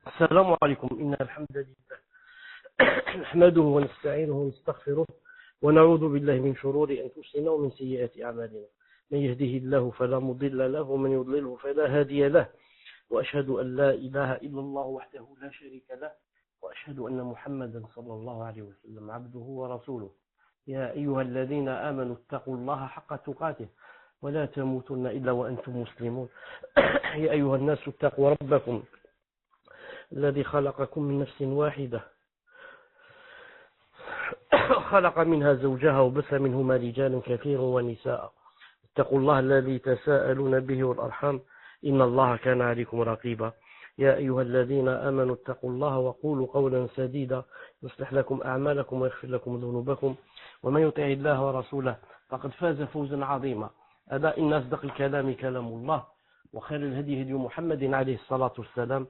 السلام عليكم. إن الحمد لله نحمده ونستعينه ونستغفره ونعوذ بالله من شرور أنفسنا ومن سيئات أعمالنا. من يهده الله فلا مضل له ومن يضلله فلا هادي له، وأشهد أن لا إله إلا الله وحده لا شريك له، وأشهد أن محمدا صلى الله عليه وسلم عبده ورسوله. يا أيها الذين آمنوا اتقوا الله حق تقاته ولا تموتن إلا وأنتم مسلمون. يا أيها الناس اتقوا ربكم الذي خلقكم من نفس واحدة خلق منها زوجها وبث منهما رجالا كثيرا ونساء. اتقوا الله الذي تساءلون به والأرحام إن الله كان عليكم رقيبا. يا أيها الذين آمنوا اتقوا الله وقولوا قولا سديدا يصلح لكم أعمالكم ويغفر لكم ذنوبكم، ومن يطع الله ورسوله فقد فاز فوزا عظيما. ألا إن أصدق الكلام كلام الله، وخير الهدي هدي محمد عليه الصلاة والسلام،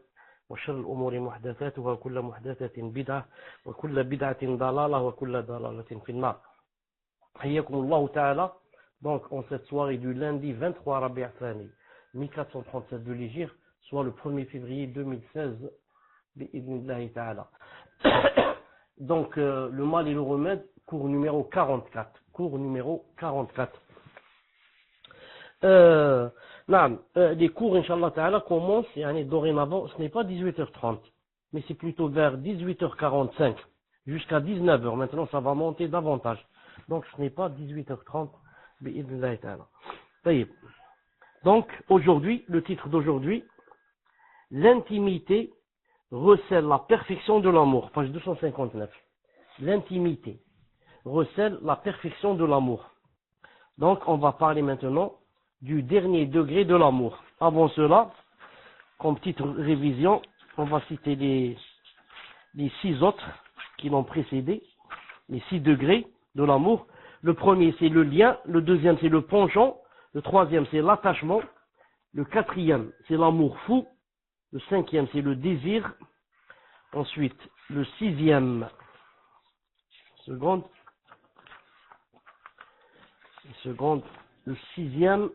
وشر الأمور محدثاتها وكل محدثة بدعة وكل بدعة ضلالة وكل ضلالة في النار. حياكم الله تعالى. Donc en cette soirée du lundi 23 Rabi' Thani 1437 de l'Hégire, soit le 1er février 2016, bi'idhnillahi ta'ala. Donc le mal et le remède, cours numéro 44. Cours numéro 44. Les cours, Inch'Allah Ta'ala, commencent dorénavant. Ce n'est pas 18h30, mais c'est plutôt vers 18h45 jusqu'à 19h. Maintenant, ça va monter davantage. Donc, ce n'est pas 18h30. Donc, aujourd'hui, le titre d'aujourd'hui, l'intimité recèle la perfection de l'amour. Page 259. L'intimité recèle la perfection de l'amour. Donc, on va parler maintenant du dernier degré de l'amour. Avant cela, comme petite révision, on va citer les 6 autres qui l'ont précédé, les 6 degrés de l'amour. Le premier, c'est le lien. Le deuxième, c'est le penchant. Le troisième, c'est l'attachement. Le quatrième, c'est l'amour fou. Le cinquième, c'est le désir. Ensuite, le sixième, le sixième,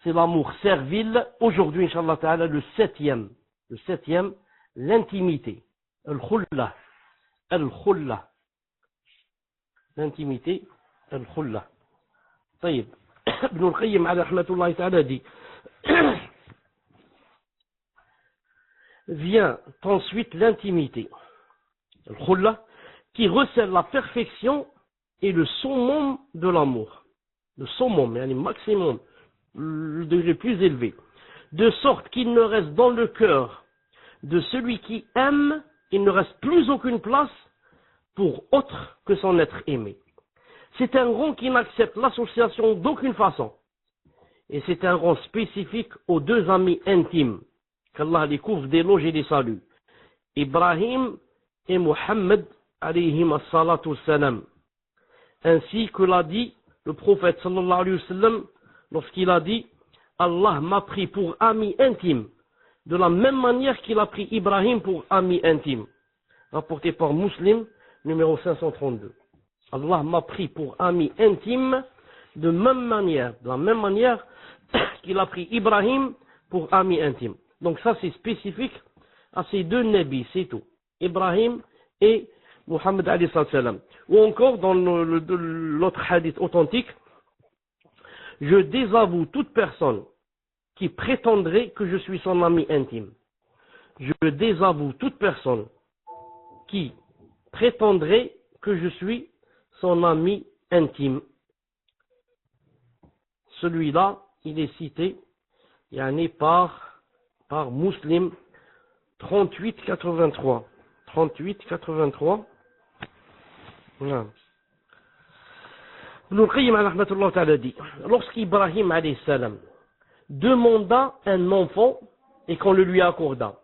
c'est l'amour servile. Aujourd'hui, Inch'Allah Ta'ala, le septième, l'intimité. Al-Khulla. L'intimité, Al-Khulla. طيب. Ibn al-Qayyim ala rahmatullahi ta'ala dit vient ensuite l'intimité, Al-Khulla, qui recèle la perfection et le summum de l'amour. Le summum, le maximum, le degré plus élevé, de sorte qu'il ne reste dans le cœur de celui qui aime, il ne reste plus aucune place pour autre que son être aimé. C'est un rang qui n'accepte l'association d'aucune façon, et c'est un rang spécifique aux 2 amis intimes, qu'Allah les couvre d'éloges et des saluts, Ibrahim et Muhammad alayhim as-salatu was-salam, ainsi que l'a dit le prophète sallallahu alayhi wa sallam lorsqu'il a dit Allah m'a pris pour ami intime, de la même manière qu'il a pris Ibrahim pour ami intime, rapporté par Muslim numéro 532. Allah m'a pris pour ami intime de la même manière qu'il a pris Ibrahim pour ami intime. Donc ça c'est spécifique à ces 2 nabis, c'est tout, Ibrahim et Muhammad alayhi salam. Ou encore dans l'autre hadith authentique, je désavoue toute personne qui prétendrait que je suis son ami intime. Je désavoue toute personne qui prétendrait que je suis son ami intime. Celui-là, il est cité par Muslim 38-83. 38-83. Ibn al-Qayyim ala rahmatullah ta'ala dit, lorsqu'Ibrahim alayhi salam demanda un enfant et qu'on le lui accorda,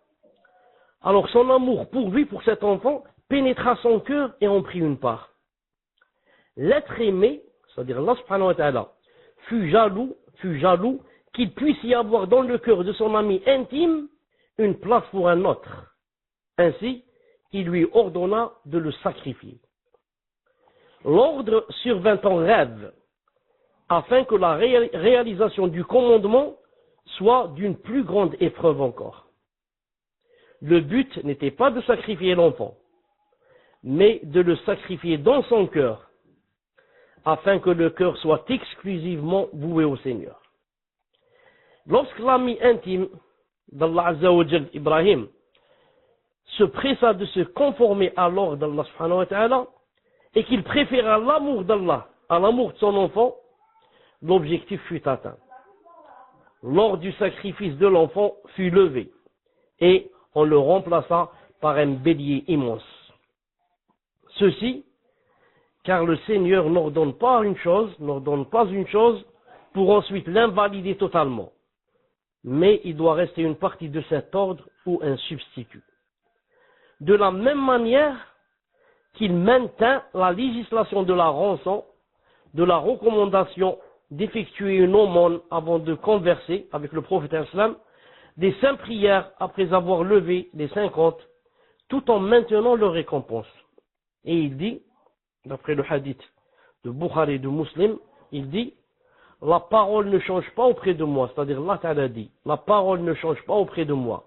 alors son amour pour lui, pour cet enfant, pénétra son cœur et en prit une part. L'être aimé, c'est-à-dire Allah subhanahu wa ta'ala, fut jaloux qu'il puisse y avoir dans le cœur de son ami intime une place pour un autre. Ainsi, il lui ordonna de le sacrifier. L'ordre survint en rêve, afin que la réalisation du commandement soit d'une plus grande épreuve encore. le but n'était pas de sacrifier l'enfant, mais de le sacrifier dans son cœur, afin que le cœur soit exclusivement voué au Seigneur. Lorsque l'ami intime d'Allah Azza wa Jal, Ibrahim, se pressa de se conformer à l'ordre d'Allah subhanahu wa ta'ala, et qu'il préféra l'amour d'Allah à l'amour de son enfant, l'objectif fut atteint. L'ordre du sacrifice de l'enfant fut levé, et on le remplaça par un bélier immense. Ceci, car le Seigneur n'ordonne pas une chose pour ensuite l'invalider totalement, mais il doit rester une partie de cet ordre ou un substitut. De la même manière qu'il maintint la législation de la rançon, de la recommandation d'effectuer une aumône avant de converser avec le prophète islam, des saintes prières après avoir levé les 50, tout en maintenant leur récompense. Et il dit, d'après le hadith de Bukhari et de Muslim, il dit, la parole ne change pas auprès de moi, c'est-à-dire Allah Ta'ala dit, la parole ne change pas auprès de moi.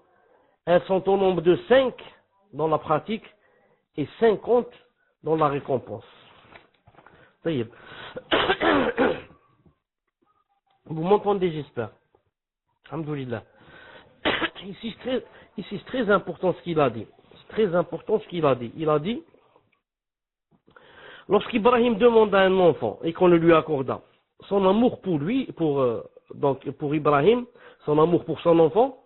Elles sont au nombre de 5 dans la pratique et 50 dans la récompense. Taïeb. Vous m'entendez, j'espère. Alhamdoulilah. Ici, c'est très important ce qu'il a dit. C'est très important ce qu'il a dit. Il a dit, lorsqu'Ibrahim demanda un enfant et qu'on le lui accorda, son amour pour lui, pour Ibrahim, son amour pour son enfant,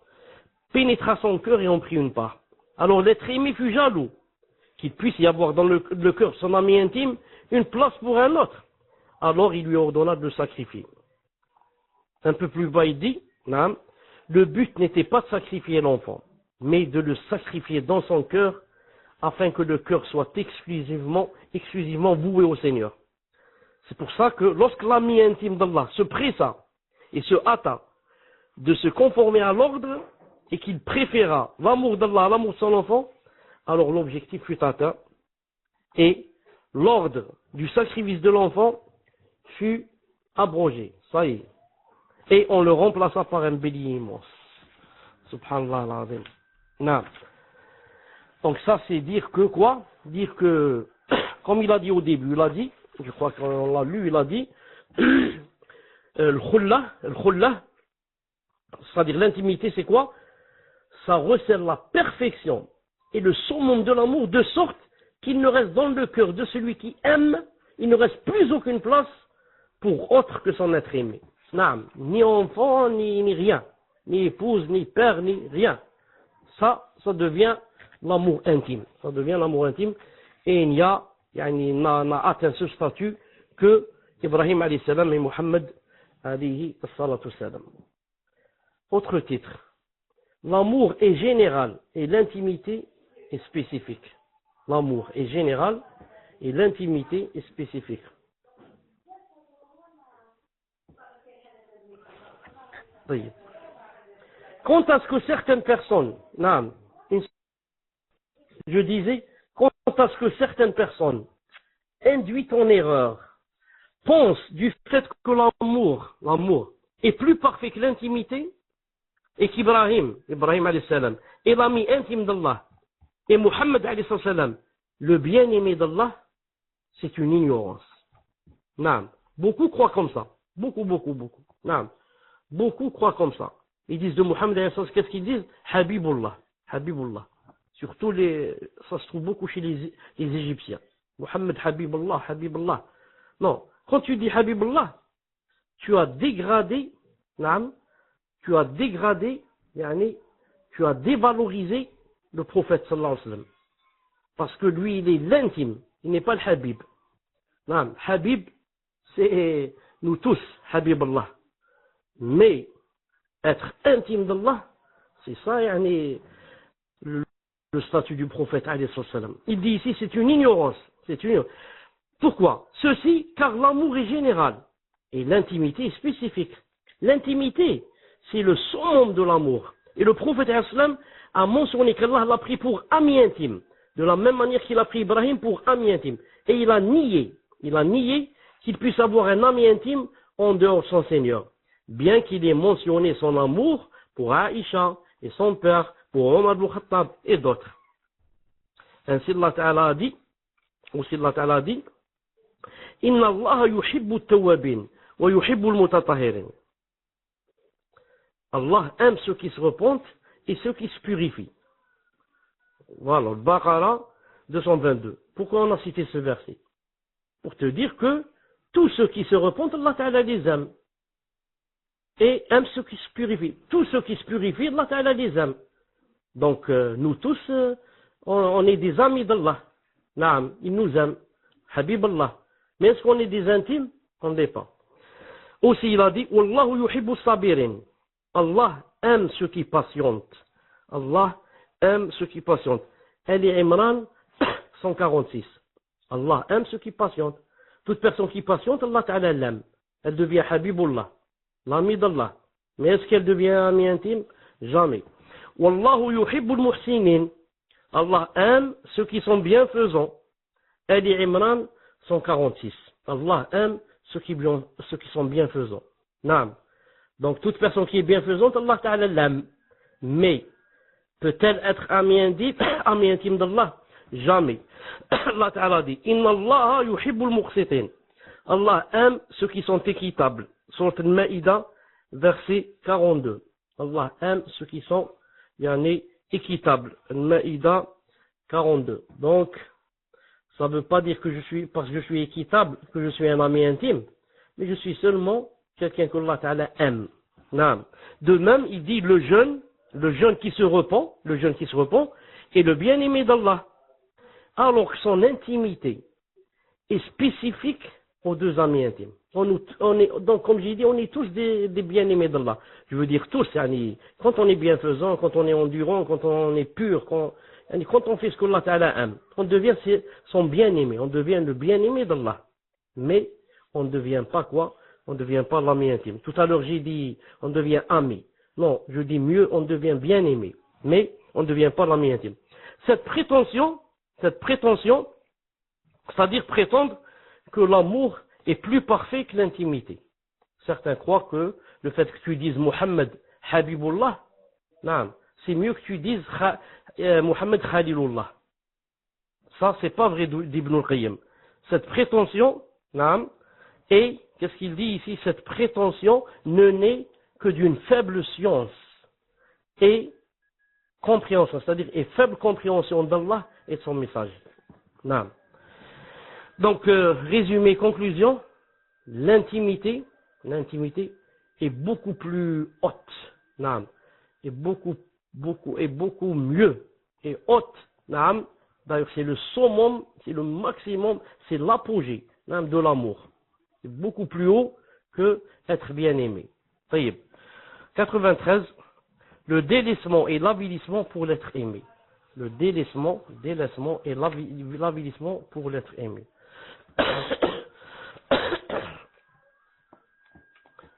pénétra son cœur et en prit une part. Alors l'être aimé fut jaloux qu'il puisse y avoir dans le cœur de son ami intime une place pour un autre. Alors il lui ordonna de le sacrifier. Un peu plus bas il dit, le but n'était pas de sacrifier l'enfant, mais de le sacrifier dans son cœur afin que le cœur soit exclusivement voué au Seigneur. C'est pour ça que lorsque l'ami intime d'Allah se pressa et se hâta de se conformer à l'ordre et qu'il préféra l'amour d'Allah à l'amour de son enfant, alors l'objectif fut atteint et l'ordre du sacrifice de l'enfant fut abrogé. Ça y est. Et on le remplaça par un bélier immense. Subhanallah al-Azim. Non. Donc ça c'est dire que quoi? Dire que, comme il a dit au début, il a dit, je crois qu'on l'a lu, il a dit, al-khulla, c'est-à-dire l'intimité, c'est quoi? Ça recèle la perfection et le summum de l'amour de sorte qu'il ne reste dans le cœur de celui qui aime, il ne reste plus aucune place pour autre que son être aimé. Naam, ni enfant, ni rien, ni épouse, ni père, ni rien. Ça devient l'amour intime. Ça devient l'amour intime. Et il n'a atteint ce statut que Ibrahim alayhi salam et Muhammad alayhi salatu salam. Autre titre. L'amour est général et l'intimité est spécifique. L'amour est général et l'intimité est spécifique. Quant à ce que certaines personnes, je disais, quant à ce que certaines personnes, induites en erreur, pensent du fait que l'amour est plus parfait que l'intimité, et qu'Ibrahim alayhi salam, est l'ami intime d'Allah, et Muhammad alayhi salam, le bien-aimé d'Allah, c'est une ignorance. Beaucoup croient comme ça. Beaucoup. Beaucoup croient comme ça. Ils disent de Muhammad alayhi salam, qu'est-ce qu'ils disent? Habibullah. Surtout ça se trouve beaucoup chez les Égyptiens. Muhammad Habibullah. Non, quand tu dis Habibullah, tu as dégradé, tu as dévalorisé le prophète sallallahu alayhi wa sallam. Parce que lui, il est l'intime, il n'est pas le Habib. Habib, c'est nous tous, Habibullah. Mais être intime d'Allah, c'est ça, le statut du prophète alayhi salam. Il dit ici, c'est une ignorance. Pourquoi? Ceci, car l'amour est général et l'intimité est spécifique. L'intimité, c'est le summum de l'amour. Et le prophète alayhi salam a mentionné qu'Allah l'a pris pour ami intime, de la même manière qu'il a pris Ibrahim pour ami intime. Et il a nié qu'il puisse avoir un ami intime en dehors de son Seigneur, bien qu'il ait mentionné son amour pour Aïcha et son père, pour Omar ibn Khattab et d'autres. Ainsi Allah Ta'ala a dit, Inna Allah yuhibbu at-tawwabin wa yuhibbu al-mutatahhirin. Allah aime ceux qui se repentent et ceux qui se purifient. Voilà, Baqara 222. Pourquoi on a cité ce verset? Pour te dire que tous ceux qui se repentent, Allah Ta'ala les aime. Et aime ceux qui se purifient. Tous ceux qui se purifient, Allah Ta'ala les aime. Donc, nous tous, on est des amis d'Allah. Naam, il nous aime. Habib Allah. Mais est-ce qu'on est des intimes? On ne l'est pas. Aussi, il a dit, Wallahu yuhibbu sabirin. Allah aime ceux qui patientent. Allah aime ceux qui patientent. Ali Imran 146. Allah aime ceux qui patientent. Toute personne qui patiente, Allah Ta'ala l'aime. Elle devient Habibullah, l'ami d'Allah. Mais est-ce qu'elle devient ami intime? Jamais. Wallahu yuhibbul muhsinin. Allah aime ceux qui sont bienfaisants. Ali Imran 146. Allah aime ceux qui sont bienfaisants. Naam. Donc toute personne qui est bienfaisante, Allah Ta'ala l'aime. Mais peut-elle être ami intime d'Allah? Jamais. Allah Ta'ala dit, Inna Allah yuhibbul muqsitin. Allah aime ceux qui sont équitables. Surat Al-Ma'idah, verset 42. Allah aime ceux qui sont équitables. Al-Ma'idah 42. Donc, ça ne veut pas dire que parce que je suis équitable, que je suis un ami intime, mais je suis seulement quelqu'un que Allah Ta'ala aime. De même, il dit le jeune qui se repent, est le bien-aimé d'Allah. Alors que son intimité est spécifique aux deux amis intimes. Donc, comme j'ai dit, on est tous des bien-aimés d'Allah. Je veux dire tous, quand on est bienfaisant, quand on est endurant, quand on est pur, quand on fait ce que Allah Ta'ala aime, on devient son bien-aimé, on devient le bien-aimé d'Allah. Mais on ne devient pas quoi? On ne devient pas l'ami intime. Tout à l'heure, j'ai dit, on devient ami. Non, je dis mieux, on devient bien-aimé. Mais on ne devient pas l'ami intime. Cette prétention, c'est-à-dire prétendre que l'amour est plus parfait que l'intimité. Certains croient que le fait que tu dises Muhammad Habibullah, c'est mieux que tu dises Muhammad Khalilullah. Ça, c'est pas vrai d'Ibn al-Qayyim. Cette prétention, et qu'est-ce qu'il dit ici? Cette prétention ne naît que d'une faible science et compréhension, c'est-à-dire faible compréhension d'Allah et de son message. Donc, résumé, conclusion, l'intimité est beaucoup plus haute, et beaucoup mieux, et haute, d'ailleurs c'est le summum, c'est le maximum, c'est l'apogée de l'amour. C'est beaucoup plus haut que être bien aimé. 93. Le délaissement et l'avilissement pour l'être aimé. Le délaissement et l'avilissement pour l'être aimé.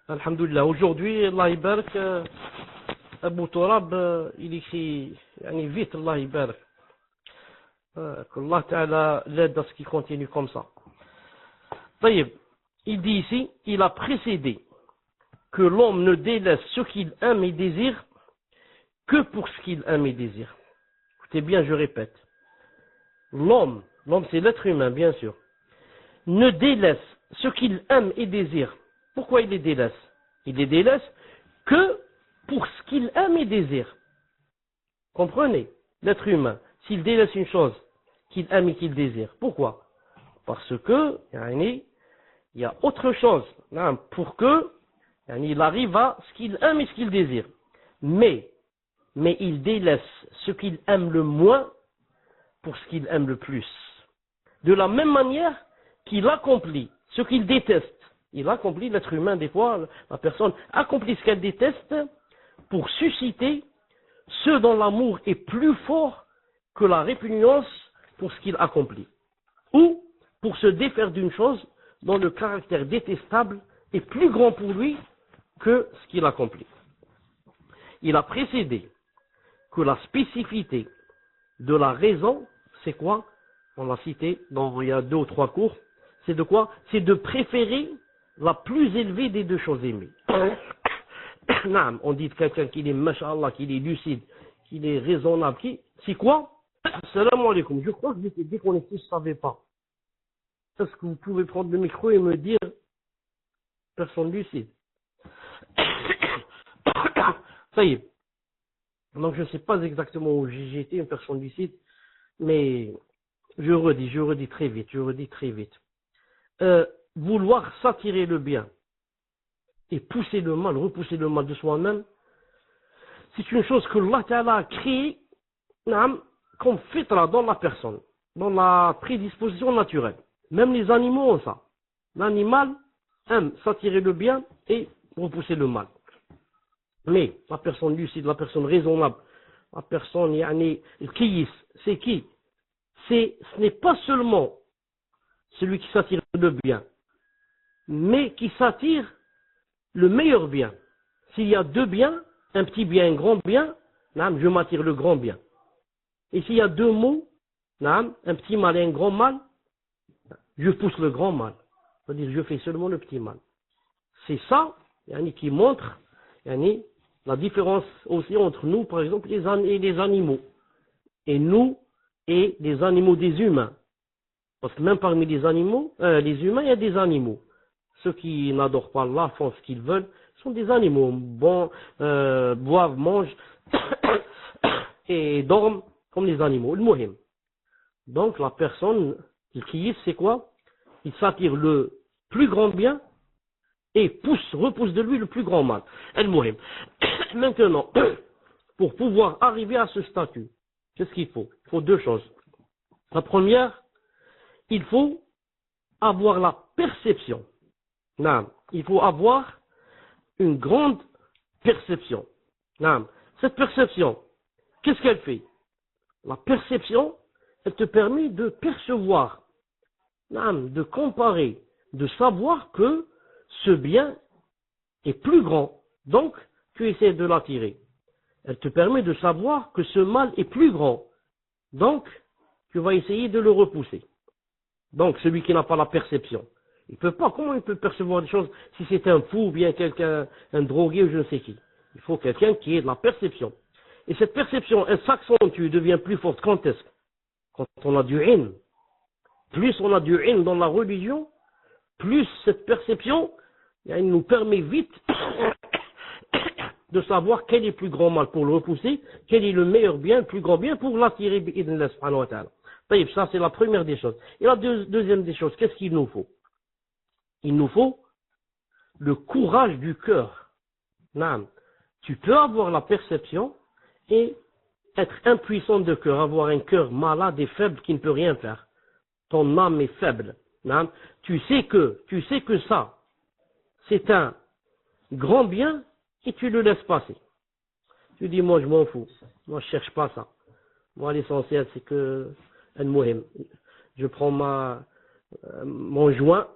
Alhamdulillah. Aujourd'hui, Allah Ibarak, Abu Turab, il écrit vite, Allah Ibarak. Qu'Allah Ta'ala l'aide à ce qu'il continue comme ça. Il dit ici, il a précédé que l'homme ne délaisse ce qu'il aime et désire que pour ce qu'il aime et désire. Écoutez bien, je répète. L'homme c'est l'être humain, bien sûr, ne délaisse ce qu'il aime et désire. Pourquoi il les délaisse? Il les délaisse que pour ce qu'il aime et désire. Comprenez? L'être humain, s'il délaisse une chose qu'il aime et qu'il désire, pourquoi? Parce que, il y a autre chose, pour que, il arrive à ce qu'il aime et ce qu'il désire. Mais il délaisse ce qu'il aime le moins pour ce qu'il aime le plus. De la même manière qu'il accomplit ce qu'il déteste. Il accomplit, l'être humain, des fois, la personne accomplit ce qu'elle déteste pour susciter ce dont l'amour est plus fort que la répugnance pour ce qu'il accomplit. Ou pour se défaire d'une chose dont le caractère détestable est plus grand pour lui que ce qu'il accomplit. Il a précédé que la spécificité de la raison, c'est quoi? On l'a cité il y a 2 ou 3 cours. C'est de quoi? C'est de préférer la plus élevée des deux choses aimées. On dit de quelqu'un qu'il est, masha'Allah, qu'il est lucide, qu'il est raisonnable. C'est quoi? Salam alaikum. Je crois que je t'ai dit qu'on était, je ne savais pas. Est-ce que vous pouvez prendre le micro et me dire, personne lucide? Ça y est. Donc je ne sais pas exactement où j'étais, une personne lucide, mais je redis très vite. Vouloir s'attirer le bien et pousser le mal, repousser le mal de soi-même, c'est une chose que Allah Ta'ala a créée comme fitra dans la personne, dans la prédisposition naturelle. Même les animaux ont ça. L'animal aime s'attirer le bien et repousser le mal. Mais la personne lucide, la personne raisonnable, la personne kiyis, c'est qui? Ce n'est pas seulement celui qui s'attire le bien, mais qui s'attire le meilleur bien. S'il y a deux biens, un petit bien, un grand bien, je m'attire le grand bien. Et s'il y a deux maux, un petit mal et un grand mal, je pousse le grand mal. C'est-à-dire je fais seulement le petit mal. C'est ça qui montre la différence aussi entre nous, par exemple, et les animaux. Et nous et les animaux des humains. Parce que même parmi les animaux, les humains, il y a des animaux. Ceux qui n'adorent pas Allah, font ce qu'ils veulent, sont des animaux. Bon, boivent, mangent et dorment comme les animaux. Le muhim. Donc la personne qui c'est quoi? Il s'attire le plus grand bien et repousse de lui le plus grand mal. El muhim. Maintenant, pour pouvoir arriver à ce statut, qu'est-ce qu'il faut? Il faut deux choses. La première, il faut avoir la perception. Non, il faut avoir une grande perception. Non. Cette perception, qu'est-ce qu'elle fait? La perception, elle te permet de percevoir, de comparer, de savoir que ce bien est plus grand. Donc, tu essaies de l'attirer. Elle te permet de savoir que ce mal est plus grand. Donc, tu vas essayer de le repousser. Donc, celui qui n'a pas la perception, comment il peut percevoir des choses si c'est un fou ou bien quelqu'un, un drogué ou je ne sais qui? Il faut quelqu'un qui ait de la perception. Et cette perception, elle s'accentue, devient plus forte. Quand est-ce? Quand on a du ilm. Plus on a du ilm dans la religion, plus cette perception, elle nous permet vite de savoir quel est le plus grand mal pour le repousser, quel est le meilleur bien, le plus grand bien pour l'attirer. Ça, c'est la première des choses. Et la deuxième des choses, qu'est-ce qu'il nous faut? Il nous faut le courage du cœur. Tu peux avoir la perception et être impuissant de cœur, avoir un cœur malade et faible qui ne peut rien faire. Ton âme est faible. Tu sais que ça, c'est un grand bien et tu le laisses passer. Tu dis, moi je m'en fous. Moi je cherche pas ça. Moi l'essentiel c'est que, je prends mon joint,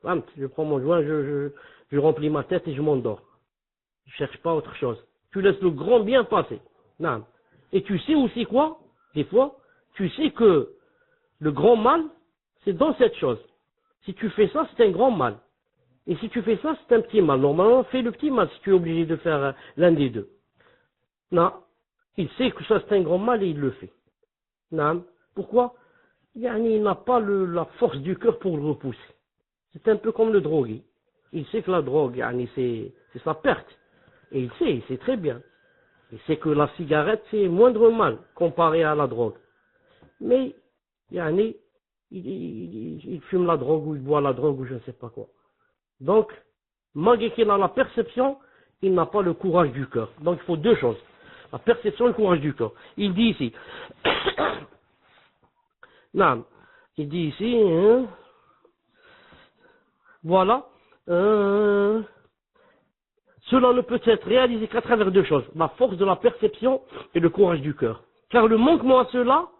je remplis ma tête et je m'endors. Je cherche pas autre chose. Tu laisses le grand bien passer. Et tu sais aussi quoi? Des fois, tu sais que le grand mal, c'est dans cette chose. Si tu fais ça, c'est un grand mal. Et si tu fais ça, c'est un petit mal. Normalement, fais le petit mal si tu es obligé de faire l'un des deux. Non. Il sait que ça, c'est un grand mal et il le fait. Non. Pourquoi? Il n'a pas la force du cœur pour le repousser. C'est un peu comme le drogué. Il sait que la drogue, c'est sa perte. Et il sait très bien. Il sait que la cigarette, c'est moindre mal comparé à la drogue. Mais, il fume la drogue ou il boit la drogue ou je ne sais pas quoi. Donc, malgré qu'il a la perception, il n'a pas le courage du cœur. Donc, il faut deux choses. La perception et le courage du cœur. Il dit ici, non, il dit ici, voilà, cela ne peut être réalisé qu'à travers deux choses, la force de la perception et le courage du cœur. Car le manquement à cela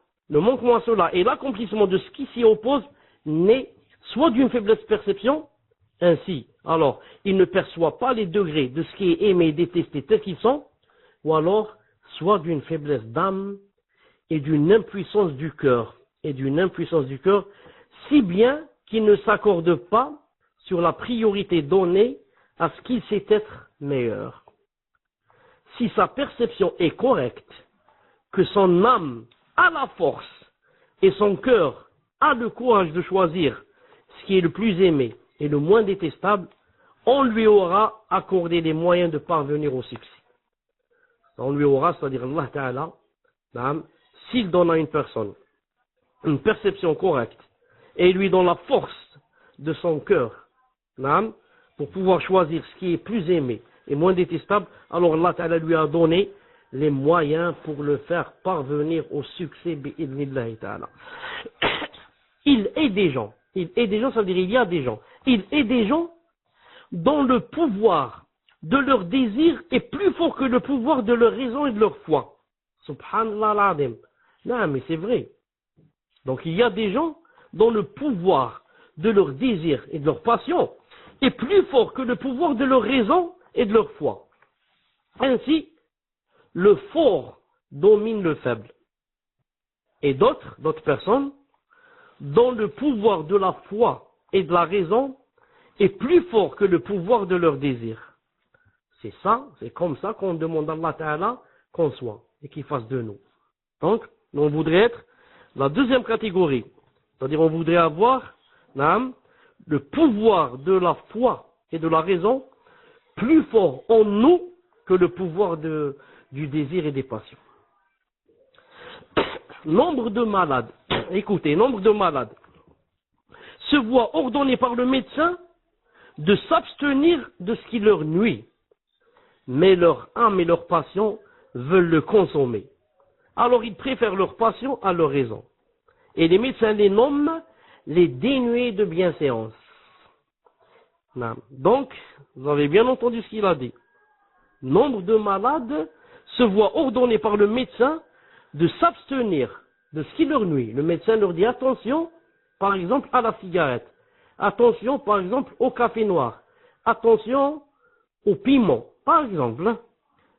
et l'accomplissement de ce qui s'y oppose naît soit d'une faiblesse de perception, ainsi, alors, il ne perçoit pas les degrés de ce qui est aimé et détesté tels qu'ils sont, ou alors, soit d'une faiblesse d'âme et d'une impuissance du cœur, si bien qu'il ne s'accorde pas sur la priorité donnée à ce qu'il sait être meilleur. Si sa perception est correcte que son âme a la force et son cœur a le courage de choisir ce qui est le plus aimé et le moins détestable, on lui aura accordé les moyens de parvenir au succès. On lui aura, c'est-à-dire Allah Ta'ala, s'il donne à une personne une perception correcte et lui donne la force de son cœur pour pouvoir choisir ce qui est plus aimé et moins détestable, alors Allah Ta'ala lui a donné les moyens pour le faire parvenir au succès bi'idhnillahi ta'ala. Il est des gens, ça veut dire il y a des gens, il est des gens dont le pouvoir de leur désir est plus fort que le pouvoir de leur raison et de leur foi. Subhanallah al-Azim. Non, mais c'est vrai. Donc il y a des gens dont le pouvoir de leur désir et de leur passion est plus fort que le pouvoir de leur raison et de leur foi. Ainsi, le fort domine le faible. Et d'autres personnes, dont le pouvoir de la foi et de la raison est plus fort que le pouvoir de leur désir. C'est ça, c'est comme ça qu'on demande à Allah Ta'ala qu'on soit et qu'il fasse de nous. Donc, on voudrait être la deuxième catégorie. C'est-à-dire, on voudrait avoir le pouvoir de la foi et de la raison plus fort en nous que le pouvoir du désir et des passions. Nombre de malades, écoutez, nombre de malades se voient ordonnés par le médecin de s'abstenir de ce qui leur nuit, mais leur âme et leur passion veulent le consommer. Alors ils préfèrent leur passion à leur raison. Et les médecins les nomment les dénués de bienséance. Donc, vous avez bien entendu ce qu'il a dit. Nombre de malades se voient ordonnés par le médecin de s'abstenir de ce qui leur nuit. Le médecin leur dit attention, par exemple, à la cigarette. Attention, par exemple, au café noir. Attention au piment, par exemple.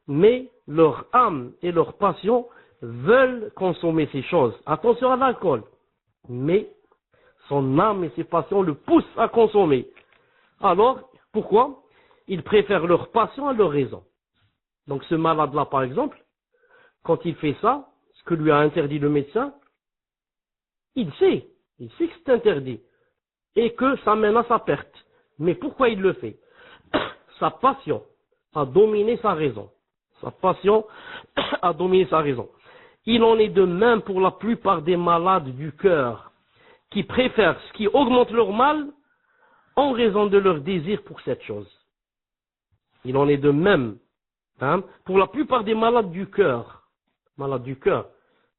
Mais leur âme et leur passion veulent consommer ces choses. Attention à l'alcool. Mais son âme et ses passions le poussent à consommer. Alors, pourquoi? Ils préfèrent leur passion à leur raison. Donc ce malade-là, par exemple, quand il fait ça, ce que lui a interdit le médecin, il sait que c'est interdit et que ça mène à sa perte. Mais pourquoi il le fait? Sa passion a dominé sa raison. Sa passion a dominé sa raison. Il en est de même pour la plupart des malades du cœur qui préfèrent ce qui augmente leur mal en raison de leur désir pour cette chose. Il en est de même pour la plupart des malades du cœur. Malade du cœur.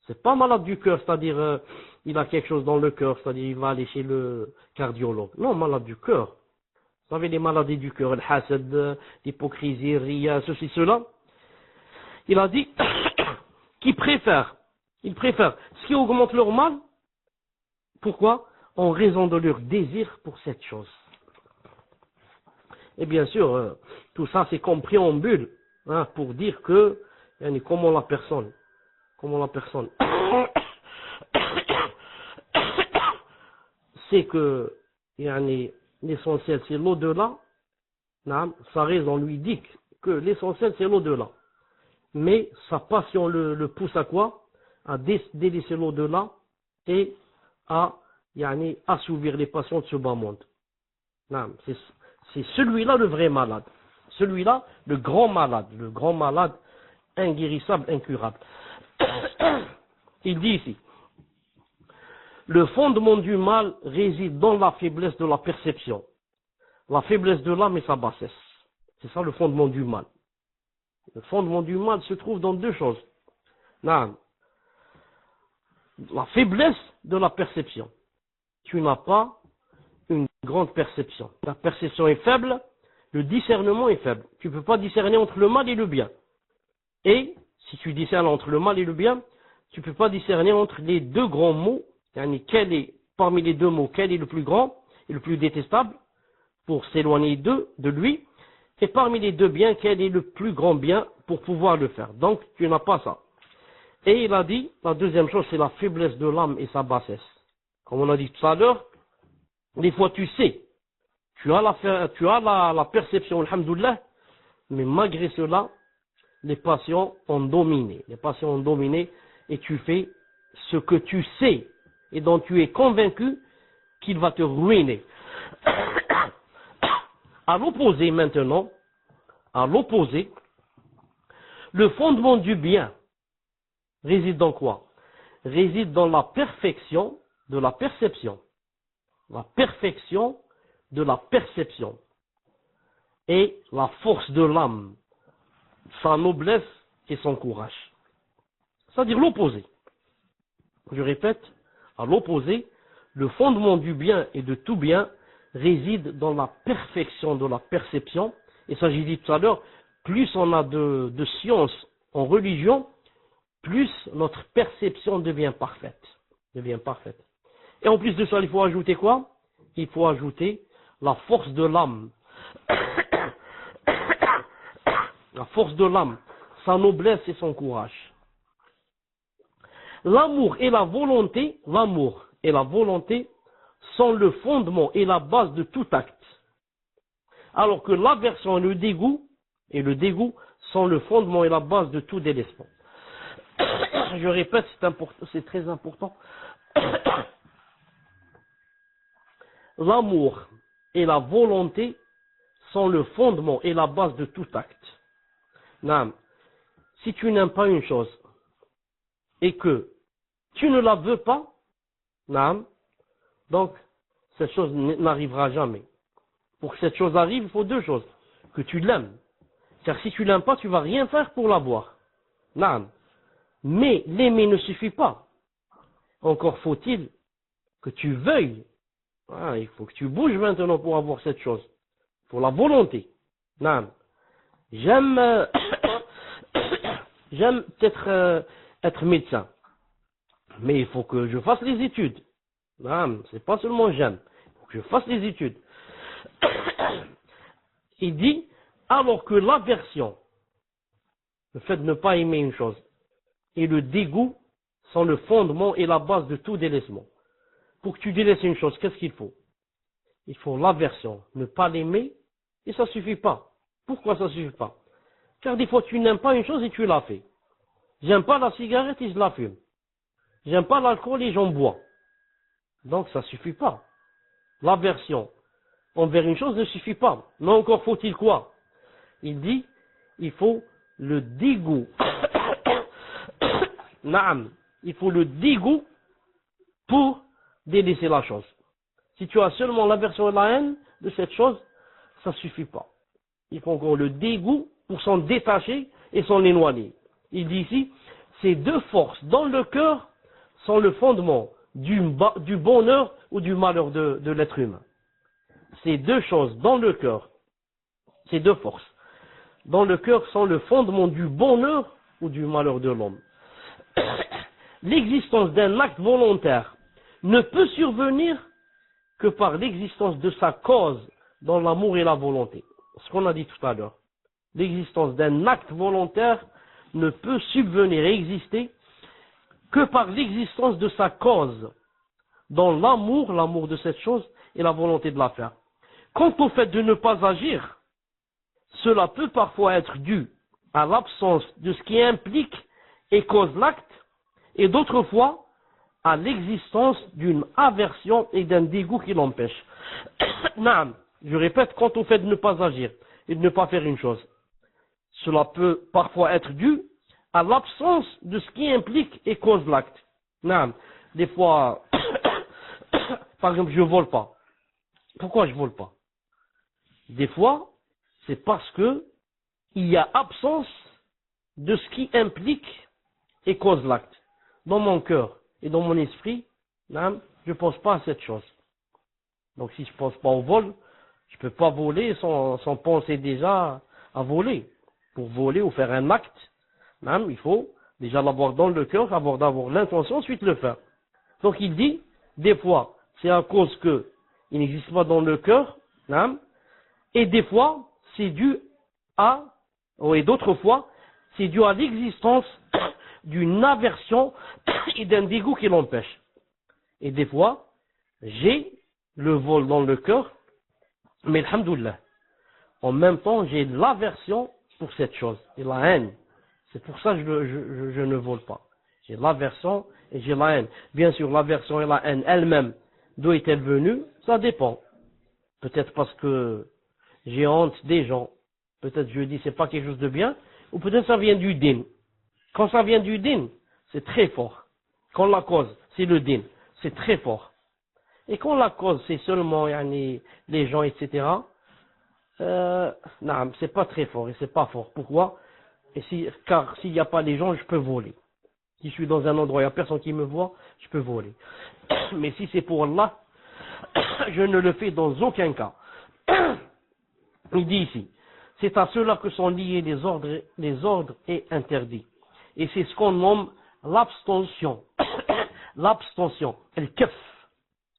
C'est pas malade du cœur, c'est-à-dire il a quelque chose dans le cœur, c'est-à-dire il va aller chez le cardiologue. Non, malade du cœur. Vous savez les maladies du cœur, le hasad, l'hypocrisie, ria, ceci, cela. Il a dit qu'ils préfèrent ce qui augmente leur mal. Pourquoi? En raison de leur désir pour cette chose. Et bien sûr, tout ça c'est compris en bulle, pour dire que, comment la personne, c'est que, l'essentiel c'est l'au-delà, sa raison lui dit que l'essentiel c'est l'au-delà. Mais sa passion le pousse à quoi? À délaisser l'au-delà et à assouvir les passions de ce bas monde. C'est celui-là le vrai malade. Celui-là, le grand malade inguérissable, incurable. Il dit ici, le fondement du mal réside dans la faiblesse de la perception. La faiblesse de l'âme et sa bassesse. C'est ça le fondement du mal. Le fondement du mal se trouve dans deux choses. La faiblesse de la perception. Tu n'as pas une grande perception. La perception est faible, le discernement est faible. Tu ne peux pas discerner entre le mal et le bien. Et si tu discernes entre le mal et le bien, tu ne peux pas discerner entre les deux grands mots. Quel est, parmi les deux mots, quel est le plus grand et le plus détestable pour s'éloigner de lui. Et parmi les deux biens, quel est le plus grand bien pour pouvoir le faire. Donc tu n'as pas ça. Et il a dit, la deuxième chose, c'est la faiblesse de l'âme et sa bassesse. Comme on a dit tout à l'heure, des fois tu sais, tu as la perception, alhamdoulilah, mais malgré cela, les passions ont dominé. Les passions ont dominé et tu fais ce que tu sais et dont tu es convaincu qu'il va te ruiner. À l'opposé maintenant, à l'opposé, le fondement du bien réside dans quoi? Réside dans la perfection de la perception. La perfection de la perception. Et la force de l'âme, sa noblesse et son courage. C'est-à-dire l'opposé. Je répète, à l'opposé, le fondement du bien et de tout bien réside dans la perfection de la perception. Et ça, j'ai dit tout à l'heure, plus on a de science en religion, plus notre perception devient parfaite. Et en plus de ça, il faut ajouter quoi? Il faut ajouter la force de l'âme. La force de l'âme, sa noblesse et son courage. L'amour et la volonté sont le fondement et la base de tout acte. Alors que l'aversion et le dégoût sont le fondement et la base de tout délaissement. Je répète, c'est très important. L'amour et la volonté sont le fondement et la base de tout acte. Non. Si tu n'aimes pas une chose et que tu ne la veux pas, non, donc cette chose n'arrivera jamais. Pour que cette chose arrive, il faut deux choses. Que tu l'aimes. Car si tu l'aimes pas, tu vas rien faire pour l'avoir. Non. Mais l'aimer ne suffit pas. Encore faut-il que tu veuilles. Ah, il faut que tu bouges maintenant pour avoir cette chose. Pour la volonté. Non. J'aime peut-être être médecin. Mais il faut que je fasse les études. Non, c'est pas seulement j'aime. Il faut que je fasse les études. Il dit, alors que l'aversion, le fait de ne pas aimer une chose, et le dégoût sont le fondement et la base de tout délaissement. Pour que tu délaisses une chose, qu'est-ce qu'il faut? Il faut l'aversion, ne pas l'aimer, et ça suffit pas. Pourquoi ça suffit pas? Car des fois tu n'aimes pas une chose et tu la fais. J'aime pas la cigarette et je la fume. J'aime pas l'alcool et j'en bois. Donc ça suffit pas. L'aversion envers une chose ne suffit pas. Mais encore faut-il quoi? Il dit, il faut le dégoût. Naam. Il faut le dégoût pour délaisser la chose. Si tu as seulement l'aversion et la haine de cette chose, ça suffit pas. Il faut encore le dégoût pour s'en détacher et s'en éloigner. Il dit ici, ces deux forces dans le cœur sont le fondement du bonheur ou du malheur de l'être humain. Ces deux choses dans le cœur, ces deux forces dans le cœur sont le fondement du bonheur ou du malheur de l'homme. L'existence d'un acte volontaire ne peut survenir que par l'existence de sa cause dans l'amour et la volonté. Ce qu'on a dit tout à l'heure. L'existence d'un acte volontaire ne peut subvenir et exister que par l'existence de sa cause dans l'amour de cette chose et la volonté de la faire. Quant au fait de ne pas agir, cela peut parfois être dû à l'absence de ce qui implique et cause l'acte, et d'autres fois à l'existence d'une aversion et d'un dégoût qui l'empêche. Je répète, quant au fait de ne pas agir et de ne pas faire une chose, cela peut parfois être dû à l'absence de ce qui implique et cause l'acte. Des fois, par exemple, je ne vole pas. Pourquoi je ne vole pas? Des fois, c'est parce que il y a absence de ce qui implique et cause l'acte. Dans mon cœur et dans mon esprit, je ne pense pas à cette chose. Donc si je ne pense pas au vol, je ne peux pas voler sans penser déjà à voler. Pour voler ou faire un acte, il faut déjà l'avoir dans le cœur, d'avoir l'intention, ensuite le faire. Donc il dit, des fois, c'est à cause que il n'existe pas dans le cœur, et des fois, c'est dû et d'autres fois, c'est dû à l'existence d'une aversion et d'un dégoût qui l'empêche. Et des fois, j'ai le vol dans le cœur, mais alhamdoulilah, en même temps, j'ai l'aversion pour cette chose et la haine. C'est pour ça que je ne vole pas. J'ai l'aversion et j'ai la haine. Bien sûr, l'aversion et la haine elles-mêmes, d'où est-elle venue? Ça dépend. Peut-être parce que j'ai honte des gens. Peut-être je dis c'est pas quelque chose de bien. Ou peut-être ça vient du din. Quand ça vient du din, c'est très fort. Quand la cause, c'est le din, c'est très fort. Et quand la cause, c'est seulement les gens, etc., non, c'est pas très fort et c'est pas fort. Pourquoi? Car s'il n'y a pas les gens, je peux voler. Si je suis dans un endroit, il n'y a personne qui me voit, je peux voler. Mais si c'est pour Allah, je ne le fais dans aucun cas. Il dit ici, c'est à cela que sont liés les ordres et interdits. Et c'est ce qu'on nomme l'abstention. L'abstention, el-kef.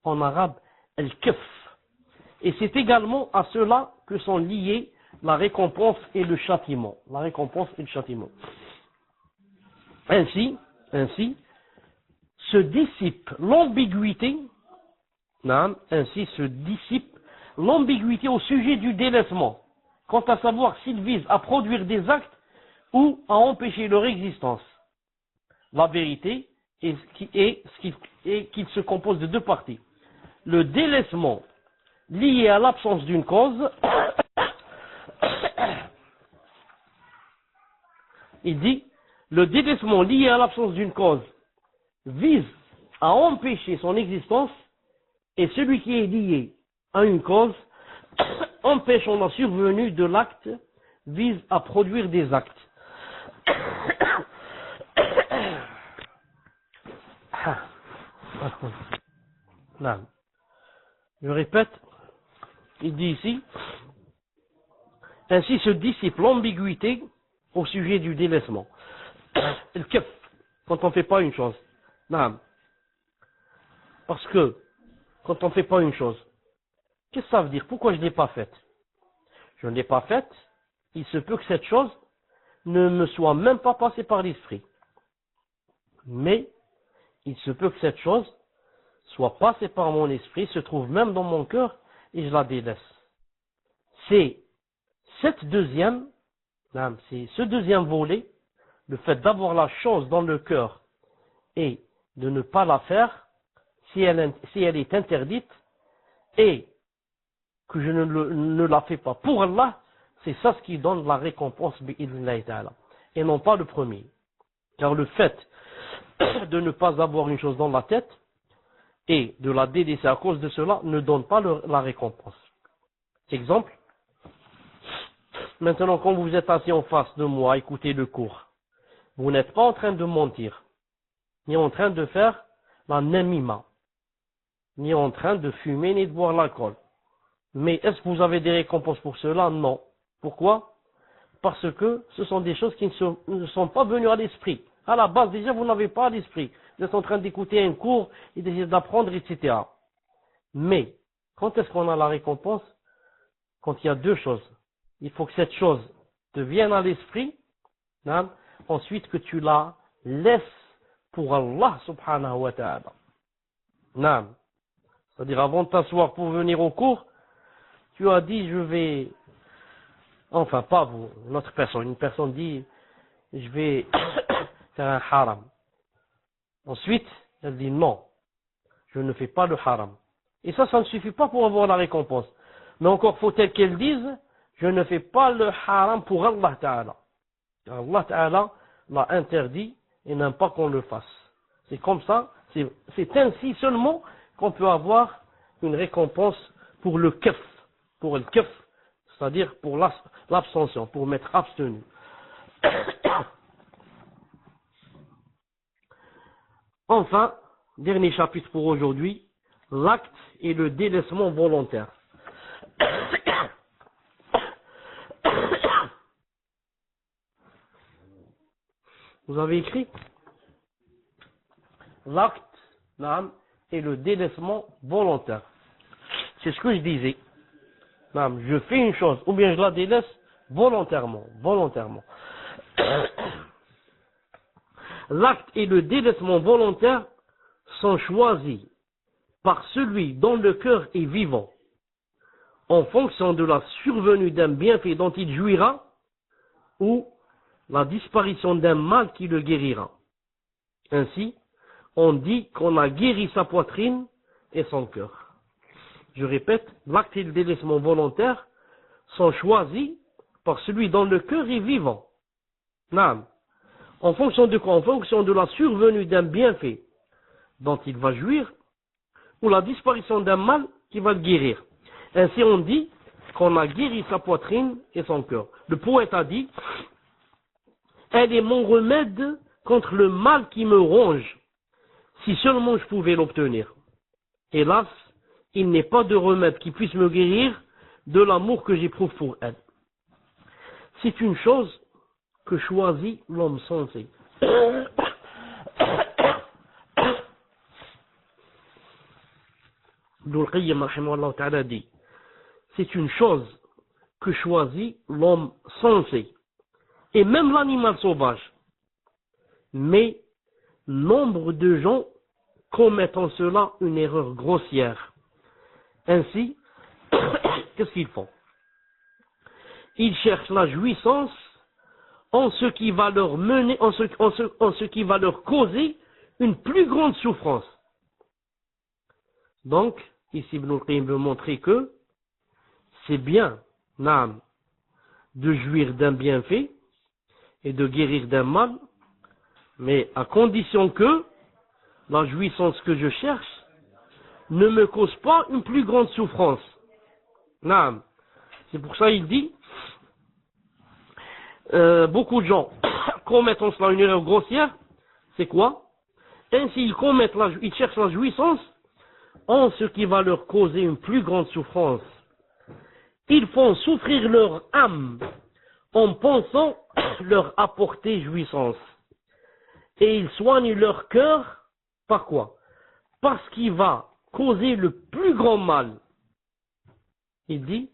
En arabe, el-kef. Et c'est également à cela que sont liés la récompense et le châtiment. La récompense et le châtiment. Ainsi, se dissipe l'ambiguïté, au sujet du délaissement, quant à savoir s'il vise à produire des actes ou à empêcher leur existence. La vérité est qu'il se compose de deux parties. Le délaissement lié à l'absence d'une cause, il dit, le délaissement lié à l'absence d'une cause vise à empêcher son existence, et celui qui est lié à une cause, empêchant la survenue de l'acte, vise à produire des actes. Je répète, il dit ici, ainsi se dissipe l'ambiguïté au sujet du délaissement. Le kef, quand on ne fait pas une chose. Parce que, quand on ne fait pas une chose, qu'est-ce que ça veut dire? Pourquoi je ne l'ai pas faite? Je ne l'ai pas faite, il se peut que cette chose ne me soit même pas passée par l'esprit. Mais, il se peut que cette chose soit passée par mon esprit, se trouve même dans mon cœur, et je la délaisse. C'est ce deuxième volet, le fait d'avoir la chose dans le cœur et de ne pas la faire, si elle est interdite, et que je ne la fais pas pour Allah, c'est ça ce qui donne la récompense, bi'idhnillahi ta'ala, et non pas le premier. Car le fait de ne pas avoir une chose dans la tête, et de la délaisser à cause de cela, ne donne pas la récompense. Exemple, maintenant quand vous êtes assis en face de moi à écouter le cours, vous n'êtes pas en train de mentir, ni en train de faire la namima, ni en train de fumer, ni de boire l'alcool. Mais est-ce que vous avez des récompenses pour cela? Non. Pourquoi? Parce que ce sont des choses qui ne sont pas venues à l'esprit. À la base, déjà, vous n'avez pas à l'esprit. Vous êtes en train d'écouter un cours et d'essayer d'apprendre, etc. Mais, quand est-ce qu'on a la récompense? Quand il y a deux choses. Il faut que cette chose te vienne à l'esprit, ensuite que tu la laisses pour Allah subhanahu wa ta'ala. C'est-à-dire, avant de t'asseoir pour venir au cours, tu as dit, je vais, enfin pas vous, une personne dit, je vais faire un haram. Ensuite, elle dit non, je ne fais pas le haram. Et ça ne suffit pas pour avoir la récompense. Mais encore faut-elle qu'elle dise, je ne fais pas le haram pour Allah Ta'ala. Allah Ta'ala l'a interdit et n'aime pas qu'on le fasse. C'est comme ça, c'est ainsi seulement qu'on peut avoir une récompense pour le kef, c'est-à-dire pour l'abstention, pour m'être abstenu. Enfin, dernier chapitre pour aujourd'hui, l'acte et le délaissement volontaire. Vous avez écrit l'acte et le délaissement volontaire. C'est ce que je disais. Je fais une chose, ou bien je la délaisse volontairement. L'acte et le délaissement volontaire sont choisis par celui dont le cœur est vivant, en fonction de la survenue d'un bienfait dont il jouira, ou la disparition d'un mal qui le guérira. Ainsi, on dit qu'on a guéri sa poitrine et son cœur. Je répète, l'acte et le délaissement volontaire sont choisis par celui dont le cœur est vivant. Naam. En fonction de quoi? En fonction de la survenue d'un bienfait dont il va jouir, ou la disparition d'un mal qui va le guérir. Ainsi on dit qu'on a guéri sa poitrine et son cœur. Le poète a dit, elle est mon remède contre le mal qui me ronge, si seulement je pouvais l'obtenir. Hélas, il n'est pas de remède qui puisse me guérir de l'amour que j'éprouve pour elle. C'est une chose que choisit l'homme sensé. Ibn al-Qayyim rahimahullah ta'ala dit, c'est une chose que choisit l'homme sensé, et même l'animal sauvage. Mais nombre de gens commettent en cela une erreur grossière. Ainsi, qu'est-ce qu'ils font? Ils cherchent la jouissance en ce qui va leur mener, en ce qui va leur causer une plus grande souffrance. Donc, ici Ibn al-Qayyim veut montrer que c'est bien, naam, de jouir d'un bienfait et de guérir d'un mal, mais à condition que la jouissance que je cherche ne me cause pas une plus grande souffrance. Naam. C'est pour ça qu'il dit, beaucoup de gens commettent en cela une erreur grossière. C'est quoi? Ainsi ils cherchent la jouissance en ce qui va leur causer une plus grande souffrance. Ils font souffrir leur âme en pensant leur apporter jouissance. Et ils soignent leur cœur par quoi? Parce qu'il va causer le plus grand mal. Il dit,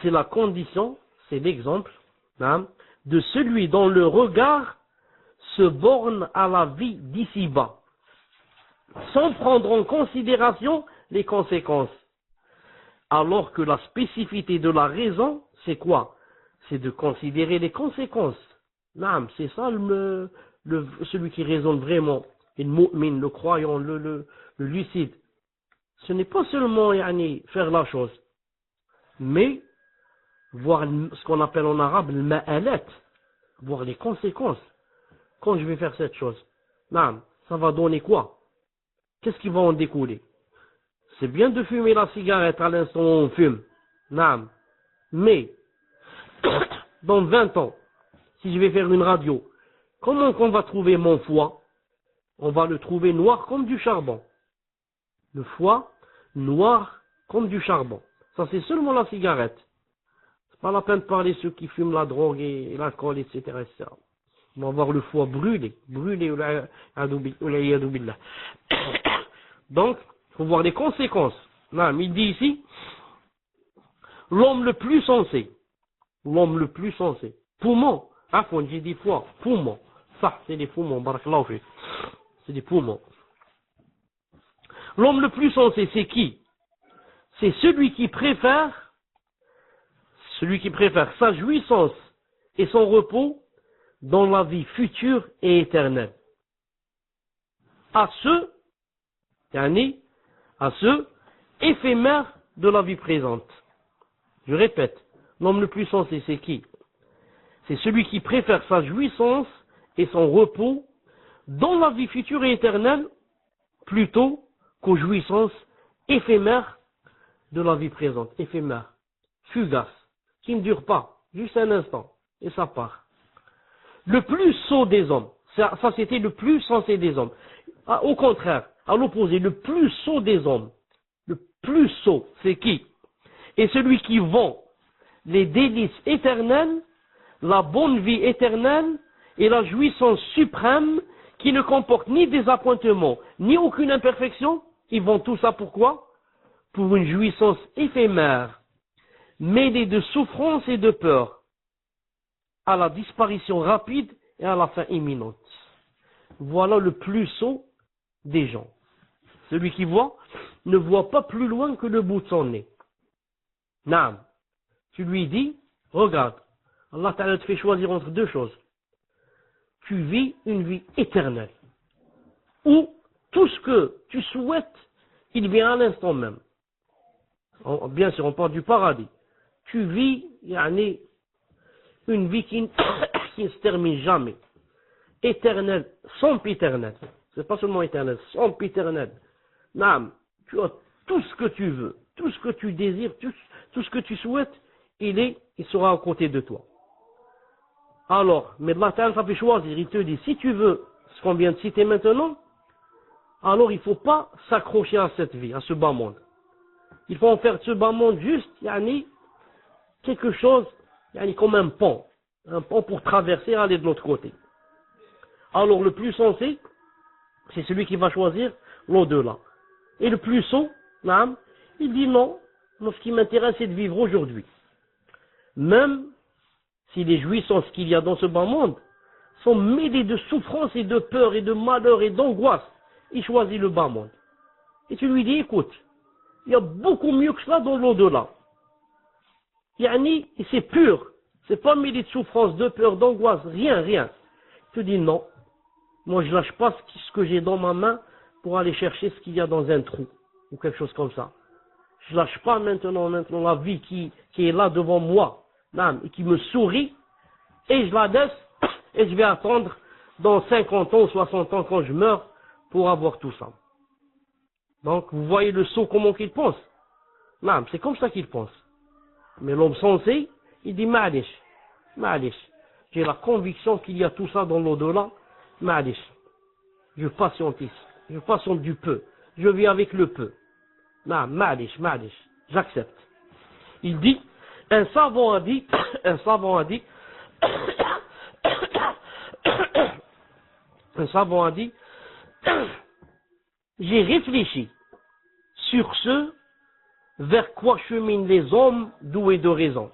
c'est la condition, c'est l'exemple de celui dont le regard se borne à la vie d'ici-bas, sans prendre en considération les conséquences. Alors que la spécificité de la raison, c'est quoi? C'est de considérer les conséquences. C'est ça celui qui raisonne vraiment, le mu'min, le croyant, le lucide. Ce n'est pas seulement faire la chose, mais voir ce qu'on appelle en arabe le ma'alat, voir les conséquences. Quand je vais faire cette chose, ça va donner quoi? Qu'est-ce qui va en découler? C'est bien de fumer la cigarette à l'instant où on fume, mais dans 20 ans, si je vais faire une radio, comment qu'on va trouver mon foie? On va le trouver noir comme du charbon. Le foie noir comme du charbon. Ça, c'est seulement la cigarette. C'est pas la peine de parler ceux qui fument la drogue et l'alcool, etc., etc. On va voir le foie brûlé. Donc, il faut voir les conséquences. Il dit ici, l'homme le plus sensé. L'homme le plus sensé. Poumon. J'ai dit foie. Poumon. Ça, c'est des poumons. Barakallahu fi. C'est des poumons. L'homme le plus sensé, c'est qui? C'est celui qui préfère sa jouissance et son repos dans la vie future et éternelle à ceux éphémères de la vie présente. Je répète, l'homme le plus sensé, c'est qui? C'est celui qui préfère sa jouissance et son repos dans la vie future et éternelle plutôt qu'aux jouissances éphémères de la vie présente, éphémères, fugaces, qui ne durent pas, juste un instant, et ça part. Le plus sot des hommes, ça c'était le plus sensé des hommes. Au contraire, à l'opposé, le plus sot des hommes, le plus sot, c'est qui? Et celui qui vend les délices éternelles, la bonne vie éternelle et la jouissance suprême qui ne comporte ni désappointement, ni aucune imperfection, ils vont tout ça pourquoi? Pour une jouissance éphémère, mêlée de souffrance et de peur, à la disparition rapide et à la fin imminente. Voilà le plus sot des gens. Celui qui voit ne voit pas plus loin que le bout de son nez. Naam. Tu lui dis, regarde, Allah Ta'ala te fait choisir entre deux choses. Tu vis une vie éternelle. où tout ce que tu souhaites, il vient à l'instant même. Bien sûr, on parle du paradis. Tu vis, yani, une vie qui ne se termine jamais. Éternelle, sempiternelle. C'est pas seulement éternel, sempiternel. Naam, tu as tout ce que tu veux, tout ce que tu désires, tout ce que tu souhaites, il sera à côté de toi. Alors, mais Allah Ta'ala t'a fait choisir, il te dit, si tu veux ce qu'on vient de citer maintenant, alors il ne faut pas s'accrocher à cette vie, à ce bas monde. Il faut en faire de ce bas monde juste, yani, quelque chose, yani, comme un pont pour traverser et aller de l'autre côté. Alors le plus sensé, c'est celui qui va choisir l'au-delà. Et le plus sot, il dit non, ce qui m'intéresse c'est de vivre aujourd'hui. Même si les jouissances qu'il y a dans ce bas monde sont mêlées de souffrance et de peur et de malheur et d'angoisse, il choisit le bas monde. Et tu lui dis, écoute, il y a beaucoup mieux que cela dans l'au-delà. Yani, c'est pur, c'est pas mêlé de souffrance, de peur, d'angoisse, rien. Tu dis non, moi je lâche pas ce que j'ai dans ma main pour aller chercher ce qu'il y a dans un trou, ou quelque chose comme ça. Je lâche pas maintenant la vie qui est là devant moi, et qui me sourit, et je la laisse, et je vais attendre dans 50 ans ou 60 ans quand je meurs pour avoir tout ça. Donc vous voyez le sot comment qu'il pense. C'est comme ça qu'il pense. Mais l'homme sensé, il dit ma'alish, j'ai la conviction qu'il y a tout ça dans l'au-delà, ma'alish, je patiente ici, je patiente du peu, je vis avec le peu. Ma'alish, j'accepte. Il dit, un savant a dit, j'ai réfléchi sur ce vers quoi cheminent les hommes doués de raison.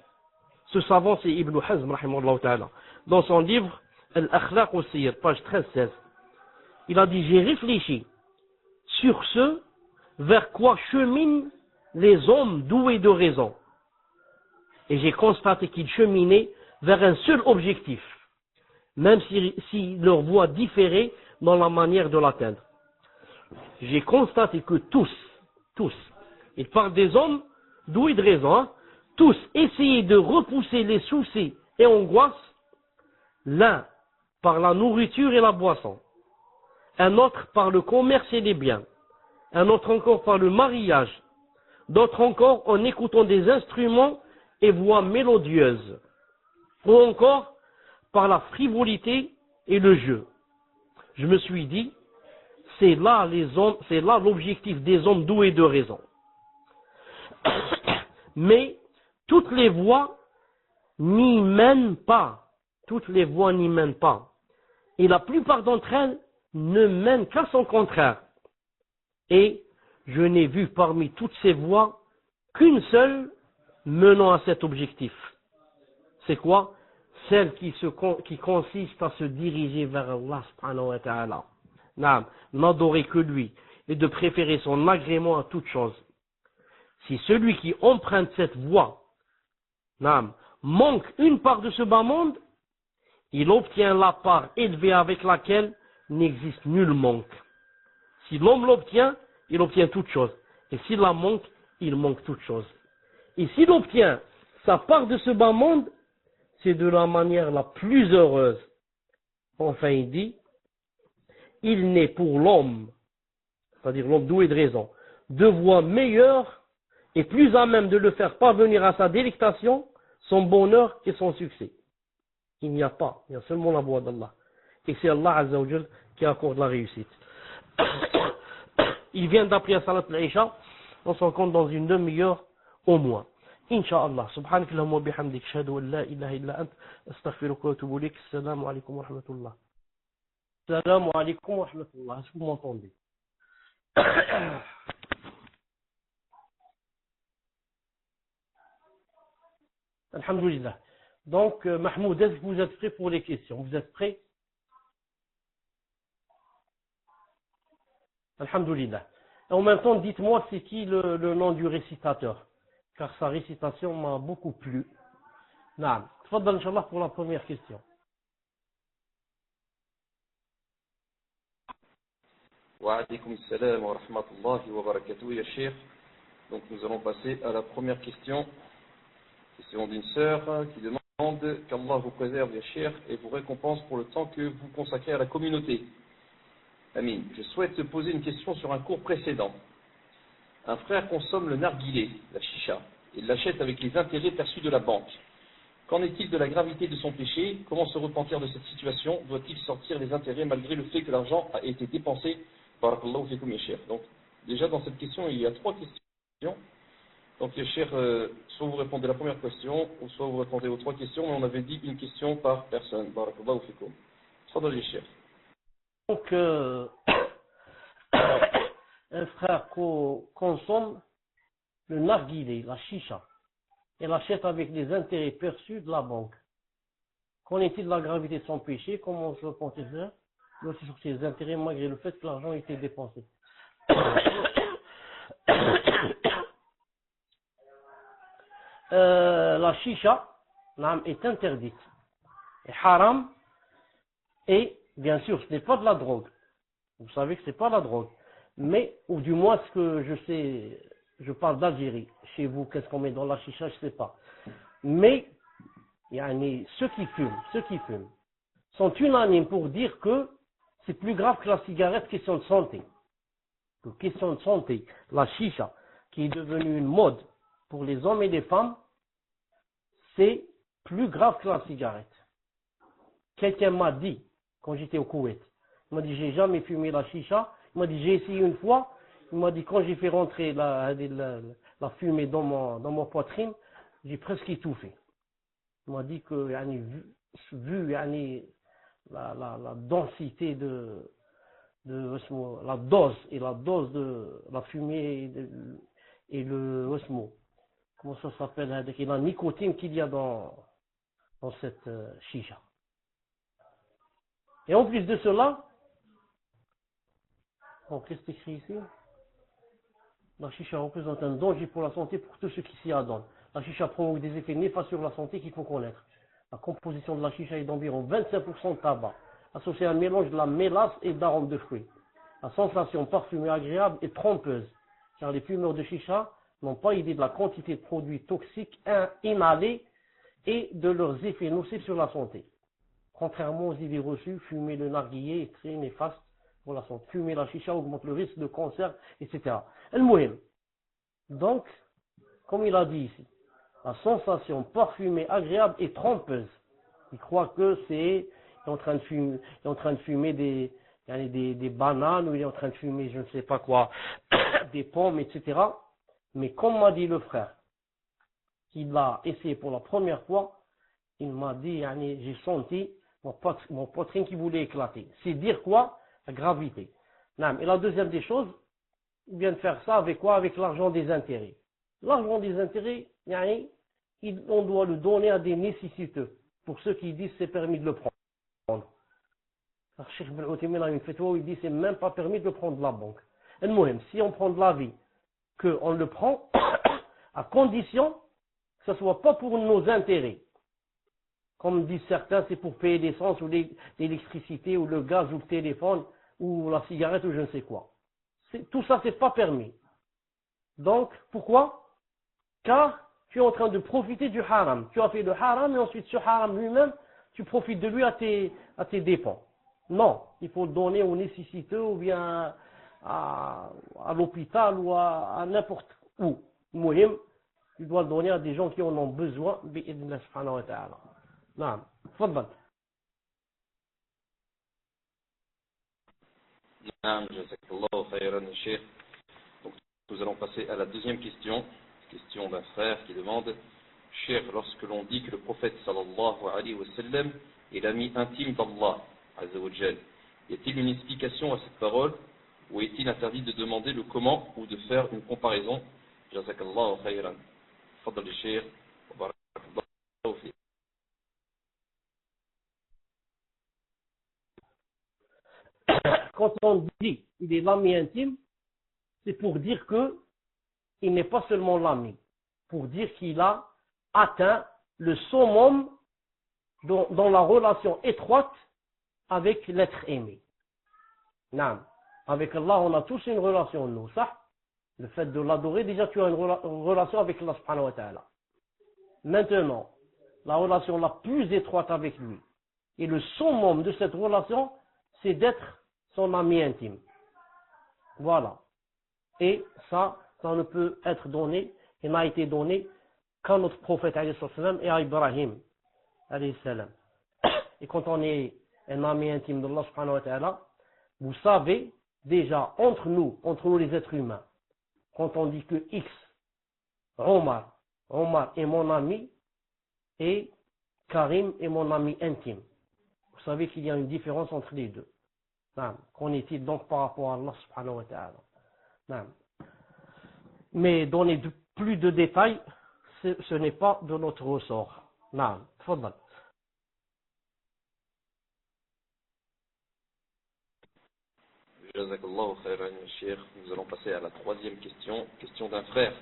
Ce savant, c'est Ibn Hazm, rahimahullah ta'ala. Dans son livre, Al-Akhlaq al-Siyar, page 13-16. Il a dit, j'ai réfléchi sur ce vers quoi cheminent les hommes doués de raison. Et j'ai constaté qu'ils cheminaient vers un seul objectif, même si leur voie différait dans la manière de l'atteindre. J'ai constaté que tous, il parle des hommes doués de raison, tous essayaient de repousser les soucis et angoisses, l'un par la nourriture et la boisson, un autre par le commerce et les biens, un autre encore par le mariage, d'autres encore en écoutant des instruments et voix mélodieuses, ou encore par la frivolité et le jeu. Je me suis dit, c'est là l'objectif des hommes doués de raison. Mais toutes les voies n'y mènent pas. Et la plupart d'entre elles ne mènent qu'à son contraire. Et je n'ai vu parmi toutes ces voies qu'une seule menant à cet objectif. C'est quoi? Celle qui consiste à se diriger vers Allah subhanahu wa ta'ala. N'adorer que lui et de préférer son agrément à toute chose. Si celui qui emprunte cette voie manque une part de ce bas monde, il obtient la part élevée avec laquelle n'existe nul manque. Si l'homme l'obtient, il obtient toute chose. Et s'il la manque, il manque toute chose. Et s'il obtient sa part de ce bas monde, c'est de la manière la plus heureuse. Enfin, il dit, il n'est pour l'homme, c'est-à-dire l'homme doué de raison, de voie meilleure et plus à même de le faire parvenir à sa délectation, son bonheur et son succès. Il n'y a pas, il y a seulement la voie d'Allah. Et c'est Allah Azza wa Jal qui accorde la réussite. Il vient d'appeler à Salat al-Isha, on s'en compte dans une demi-heure au moins. Inch'Allah. Subhanak Allahumma wa bihamdik, ashhadu an la ilaha illa ant, astaghfiruka wa atubu ilayk. Assalamu alaykum wa rahmatullah. Assalamu alaykum wa rahmatullah. Est-ce que vous m'entendez? Alhamdulillah. Donc, Mahmoud, est-ce que vous êtes prêt pour les questions? Vous êtes prêts? Alhamdulillah. Et en même temps, dites-moi c'est qui le nom du récitateur, car sa récitation m'a beaucoup plu. Naam. Tfaddal, Inch'Allah, pour la première question. Wa alaykoum assalam wa rahmatullahi wa barakatuh, ya Cheikh. Donc nous allons passer à la première question. Question d'une sœur qui demande qu'Allah vous préserve, ya Cheikh, et vous récompense pour le temps que vous consacrez à la communauté. Amin. Je souhaite te poser une question sur un cours précédent. Un frère consomme le narguilé, la chicha, et l'achète avec les intérêts perçus de la banque. Qu'en est-il de la gravité de son péché? Comment se repentir de cette situation? Doit-il sortir les intérêts malgré le fait que l'argent a été dépensé? Barakallahu fikum, ya Cheikh. Donc, déjà dans cette question, il y a trois questions. Donc, ya Cheikh, soit vous répondez à la première question, ou soit vous répondez aux trois questions, mais on avait dit une question par personne. Barakallahu fikum. Tfadal, ya Cheikh. Donc, un frère consomme le narguilé, la chicha, et l'achète avec les intérêts perçus de la banque. Qu'en est-il de la gravité de son péché? Comment se repentir? Il doit sortir ses intérêts malgré le fait que l'argent a été dépensé. La chicha est interdite, et haram, et bien sûr ce n'est pas de la drogue. Vous savez que ce n'est pas de la drogue, mais, ou du moins ce que je sais, je parle d'Algérie. Chez vous, qu'est-ce qu'on met dans la chicha, je ne sais pas. Mais, ceux qui fument, sont unanimes pour dire que c'est plus grave que la cigarette, question de santé. Donc, question de santé, la chicha, qui est devenue une mode pour les hommes et les femmes, c'est plus grave que la cigarette. Quelqu'un m'a dit, quand j'étais au Koweït, il m'a dit, j'ai jamais fumé la chicha. Il m'a dit, j'ai essayé une fois. Il m'a dit, quand j'ai fait rentrer la fumée dans mon poitrine, j'ai presque étouffé. Il m'a dit que, vu la densité la dose de la fumée et comment ça s'appelle, la nicotine qu'il y a dans cette chicha. Et en plus de cela, qu'est-ce qui est écrit ici? La chicha représente un danger pour la santé pour tous ceux qui s'y adonnent. La chicha provoque des effets néfastes sur la santé qu'il faut connaître. La composition de la chicha est d'environ 25% de tabac, associé à un mélange de la mélasse et d'arômes de fruits. La sensation parfumée agréable est trompeuse, car les fumeurs de chicha n'ont pas idée de la quantité de produits toxiques inhalés et de leurs effets nocifs sur la santé. Contrairement aux idées reçues, fumer le narguilé est très néfaste pour la santé. Fumer la chicha augmente le risque de cancer, etc. El-Mouhim. Donc, comme il a dit ici, la sensation parfumée agréable est trompeuse. Il croit que il est en train de fumer des bananes, ou il est en train de fumer je ne sais pas quoi, des pommes, etc. Mais comme m'a dit le frère, qu'il l'a essayé pour la première fois, il m'a dit, j'ai senti mon poitrine qui voulait éclater. C'est dire quoi? La gravité. Et la deuxième des choses, il vient de faire ça avec quoi? Avec l'argent des intérêts. L'argent des intérêts, on doit le donner à des nécessiteux. Pour ceux qui disent c'est permis de le prendre. Cheikh Ibn Uthaymin a une fatwa où il dit c'est même pas permis de le prendre de la banque. Et le si on prend de la vie, qu'on le prend à condition que ce soit pas pour nos intérêts. Comme disent certains, c'est pour payer l'essence ou l'électricité ou le gaz ou le téléphone ou la cigarette ou je ne sais quoi. Tout ça, c'est pas permis. Donc, pourquoi? Car tu es en train de profiter du haram. Tu as fait le haram et ensuite ce haram lui-même, tu profites de lui à tes dépens. Non, il faut le donner aux nécessiteux ou bien à l'hôpital ou à n'importe où. Mouhim, tu dois le donner à des gens qui en ont besoin. Bi'idnillah subhanahu wa ta'ala. Naam, tfaddal. Naam, jazakallahu khayran, Cheikh. Donc, nous allons passer à la deuxième question. Question d'un frère qui demande, Cheikh, lorsque l'on dit que le prophète sallallahu alayhi wa sallam est l'ami intime d'Allah, azza wa jal, y a-t-il une explication à cette parole ou est-il interdit de demander le comment ou de faire une comparaison? Jazakallahu khayran. Fadal Cheikh, wa barakallahu fi. Quand on dit il est l'ami intime, c'est pour dire que il n'est pas seulement l'ami, pour dire qu'il a atteint le summum dans la relation étroite avec l'être aimé. Non. Avec Allah, on a tous une relation, nous, ça. Le fait de l'adorer, déjà tu as une relation avec Allah subhanahu wa ta'ala. Maintenant, la relation la plus étroite avec lui, et le summum de cette relation, c'est d'être son ami intime. Voilà. Et ça ne peut être donné, et n'a été donné qu'à notre prophète alayhi salam et à Ibrahim alayhi salam. Et quand on est un ami intime d'Allah subhanahu wa ta'ala, vous savez déjà entre nous les êtres humains, quand on dit que X, Omar est mon ami et Karim est mon ami intime. Vous savez qu'il y a une différence entre les deux. Qu'en est-il donc par rapport à Allah subhanahu wa ta'ala? Mais donner plus de détails, ce n'est pas de notre ressort. Tfadal. Jazakallahu khairan, Cheikh. Nous allons passer à la troisième question, question d'un frère.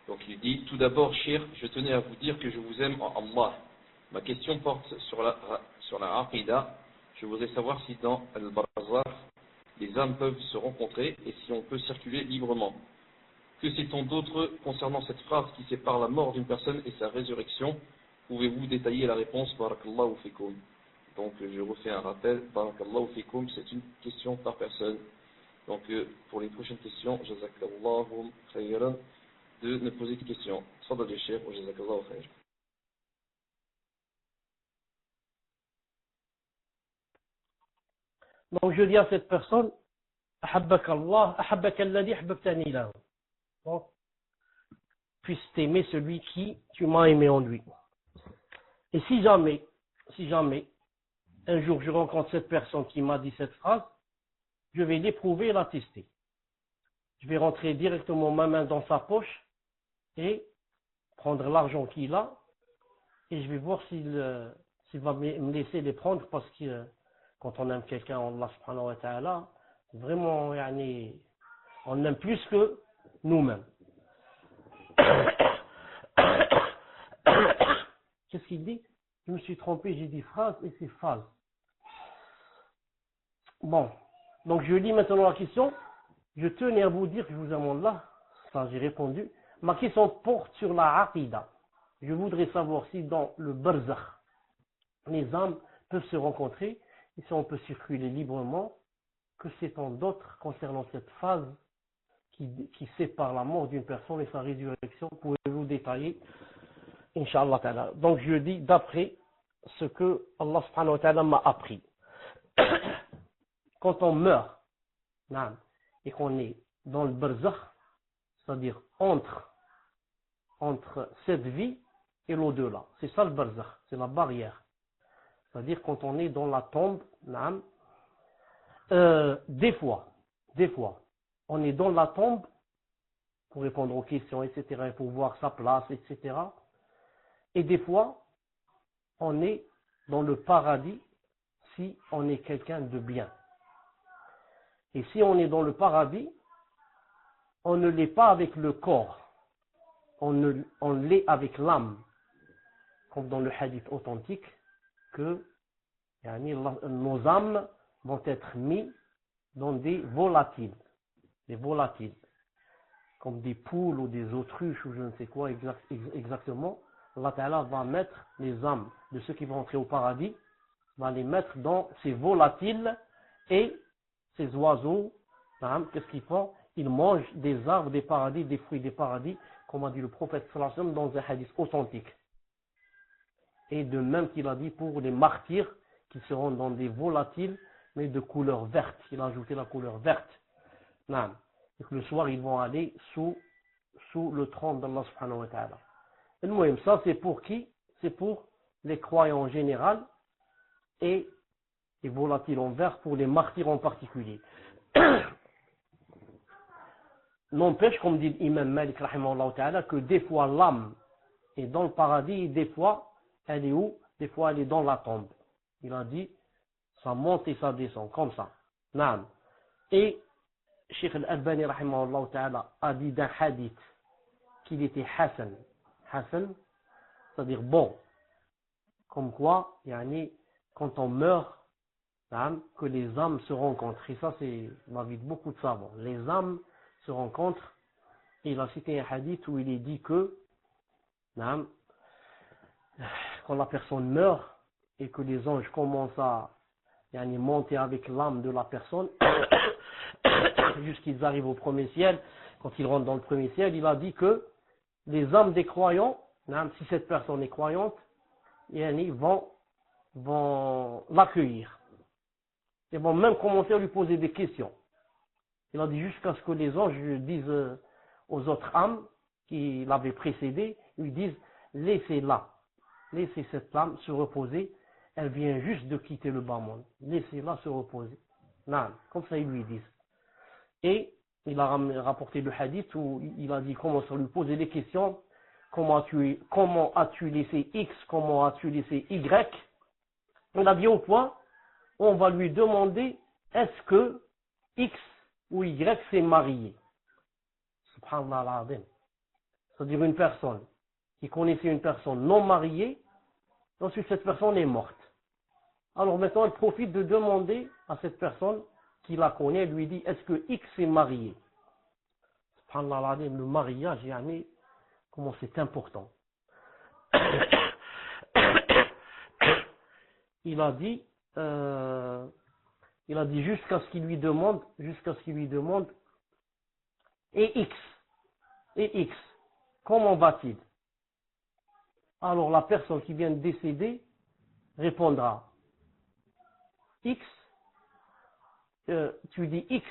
Donc il dit, tout d'abord, Cheikh, je tenais à vous dire que je vous aime en Allah. Ma question porte sur la Aqidah. Je voudrais savoir si dans Al-Barzakh, les âmes peuvent se rencontrer et si on peut circuler librement. Que sait-on d'autre concernant cette phrase qui sépare la mort d'une personne et sa résurrection? Pouvez-vous détailler la réponse? Barakallahu fikum. Donc je refais un rappel, Barakallahu fikum, c'est une question par personne. Donc pour les prochaines questions, Jazakallahu khayran, de ne poser de questions. Tfadal ya Cheikh, wa Jazakallahu khayran. Donc je dis à cette personne, Ahabbak Allah, Ahabbak alladhi ahbabtani lahu. Donc, puisse t'aimer celui qui tu m'as aimé en lui. Et si jamais, un jour je rencontre cette personne qui m'a dit cette phrase, je vais l'éprouver et la tester. Je vais rentrer directement ma main dans sa poche et prendre l'argent qu'il a et je vais voir s'il va me laisser les prendre parce que quand on aime quelqu'un, Allah subhanahu wa ta'ala, vraiment, on aime plus que nous-mêmes. Qu'est-ce qu'il dit? Je me suis trompé, j'ai dit phrase et c'est phrase. Bon, donc je lis maintenant la question. Je tenais à vous dire que je vous amende là. Ça, j'ai répondu. Ma question porte sur la Aqidah. Je voudrais savoir si dans le Barzakh, les âmes peuvent se rencontrer et si on peut circuler librement. Que sait-on d'autre concernant cette phase qui sépare la mort d'une personne et sa résurrection? Pouvez-vous détailler? Inch'Allah ta'ala. Donc je dis d'après ce que Allah subhanahu wa ta'ala m'a appris. Quand on meurt, et qu'on est dans le barzakh, c'est-à-dire entre cette vie et l'au-delà. C'est ça le barzakh, c'est la barrière. C'est-à-dire quand on est dans la tombe, des fois, on est dans la tombe pour répondre aux questions, etc., et pour voir sa place, etc. Et des fois, on est dans le paradis si on est quelqu'un de bien. Et si on est dans le paradis, on ne l'est pas avec le corps, on l'est avec l'âme, comme dans le hadith authentique, que nos âmes vont être mises dans des volatiles, comme des poules ou des autruches ou je ne sais quoi exactement. Allah Ta'ala va mettre les âmes de ceux qui vont entrer au paradis, va les mettre dans ces volatiles et ces oiseaux, qu'est-ce qu'ils font? Ils mangent des arbres des paradis, des fruits des paradis, comme a dit le prophète sallallahu alayhi wa sallam dans un hadith authentique. Et de même qu'il a dit pour les martyrs qui seront dans des volatiles, mais de couleur verte. Il a ajouté la couleur verte. Et que le soir, ils vont aller sous le trône d'Allah subhanahu wa ta'ala. Et le moyen, ça c'est pour qui? C'est pour les croyants en général et les volatiles en vert pour les martyrs en particulier. N'empêche, comme dit l'imam Malik rahimahullah ta'ala, que des fois l'âme est dans le paradis et des fois elle est où? Des fois elle est dans la tombe. Il a dit, ça monte et ça descend, comme ça. Naam. Et Cheikh Al-Albani rahimahullah ta'ala a dit d'un hadith qu'il était Hassan. Hassan, c'est-à-dire bon. Comme quoi, quand on meurt, que les âmes se rencontrent. Et ça, c'est l'avis de beaucoup de savants. Les âmes se rencontrent. Et il a cité un hadith où il est dit que quand la personne meurt et que les anges commencent à monter avec l'âme de la personne jusqu'ils arrivent au premier ciel, quand ils rentrent dans le premier ciel, il a dit que les âmes des croyants, si cette personne est croyante, ils vont l'accueillir. Ils vont même commencer à lui poser des questions. Il a dit jusqu'à ce que les anges disent aux autres âmes qui l'avaient précédé, ils lui disent laissez-la, laissez cette âme se reposer, elle vient juste de quitter le bas monde, laissez-la se reposer. Non, comme ça ils lui disent. Et il a rapporté le hadith où il a dit commence à lui poser des questions, comment as-tu laissé X, comment as-tu laissé Y. On a dit au point, on va lui demander est-ce que X ou Y s'est marié. Subhanallah al-Azim. C'est-à-dire une personne qui connaissait une personne non mariée, ensuite cette personne est morte. Alors maintenant elle profite de demander à cette personne qui la connaît, elle lui dit est-ce que X est marié. Subhanallah al-Azim, le mariage, comment c'est important. Il a dit jusqu'à ce qu'il lui demande, et X, comment va-t-il? Alors la personne qui vient de décéder répondra, X, tu dis X,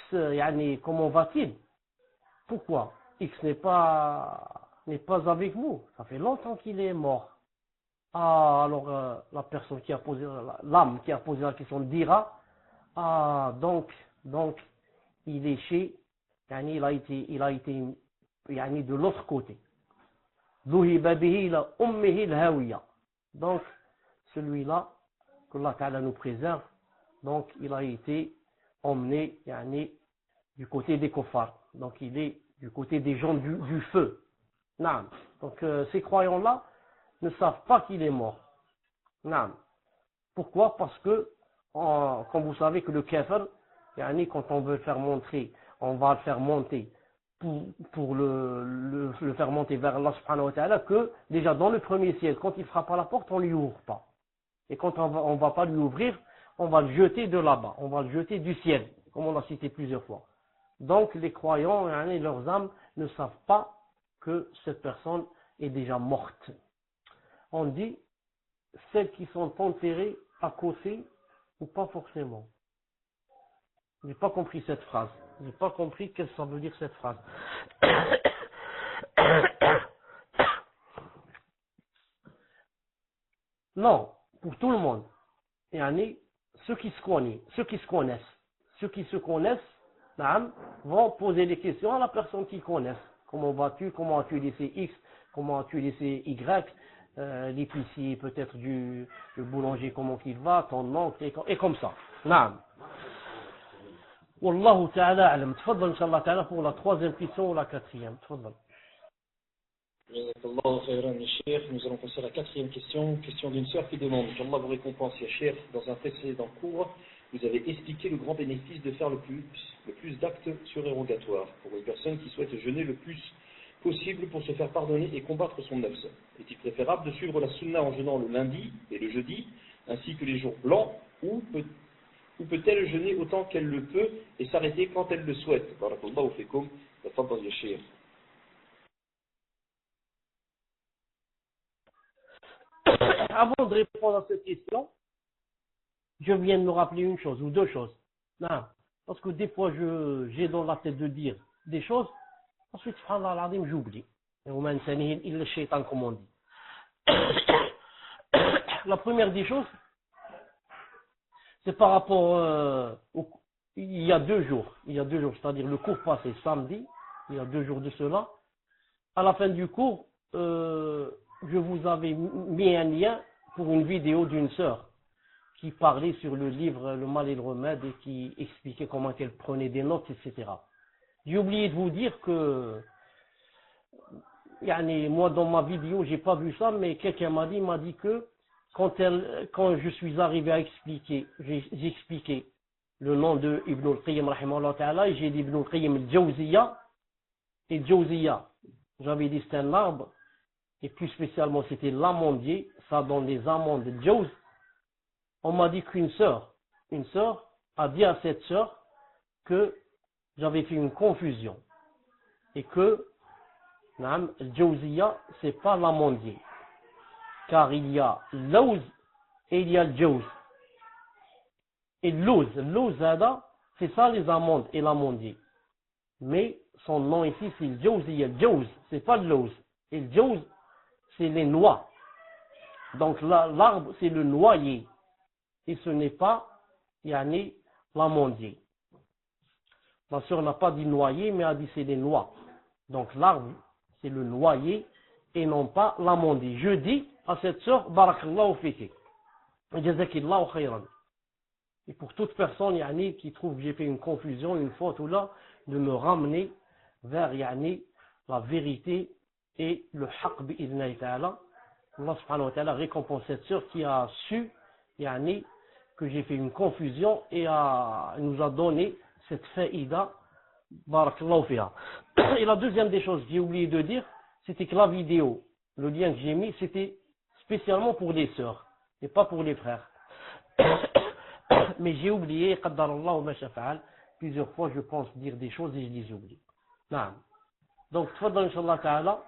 comment va-t-il? Pourquoi? X n'est pas avec vous, ça fait longtemps qu'il est mort. Ah, alors la personne qui a posé, l'âme qui a posé la question dira, ah, donc, il est chez, il a été de l'autre côté. Donc, celui-là, que Allah Ta'ala nous préserve, donc il a été emmené, du côté des kuffars. Donc il est du côté des gens du feu. Non. Donc ces croyants-là ne savent pas qu'il est mort. Non. Pourquoi? Parce que, comme vous savez que le kafir, quand on veut le faire montrer, on va le faire monter pour le faire monter vers Allah subhanahu wa ta'ala, que déjà dans le premier ciel, quand il frappe à la porte, on ne lui ouvre pas. Et quand on va pas lui ouvrir, on va le jeter de là-bas, on va le jeter du ciel, comme on l'a cité plusieurs fois. Donc les croyants, leurs âmes ne savent pas que cette personne est déjà morte. On dit celles qui sont enterrées à côté ou pas forcément. Je n'ai pas compris cette phrase. Je n'ai pas compris qu'est-ce que ça veut dire cette phrase. Non, pour tout le monde. Ceux qui se connaissent, vont poser des questions à la personne qu'ils connaissent. Comment vas-tu? Comment as-tu laissé X? Comment as-tu laissé Y? L'épicier peut-être du boulanger, comment il va? Ton oncle, et comme ça. Naam. Wallahu ta'ala alam. Tfaddal inshallah ta'ala pour la troisième question ou la quatrième. Tfaddal. Jazakallahu khayran, ya Cheikh. Nous allons passer à la quatrième question. Question d'une sœur qui demande qu'Allah vous récompense, ya Cheikh. Dans un précédent cours, vous avez expliqué le grand bénéfice de faire le plus d'actes surérogatoires pour une personne qui souhaite jeûner le plus possible pour se faire pardonner et combattre son nafs. Est-il préférable de suivre la sunna en jeûnant le lundi et le jeudi, ainsi que les jours blancs, ou peut-elle jeûner autant qu'elle le peut et s'arrêter quand elle le souhaite? Barakallahu fikum, tafaddal ya Cheikh. Avant de répondre à cette question, je viens de me rappeler une chose ou deux choses. Non, parce que des fois j'ai dans la tête de dire des choses, ensuite j'oublie. Et au moins il le shaitan comme on dit. La première des choses, c'est par rapport il y a 2 jours, c'est-à-dire le cours passé samedi, il y a 2 jours de cela. À la fin du cours, je vous avais mis un lien pour une vidéo d'une sœur qui parlait sur le livre Le mal et le remède et qui expliquait comment elle prenait des notes, etc. J'ai oublié de vous dire que moi dans ma vidéo j'ai pas vu ça, mais quelqu'un m'a dit que quand je suis arrivé à expliquer, j'ai expliqué le nom de Ibn al-Qayyim rahimahullah ta'ala, et j'ai dit Ibn al-Qayyim al-Jawziyya, et Jawziyya, j'avais dit c'est un arbre, et plus spécialement c'était l'amandier, ça donne des amandes de Jawz. On m'a dit qu'une sœur a dit à cette sœur que j'avais fait une confusion, et que le Jawziyya, c'est pas l'amandier, car il y a l'Auz et il y a le Jawz. Et l'Auz, c'est ça les amandes et l'amandier. Mais son nom ici, c'est le Jawziyya. Le Jawz, c'est pas l'Auz. Et le Jawz, c'est les noix. Donc l'arbre, c'est le noyer. Et ce n'est pas, l'amandier. Ma soeur n'a pas dit noyer, mais a dit c'est les noix. Donc l'arbre, c'est le noyer et non pas l'amandier. Je dis à cette soeur, barakallahu fiki, jazakillahu khayran. Et pour toute personne qui trouve que j'ai fait une confusion, une faute ou là, de me ramener vers la vérité et le haqq bi'idhnahi ta'ala. Allah subhanahu wa ta'ala récompense cette sœur qui a su que j'ai fait une confusion et nous a donné cette faïda. Barakallahu fiha. Et la deuxième des choses que j'ai oublié de dire, c'était que la vidéo, le lien que j'ai mis, c'était spécialement pour les sœurs et pas pour les frères. Mais j'ai oublié, qaddarallahu ma shafa'al, plusieurs fois je pense dire des choses et je les oublie. Naam. Donc, tfaddal inshallah ta'ala,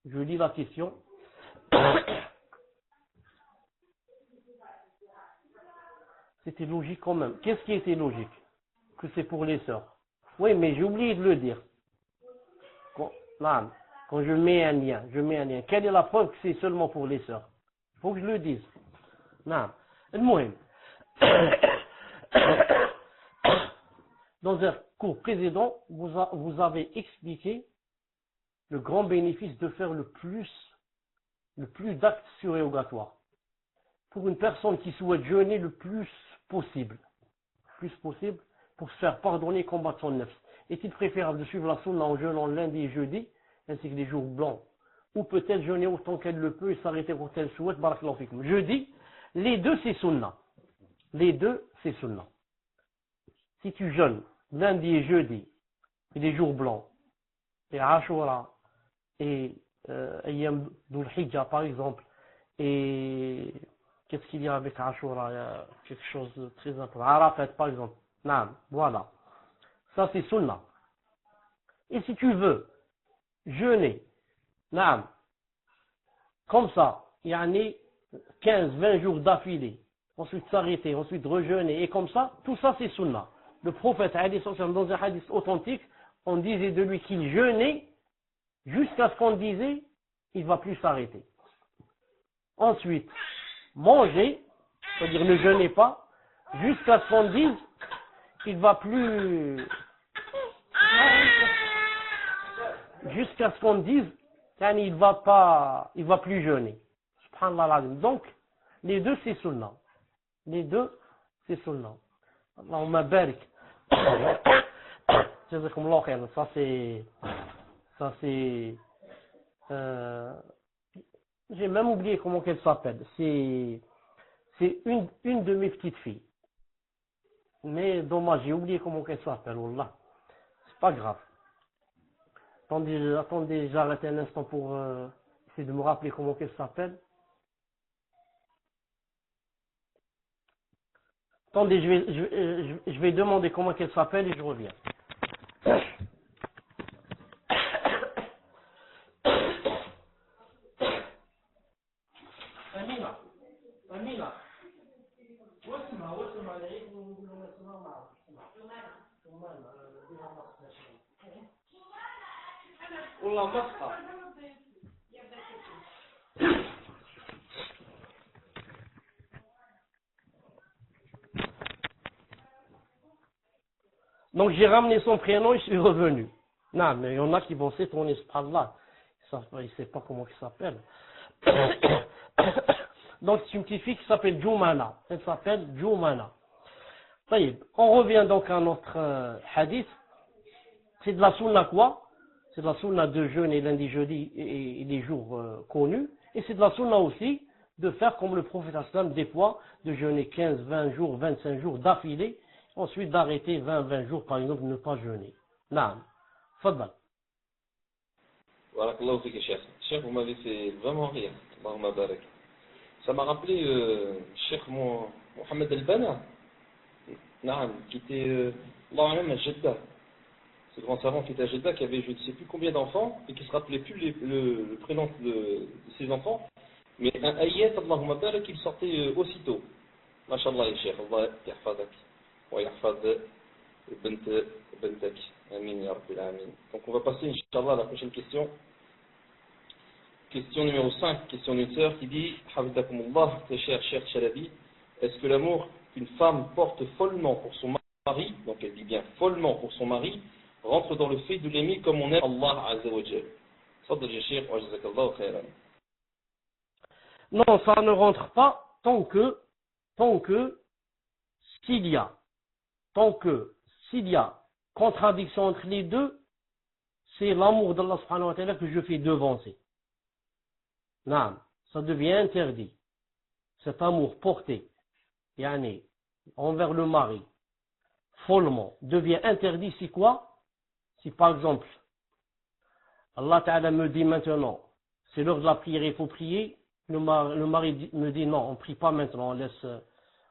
je lis la question. C'était logique quand même. Qu'est-ce qui était logique? Que c'est pour les sœurs. Oui, mais j'ai oublié de le dire. Quand je mets un lien, quelle est la preuve que c'est seulement pour les sœurs? Il faut que je le dise. Non. المهم. Dans un cours précédent, vous avez expliqué le grand bénéfice de faire le plus d'actes surérogatoires. Pour une personne qui souhaite jeûner le plus possible, pour se faire pardonner et combattre son nefs. Est-il préférable de suivre la sunna en jeûnant lundi et jeudi, ainsi que les jours blancs, ou peut-être jeûner autant qu'elle le peut et s'arrêter quand elle souhaite, barakallahu fikum. Je dis, les deux c'est sunna. Si tu jeûnes lundi et jeudi, et les jours blancs, et Ashura, et Ayyam Dhul Hijjah par exemple, et qu'est-ce qu'il y a avec Ashura? Il y a quelque chose de très important. Arafat par exemple. Naam, voilà. Ça c'est sunna. Et si tu veux jeûner, naam, comme ça, 15-20 jours d'affilée, ensuite s'arrêter, ensuite rejeûner, et comme ça, tout ça c'est sunna. Le prophète, dans un hadith authentique, on disait de lui qu'il jeûnait jusqu'à ce qu'on disait, il ne va plus s'arrêter. Ensuite, manger, c'est-à-dire ne jeûnez pas, jusqu'à ce qu'on dise, il va plus, jusqu'à ce qu'on dise, il va plus jeûner. Subhanallah. Donc, les deux c'est sunna. Allahumma barik. Jazakumullah khairan. Ça c'est, j'ai même oublié comment qu'elle s'appelle. C'est une de mes petites filles. Mais dommage, j'ai oublié comment qu'elle s'appelle. Wallah. C'est pas grave. Attendez, j'arrête un instant pour essayer de me rappeler comment qu'elle s'appelle. Attendez, je vais demander comment qu'elle s'appelle et je reviens. Amina. Donc j'ai ramené son prénom et je suis revenu. Non, mais il y en a qui vont s'étonner, subhanallah. Il ne sait pas comment il s'appelle. Donc c'est une petite fille qui s'appelle Jumana. Elle s'appelle Jumana. On revient donc à notre hadith. C'est de la sunna quoi? C'est de la sunna de jeûne et lundi, jeudi et les jours connus. Et c'est de la sunna aussi de faire comme le prophète sallam des fois, de jeûner 15, 20 jours, 25 jours d'affilée, ensuite d'arrêter 20, 20 jours par exemple, ne pas jeûner. Naam. Fadal. Barakallahu fik, Cheikh. Cheikh, vous m'avez fait vraiment rire. Allahumma barak. Ça m'a rappelé Cheikh Mohamed Al-Banna, qui était à Jeddah. Ce grand savant qui était à Jeddah, qui avait je ne sais plus combien d'enfants et qui ne se rappelait plus le prénom de ses enfants. Mais un ayat, Allahumma barak, il sortait aussitôt. MashaAllah, Cheikh. Allah yahfadak. Wa yahfad bentak. Amin, ya Rabbil Amin. Donc on va passer, Inch'Allah, à la prochaine question. Question numéro 5, question d'une sœur qui dit Hafizakumullah, très cher Chalabi, est-ce que l'amour qu'une femme porte follement pour son mari, donc elle dit bien follement pour son mari, rentre dans le fait de l'aimer comme on aime Allah Azza wa Jal? Fadl ya Cheikh, wa jazakallahu khairan. Non, ça ne rentre pas tant que s'il y a contradiction entre les deux, c'est l'amour d'Allah subhanahu wa ta'ala que je fais devancer. Non, ça devient interdit. Cet amour porté, envers le mari, follement, devient interdit si quoi? Si par exemple, Allah Ta'ala me dit maintenant, c'est l'heure de la prière, il faut prier, le mari me dit non, on ne prie pas maintenant,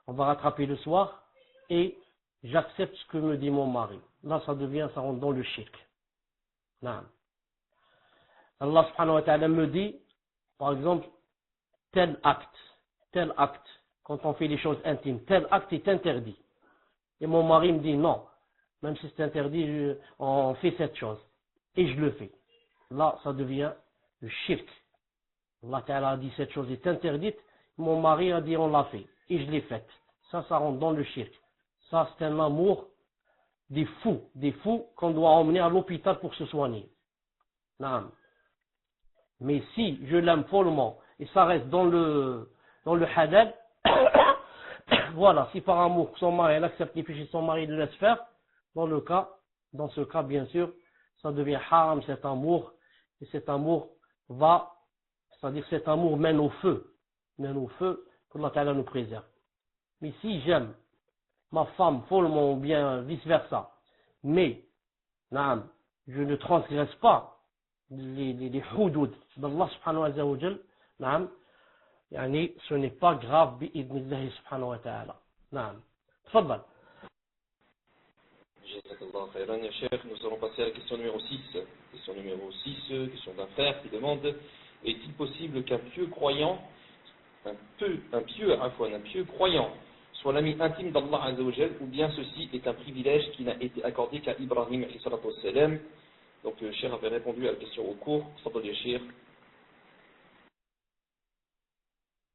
on va rattraper le soir, et j'accepte ce que me dit mon mari. Là, ça rentre dans le shirk. Non. Allah subhanahu wa ta'ala me dit, par exemple, tel acte, quand on fait les choses intimes, tel acte est interdit. Et mon mari me dit non, même si c'est interdit, on fait cette chose. Et je le fais. Là, ça devient le shirk. Allah Ta'ala a dit cette chose est interdite, mon mari a dit on l'a fait. Et je l'ai faite. Ça rentre dans le shirk. Ça, c'est un amour des fous qu'on doit emmener à l'hôpital pour se soigner. Non. Mais si je l'aime follement et ça reste dans le halal, voilà, si par amour son mari elle accepte les péchés de son mari, il le laisse faire, dans ce cas bien sûr, ça devient haram cet amour, et cet amour cet amour mène au feu, que Allah Ta'ala nous préserve. Mais si j'aime ma femme follement ou bien vice versa, mais je ne transgresse pas les houdoud d'Allah subhanahu wa ta'ala, ce n'est pas grave bi'idnillahi subhanahu wa ta'ala. Tfaddal. Jazakallahu khairan, ya Cheikh. Nous allons passer à la question numéro 6. Question numéro 6, question d'un frère qui demande est-il possible qu'un pieux croyant, un pieux croyant, soit l'ami intime d'Allah Azza wa Jal, ou bien ceci est un privilège qui n'a été accordé qu'à Ibrahim alayhi salatu wassalam? Donc, Cheikh avait répondu à la question au cours. Fadal ya Cheikh.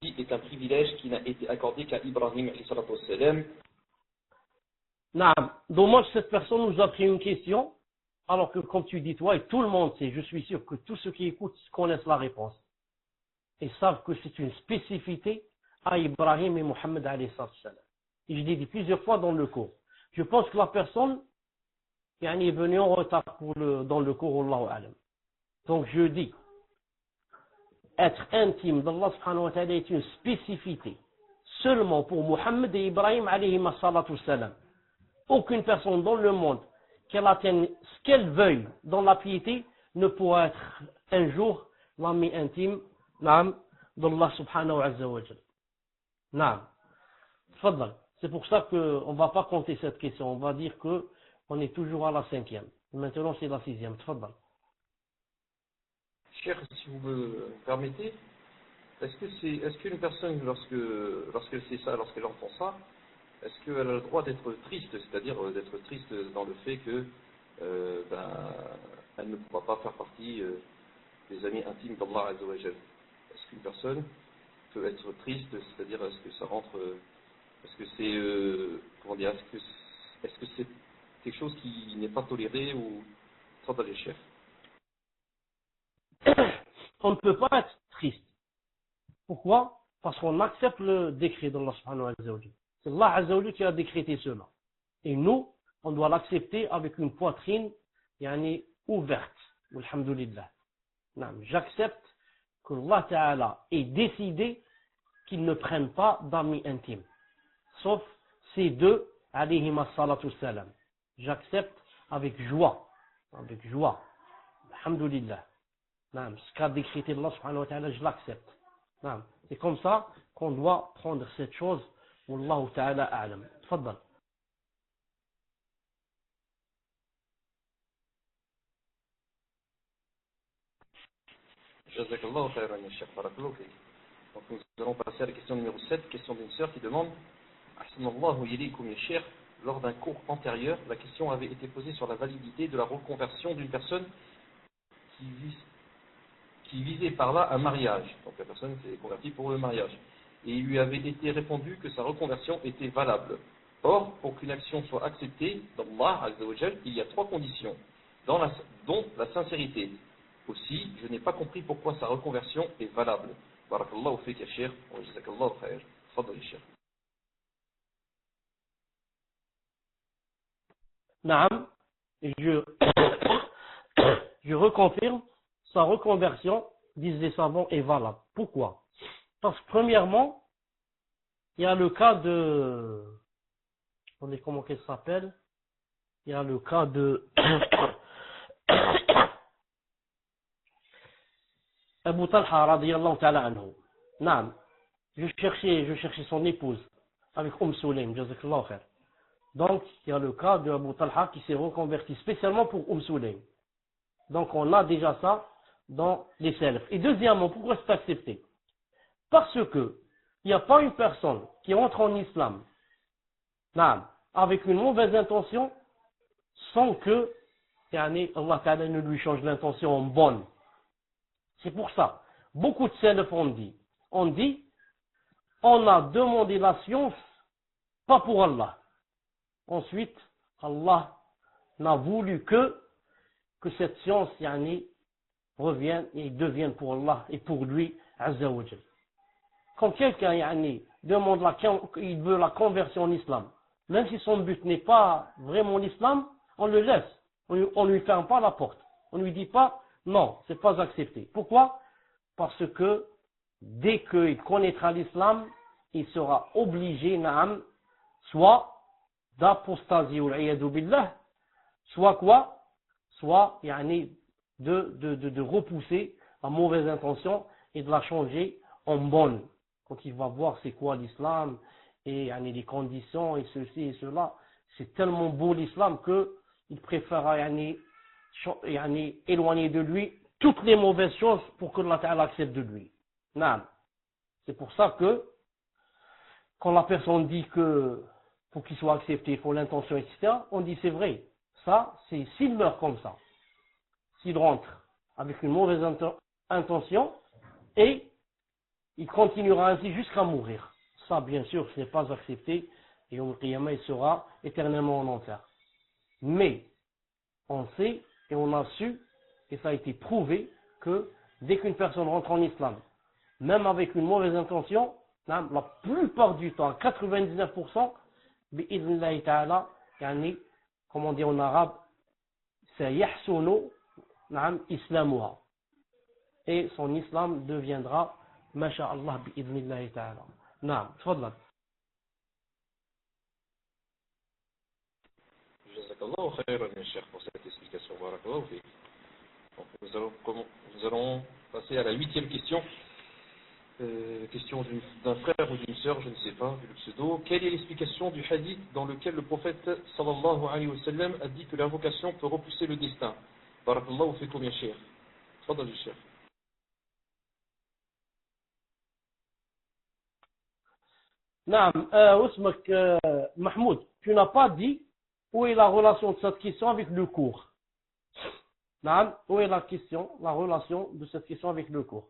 Est un privilège qui n'a été accordé qu'à Ibrahim alayhi salatu wassalam. Dommage, cette personne nous a pris une question, alors que comme tu dis toi, et tout le monde sait, je suis sûr que tous ceux qui écoutent connaissent la réponse. Et savent que c'est une spécificité à Ibrahim et Mohammed alayhi salam. Et je l'ai dit plusieurs fois dans le cours. Je pense que la personne est venue en retard dans le cours, Allahu alam. Donc je dis, être intime d'Allah subhanahu wa ta'ala est une spécificité seulement pour Mohammed et Ibrahim alayhi salam. Aucune personne dans le monde, qu'elle atteigne ce qu'elle veuille dans la piété, ne pourra être un jour l'ami intime d'Allah subhanahu wa ta'ala. Tfaddal. C'est pour ça qu'on ne va pas compter cette question. On va dire qu'on est toujours à la 5e. Maintenant, c'est la 6e. Tfaddal. Cheikh, si vous me permettez, est-ce qu'une personne, lorsqu'elle sait ça, lorsqu'elle entend ça, est-ce qu'elle a le droit d'être triste, c'est-à-dire d'être triste dans le fait que elle ne pourra pas faire partie des amis intimes d'Allah Azza wa Jal? Est-ce qu'une personne peut être triste, c'est-à-dire est-ce que ça rentre, est-ce que c'est, est-ce que c'est quelque chose qui n'est pas toléré ou sans aller chef? On ne peut pas être triste. Pourquoi? Parce qu'on accepte le décret d'Allah subhanahu wa ta'ala. C'est Allah Azza wa Jalla qui a décrété cela. Et nous, on doit l'accepter avec une poitrine ouverte. Alhamdulillah. J'accepte que Allah Ta'ala ait décidé qu'ils ne prennent pas d'amis intimes. Sauf ces deux, alayhim as-salatu salam. J'accepte avec joie. Avec joie. Alhamdulillah. Ce qu'a décrété Allah subhanahu wa ta'ala, je l'accepte. C'est comme ça qu'on doit prendre cette chose. Wallahu ta'ala a'lam. Tfaddal. Jazakallahu khairan, ya Cheikh, barakallahu fik. Donc nous allons passer à la question numéro 7, question d'une sœur qui demande Ahsanallahu ilaykum ya Cheikh, lors d'un cours antérieur, la question avait été posée sur la validité de la reconversion d'une personne qui visait par là un mariage. Donc la personne s'est convertie pour le mariage. Et il lui avait été répondu que sa reconversion était valable. Or, pour qu'une action soit acceptée d'Allah Azza wa Jal, il y a 3 conditions, dont la sincérité. Aussi, je n'ai pas compris pourquoi sa reconversion est valable. Barakallahu fik ya Cheikh, wa jazakallahu khair. Fadal ya Cheikh. Naam, je reconfirme, sa reconversion, disent les savants, est valable. Pourquoi? Parce que premièrement, il y a le cas de... Comment qu'elle s'appelle? Il y a le cas de... Abu Talha radiyallahu ta'ala anhu. Naam, je cherchais son épouse avec Sulaym, jazakallahu khair. Donc, il y a le cas de Abu Talha qui s'est reconverti spécialement pour Sulaym. Donc, on a déjà ça dans les salafs. Et deuxièmement, pourquoi c'est accepté? Parce que il n'y a pas une personne qui entre en islam avec une mauvaise intention sans que Allah Ta'ala ne lui change l'intention en bonne. C'est pour ça, beaucoup de salafs ont dit, on a demandé la science pas pour Allah. Ensuite, Allah n'a voulu que cette science revienne et devienne pour Allah et pour lui, Azza wa Jal. Quand quelqu'un demande il veut la conversion en islam, même si son but n'est pas vraiment l'islam, on le laisse. On lui ferme pas la porte. On lui dit pas, non, c'est pas accepté. Pourquoi? Parce que dès qu'il connaîtra l'islam, il sera obligé, soit d'apostasie ou l'iyadu billah, soit quoi? Soit de repousser la mauvaise intention et de la changer en bonne. Quand il va voir c'est quoi l'islam et les conditions et ceci et cela, c'est tellement beau l'islam que il préfère éloigner de lui toutes les mauvaises choses pour que Allah Ta'ala accepte de lui. C'est pour ça que quand la personne dit que pour qu'il soit accepté, il faut l'intention, etc., on dit c'est vrai. Ça, c'est s'il meurt comme ça. S'il rentre avec une mauvaise intention et il continuera ainsi jusqu'à mourir. Ça, bien sûr, ce n'est pas accepté et au Qiyamah, il sera éternellement en enfer. Mais, on sait et on a su, et ça a été prouvé, que dès qu'une personne rentre en islam, même avec une mauvaise intention, la plupart du temps, 99%, bi'idhnillahi ta'ala, comme on dit en arabe, c'est yahsunu islamuha. Et son islam deviendra, masha'Allah, bi'idhnillahi ta'ala. Naam, tfadlal. Jazakallahu khairan, ya Cheikh, pour cette explication. Barakallahu fik. Donc, nous allons passer à la 8e question. Question d'un frère ou d'une sœur, je ne sais pas, vu le pseudo. Quelle est l'explication du hadith dans lequel le prophète sallallahu alayhi wa sallam a dit que l'invocation peut repousser le destin? Barakallahu fikum ya Cheikh. Fadal ya Cheikh. Naam, Mahmoud, tu n'as pas dit où est la relation de cette question avec le cours. Naam, où est la relation de cette question avec le cours?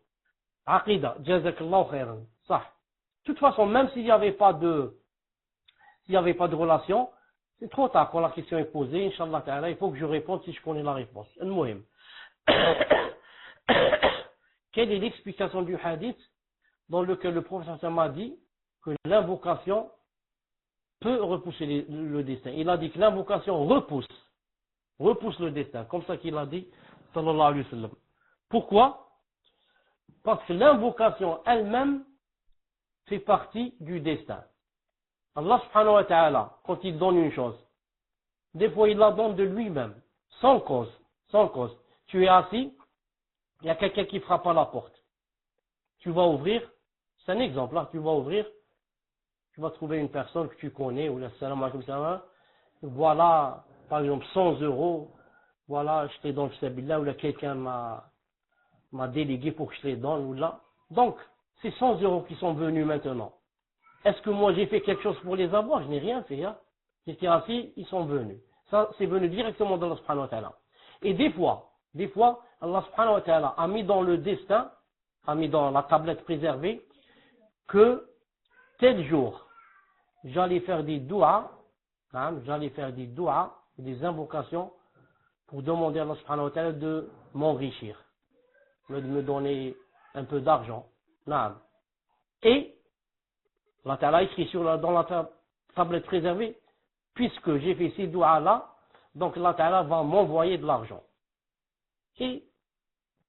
Aqida, jazakallahu khairan. Ça. De toute façon, même s'il n'y avait pas de relation, c'est trop tard quand la question est posée. Inch'Allah ta'ala, il faut que je réponde si je connais la réponse. Al-Muhim. Quelle est l'explication du hadith dans lequel le prophète m'a dit que l'invocation peut repousser le destin? Il a dit que l'invocation repousse le destin. Comme ça qu'il a dit, sallallahu alayhi wa sallam. Pourquoi? Parce que l'invocation elle-même fait partie du destin. Allah subhanahu wa ta'ala, quand il donne une chose, des fois il la donne de lui-même, sans cause, sans cause. Tu es assis, il y a quelqu'un qui frappe à la porte. Tu vas ouvrir, c'est un exemple là, tu vas ouvrir, tu vas trouver une personne que tu connais, ou la salam alaykum salam, voilà, par exemple 100 euros, voilà, je te donne là, ou là quelqu'un m'a délégué pour que je les donne, ou là. Donc, c'est 100 euros qui sont venus maintenant. Est-ce que moi j'ai fait quelque chose pour les avoir? Je n'ai rien fait. Hein? J'étais assis, ils sont venus. Ça, c'est venu directement d'Allah subhanahu wa ta'ala. Et des fois, Allah subhanahu wa ta'ala a mis dans le destin, a mis dans la tablette préservée, que tel jour, j'allais faire des douas, des invocations, pour demander à Allah subhanahu wa ta'ala de m'enrichir, de me donner un peu d'argent. Et Allah ta'ala a écrit dans la tablette préservée, puisque j'ai fait ces douas-là, donc Allah ta'ala va m'envoyer de l'argent. Et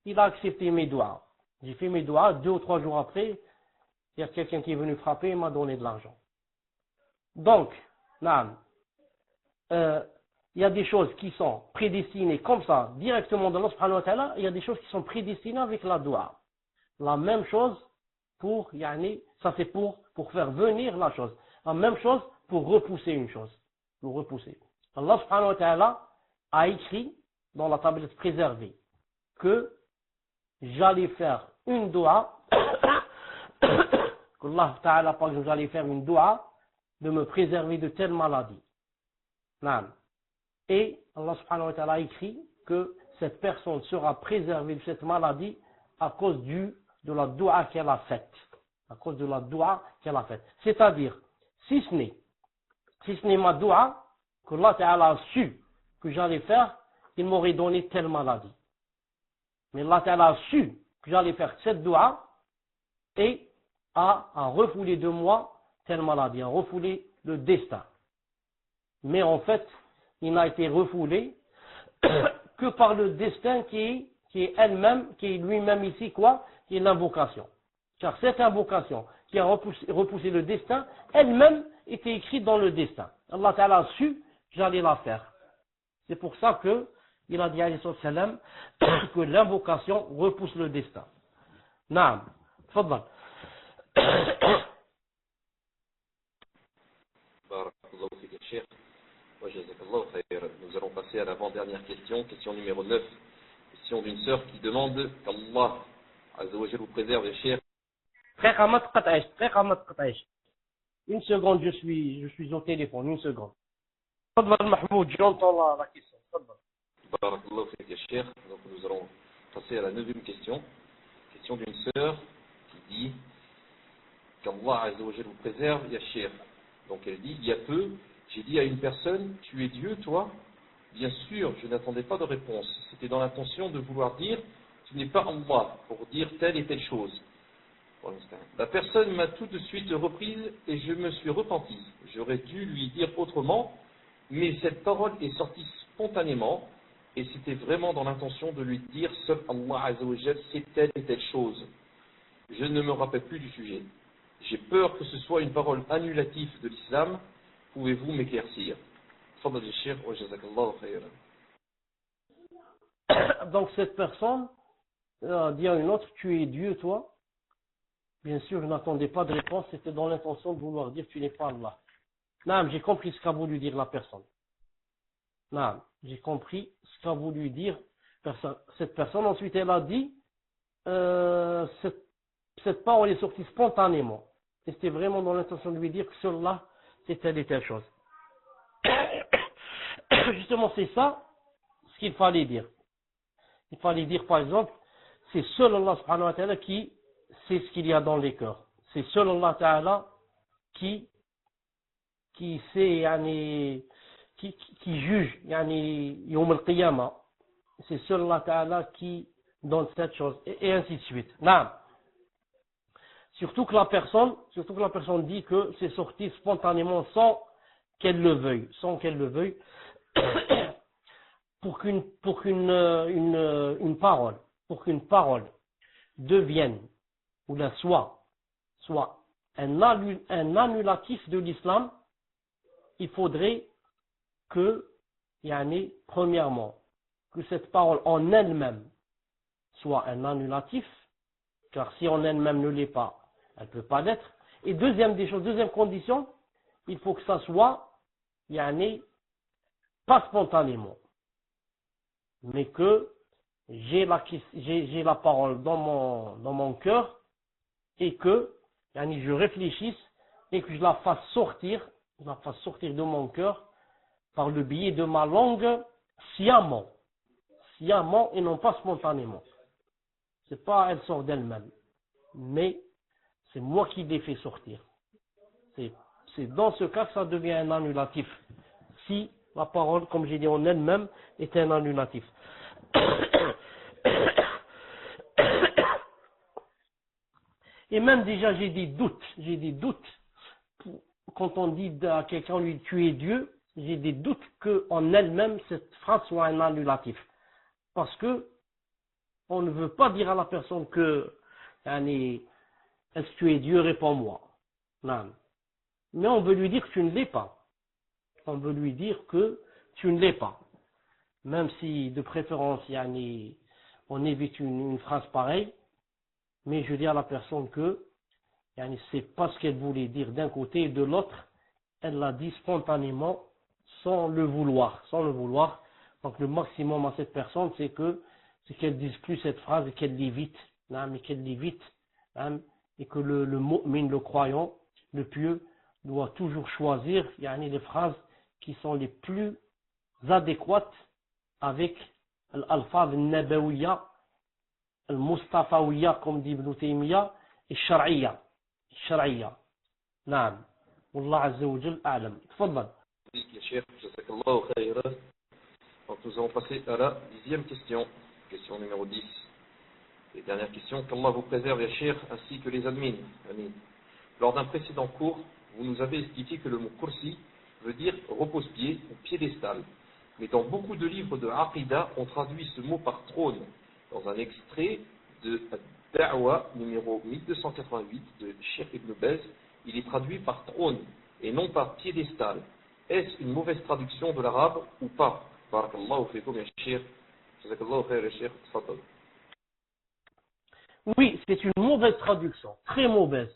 il a accepté mes douas. J'ai fait mes douas, 2 ou 3 jours après, il y a quelqu'un qui est venu frapper et m'a donné de l'argent. Donc, il y a des choses qui sont prédestinées comme ça, directement dans Allah subhanahu wa ta'ala, il y a des choses qui sont prédestinées avec la doua. La même chose pour, ça c'est pour faire venir la chose. La même chose pour repousser une chose. Pour repousser. Allah subhanahu wa ta'ala a écrit dans la tablette préservée que j'allais faire une doua, qu'Allah ta'ala par exemple j'allais faire une doua de me préserver de telle maladie. Et Allah subhanahu wa ta'ala a écrit que cette personne sera préservée de cette maladie à cause de la doua qu'elle a faite. À cause de la doua qu'elle a faite. C'est-à-dire, si ce n'est ma doua, que Allah ta'ala a su que j'allais faire, il m'aurait donné telle maladie. Mais Allah ta'ala a su que j'allais faire cette doua et a refoulé de moi telle maladie, a refoulé le destin. Mais en fait, il n'a été refoulé que par le destin qui est lui-même ici quoi? Qui est l'invocation. Car cette invocation qui a repoussé le destin, elle-même était écrite dans le destin. Allah Ta'ala a su, j'allais la faire. C'est pour ça que il a dit alayhi salam que l'invocation repousse le destin. Naam. Tfaddal. Barakallahu fik, Cheikh. Nous allons passer à l'avant-dernière question, question numéro 9. Question d'une sœur qui demande qu'Allah Azza wa Jalla vous préserve, Cheikh. Une seconde, je suis au téléphone, une seconde. Tfaddal Mahmoud, j'entends la question. Barakallahu fik, Cheikh. Donc nous allons passer à la 9e question. Question d'une sœur qui dit qu'Allah Azza wa Jalla vous préserve, ya Cheikh. Donc elle dit, il y a peu, j'ai dit à une personne, tu es Dieu, toi? Bien sûr, je n'attendais pas de réponse. C'était dans l'intention de vouloir dire, tu n'es pas Allah, pour dire telle et telle chose. La personne m'a tout de suite reprise et je me suis repenti. J'aurais dû lui dire autrement, mais cette parole est sortie spontanément et c'était vraiment dans l'intention de lui dire, seul Allah Azza wa Jalla sait telle et telle chose. Je ne me rappelle plus du sujet. J'ai peur que ce soit une parole annulative de l'islam. Pouvez-vous m'éclaircir? Donc cette personne dit à une autre, tu es Dieu toi? Bien sûr, je n'attendais pas de réponse, c'était dans l'intention de vouloir dire tu n'es pas Allah. Non, j'ai compris ce qu'a voulu dire la personne. Non, j'ai compris ce qu'a voulu dire cette personne. Ensuite, elle a dit, cette parole est sortie spontanément. Et c'était vraiment dans l'intention de lui dire que cela, c'est telle et telle chose. Justement, c'est ça ce qu'il fallait dire. Il fallait dire, par exemple, c'est seul Allah subhanahu wa ta'ala qui sait ce qu'il y a dans les cœurs. C'est seul Allah ta'ala qui sait, qui juge, Yawm al-Qiyamah. C'est seul Allah ta'ala qui donne cette chose, et ainsi de suite. Non. Surtout que la personne dit que c'est sorti spontanément sans qu'elle le veuille, pour qu'une parole devienne, ou la soit un annulatif de l'islam, il faudrait que, premièrement, que cette parole en elle-même soit un annulatif, car si en elle-même ne l'est pas, elle ne peut pas l'être. Et deuxième condition, il faut que ça soit, pas spontanément, mais que j'ai la parole dans mon cœur et que je réfléchisse et que je la fasse sortir de mon cœur par le biais de ma langue sciemment et non pas spontanément. C'est pas elle sort d'elle-même, mais c'est moi qui l'ai fait sortir. C'est dans ce cas que ça devient un annulatif. Si la parole, comme j'ai dit en elle-même, est un annulatif. Et même déjà j'ai des doutes. Quand on dit à quelqu'un lui tu es Dieu, j'ai des doutes qu'en elle-même cette phrase soit un annulatif. Parce que on ne veut pas dire à la personne que est-ce que tu es Dieu, réponds-moi. Non. Mais on veut lui dire que tu ne l'es pas. On veut lui dire que tu ne l'es pas. Même si de préférence on évite une phrase pareille, mais je dis à la personne que c'est pas ce qu'elle voulait dire d'un côté et de l'autre, elle l'a dit spontanément, sans le vouloir. Donc le maximum à cette personne, c'est qu'elle dise plus cette phrase et qu'elle l'évite, et que le mu'min, le croyant, le pieux, doit toujours choisir les phrases qui sont les plus adéquates avec l'alfaz al-nabawiyya, al-mustafawiyya, comme dit Ibn Taymiyyah, et shar'iyya. نعم والله عز وجل أعلم. تفضل. Donc nous allons passer à la 10e question, question numéro 10. Et dernière question, qu'Allah vous préserve, ya Cheikh, ainsi que les admins. Amin. Lors d'un précédent cours, vous nous avez expliqué que le mot kursi veut dire repose-pied ou piédestal. Mais dans beaucoup de livres de Aqidah, on traduit ce mot par trône. Dans un extrait de Da'wa numéro 1288 de Cheikh Ibn Baz, il est traduit par trône et non par piédestal. Est-ce une mauvaise traduction de l'arabe ou pas? Barakallahu fikum ya Cheikh. Jazakallahu khair ya Cheikh. Tfadal. Oui, c'est une mauvaise traduction, très mauvaise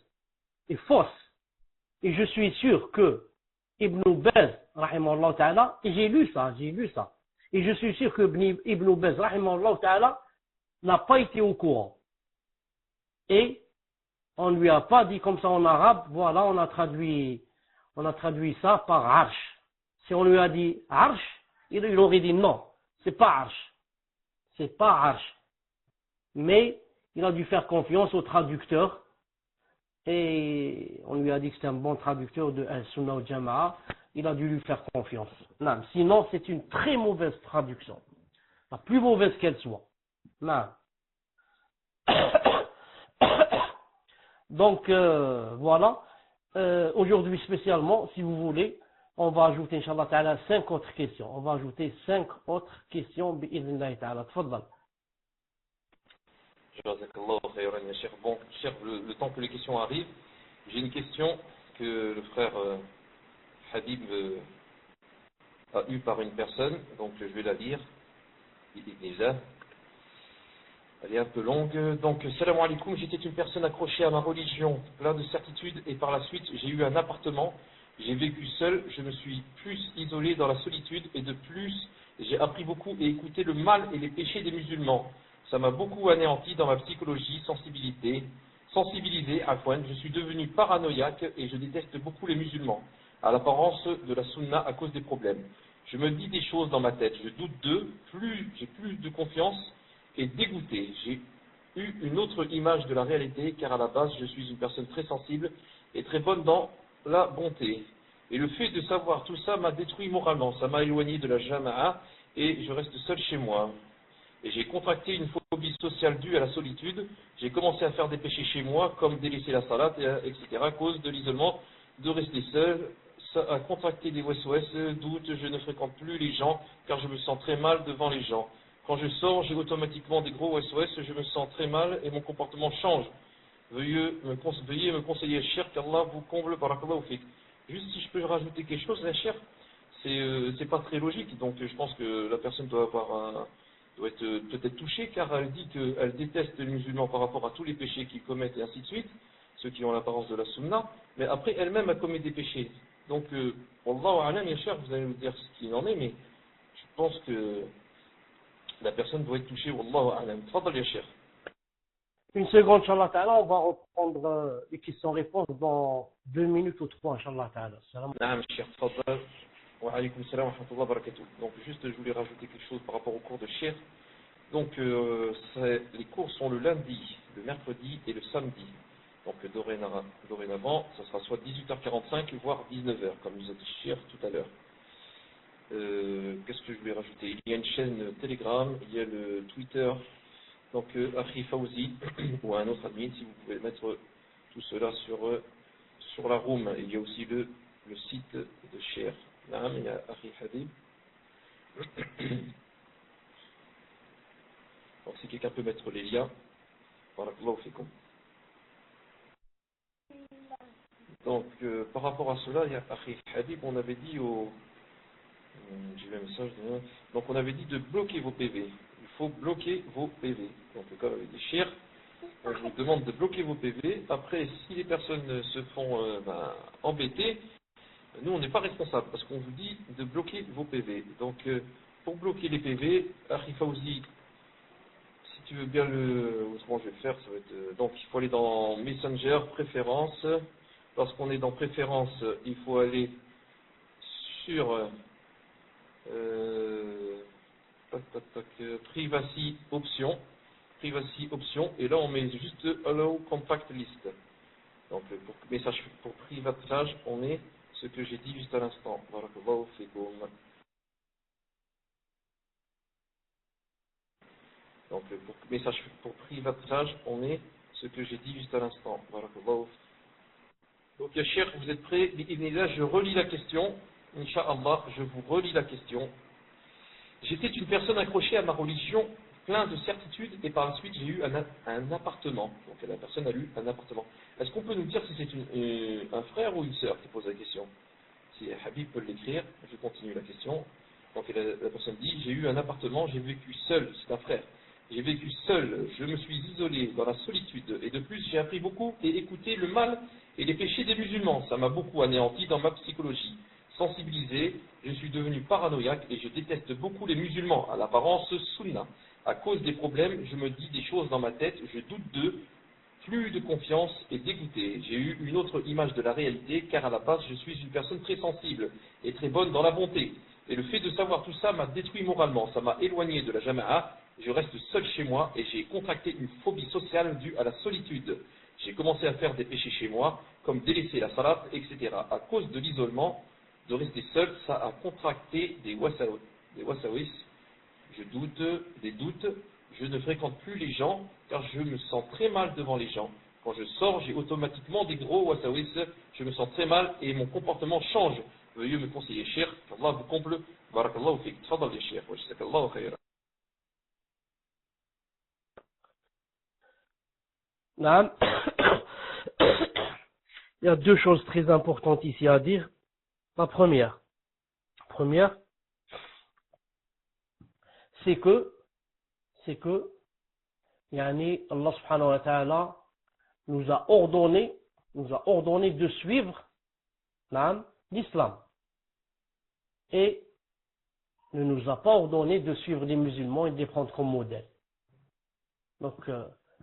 et fausse. Et je suis sûr que Ibn Baz, rahimahullah ta'ala, et j'ai lu ça, et je suis sûr que Ibn Baz, rahimahullah ta'ala, n'a pas été au courant. Et on ne lui a pas dit comme ça en arabe, voilà, on a traduit ça par arsh. Si on lui a dit arsh, il aurait dit non, c'est pas arsh. Mais il a dû faire confiance au traducteur et on lui a dit que c'était un bon traducteur de Al-Sunnah al-Jama'a, il a dû lui faire confiance. Non, sinon c'est une très mauvaise traduction, la plus mauvaise qu'elle soit. Non. Donc voilà, aujourd'hui spécialement, si vous voulez, on va ajouter, Inch'Allah ta'ala, 5 autres questions. On va ajouter 5 autres questions, bi'idhnillahi ta'ala. Tfadal. Jazakallahu khayran ya Cheikh. Bon, Cheikh, le temps que les questions arrivent, j'ai une question que le frère Habib a eue par une personne, donc je vais la lire. Elle est un peu longue. Donc, salam alaikum, j'étais une personne accrochée à ma religion, plein de certitudes, et par la suite, j'ai eu un appartement, j'ai vécu seul, je me suis plus isolé dans la solitude, et de plus, j'ai appris beaucoup et écouté le mal et les péchés des musulmans. Ça m'a beaucoup anéanti dans ma psychologie, sensibilisé à point. Je suis devenu paranoïaque et je déteste beaucoup les musulmans, à l'apparence de la sunna à cause des problèmes. Je me dis des choses dans ma tête, je doute d'eux, j'ai plus de confiance et dégoûté. J'ai eu une autre image de la réalité, car à la base, je suis une personne très sensible et très bonne dans la bonté. Et le fait de savoir tout ça m'a détruit moralement, ça m'a éloigné de la jama'a et je reste seul chez moi. Et j'ai contracté une phobie sociale due à la solitude. J'ai commencé à faire des péchés chez moi, comme délaisser la salat, etc., à cause de l'isolement, de rester seul, à contracter des waswas, doute, je ne fréquente plus les gens, car je me sens très mal devant les gens. Quand je sors, j'ai automatiquement des gros waswas, je me sens très mal et mon comportement change. veuillez me conseiller, cher, qu'Allah vous comble, barakallahu fik. Juste si je peux rajouter quelque chose, la cher, c'est pas très logique, donc je pense que la personne doit être peut-être touchée, car elle dit qu'elle déteste les musulmans par rapport à tous les péchés qu'ils commettent et ainsi de suite, ceux qui ont l'apparence de la sunna, mais après elle-même a commis des péchés. Donc, Wallahu a'lam, ya cher, vous allez nous dire ce qu'il en est, mais je pense que la personne doit être touchée, Wallahu a'lam. Tfadal, ya cher. Une seconde, Inch'Allah Ta'ala, on va reprendre les questions-réponses dans 2 minutes ou 3, Inch'Allah Ta'ala. Salam. Naam, cher, tfadal. Wa alaykoum salam wa rahmatullah wa barakatuh. Donc, juste, je voulais rajouter quelque chose par rapport au cours de cher. Donc, les cours sont le lundi, le mercredi et le samedi. Donc, dorénavant, ça sera soit 18h45, voire 19h, comme nous a dit cher tout à l'heure. Qu'est-ce que je voulais rajouter? Il y a une chaîne Telegram, il y a le Twitter, donc Akhi Fawzi, ou un autre admin, si vous pouvez mettre tout cela sur la room. Il y a aussi le site de Cher. Naam, il y a Akhi Habib. Donc si quelqu'un peut mettre les liens, barakallahu fikum. Donc par rapport à cela, il y a Akhi Habib, on avait dit j'ai vu un message, donc on avait dit de bloquer vos PV. Il faut bloquer vos PV. Donc comme avait dit Cher, on vous demande de bloquer vos PV. Après, si les personnes se font embêter, nous on n'est pas responsable parce qu'on vous dit de bloquer vos PV. Donc pour bloquer les PV, Akhi Fawzi, si tu veux bien autrement je vais le faire, ça va être, donc il faut aller dans Messenger, préférences. Lorsqu'on est dans préférences, il faut aller sur privacy option, et là on met juste allow compact list. Donc pour message pour privatage, on met ce que j'ai dit juste à l'instant. Barakallahu fikum. Donc pour message pour privatage, on met ce que j'ai dit juste à l'instant. Barakallahu. Donc ya cher, vous êtes prêts? Là, je relis la question. Inch'Allah, je vous relis la question. J'étais une personne accrochée à ma religion, plein de certitudes, et par la suite j'ai eu un appartement. Donc la personne a eu un appartement. Est-ce qu'on peut nous dire si c'est un frère ou une sœur qui pose la question? Si Habib peut l'écrire, je continue la question. Donc la personne dit, j'ai eu un appartement, j'ai vécu seul, c'est un frère. J'ai vécu seul, je me suis isolé dans la solitude, et de plus j'ai appris beaucoup et écouté le mal et les péchés des musulmans. Ça m'a beaucoup anéanti dans ma psychologie. Sensibilisé, je suis devenu paranoïaque et je déteste beaucoup les musulmans, à l'apparence sunna. À cause des problèmes, je me dis des choses dans ma tête, je doute d'eux, plus de confiance et dégoûté. J'ai eu une autre image de la réalité, car à la base, je suis une personne très sensible et très bonne dans la bonté. Et le fait de savoir tout ça m'a détruit moralement, ça m'a éloigné de la jama'a, je reste seul chez moi et j'ai contracté une phobie sociale due à la solitude. J'ai commencé à faire des péchés chez moi, comme délaisser la salat, etc. À cause de l'isolement, de rester seul, ça a contracté des wasawis, des doutes, je ne fréquente plus les gens, car je me sens très mal devant les gens. Quand je sors, j'ai automatiquement des gros wasawis, je me sens très mal et mon comportement change. Veuillez me conseiller, cher, qu'Allah vous comble, barakallahu fik, tfadal ya cher, wa jazakallahu khayra. Naam. Il y a 2 choses très importantes ici à dire. La première, c'est que, yani, Allah subhanahu wa ta'ala nous a ordonné de suivre l'islam. Et ne nous a pas ordonné de suivre les musulmans et de les prendre comme modèle. Donc,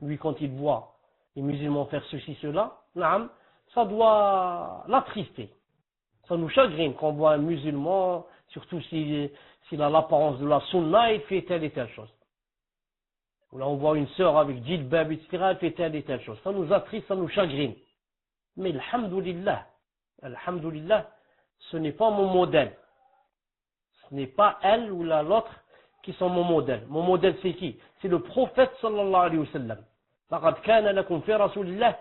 lui, quand il voit les musulmans faire ceci, cela, ça doit l'attrister. Ça nous chagrine quand on voit un musulman, surtout s'il a l'apparence de la sunna, il fait telle et telle chose. Ou là on voit une sœur avec djilbab, etc., elle fait telle et telle chose. Ça nous attriste, ça nous chagrine. Mais alhamdoulilah, ce n'est pas mon modèle. Ce n'est pas elle ou l'autre qui sont mon modèle. Mon modèle c'est qui? C'est le prophète sallallahu alayhi wa sallam. لَقَدْ كَانَ لَكُمْ فِي رَسُولِ اللَّهِ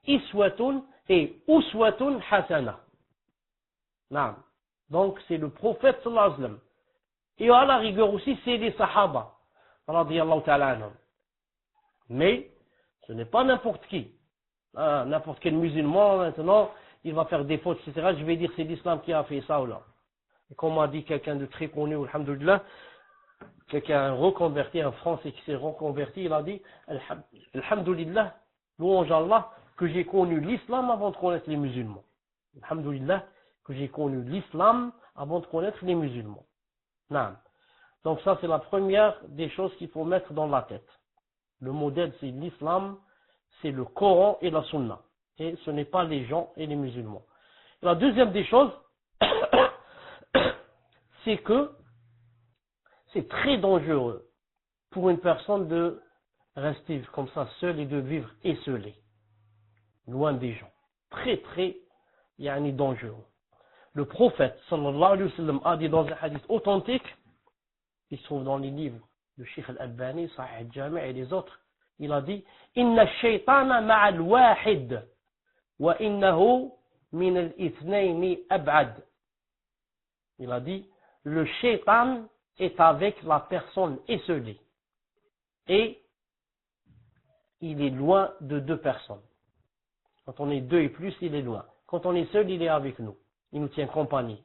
إِسْوَةٌ et uswatun hasana. Donc c'est le prophète sallallahu alayhi wa sallam. Et à la rigueur aussi c'est les sahaba radiyallahu ta'ala anhum. Mais ce n'est pas n'importe qui. n'importe quel musulman, maintenant, il va faire des fautes, etc. Je vais dire c'est l'islam qui a fait ça ou là. Et comme a dit quelqu'un de très connu, alhamdoulilah, quelqu'un reconverti, un Français qui s'est reconverti, il a dit, alhamdoulilah, louange à Allah, que j'ai connu l'islam avant de connaître les musulmans. Alhamdoulilah, que j'ai connu l'islam avant de connaître les musulmans. Non. Donc ça, c'est la première des choses qu'il faut mettre dans la tête. Le modèle, c'est l'islam, c'est le Coran et la Sunna. Et ce n'est pas les gens et les musulmans. La deuxième des choses, c'est que c'est très dangereux pour une personne de rester comme ça seule et de vivre esselée, loin des gens. Très, très, dangereux. Le prophète, sallallahu alayhi wa sallam, a dit dans un hadith authentique, qui se trouve dans les livres de Sheikh al-Albani, Sahih al-Jami' et les autres, il a dit Inna ash-shaytana ma'al wahid wa innahu min al-ithnayni ab'ad. Il a dit le shaytan est avec la personne esselée et il est loin de deux personnes. Quand on est deux et plus, il est loin. Quand on est seul, il est avec nous. Il nous tient compagnie.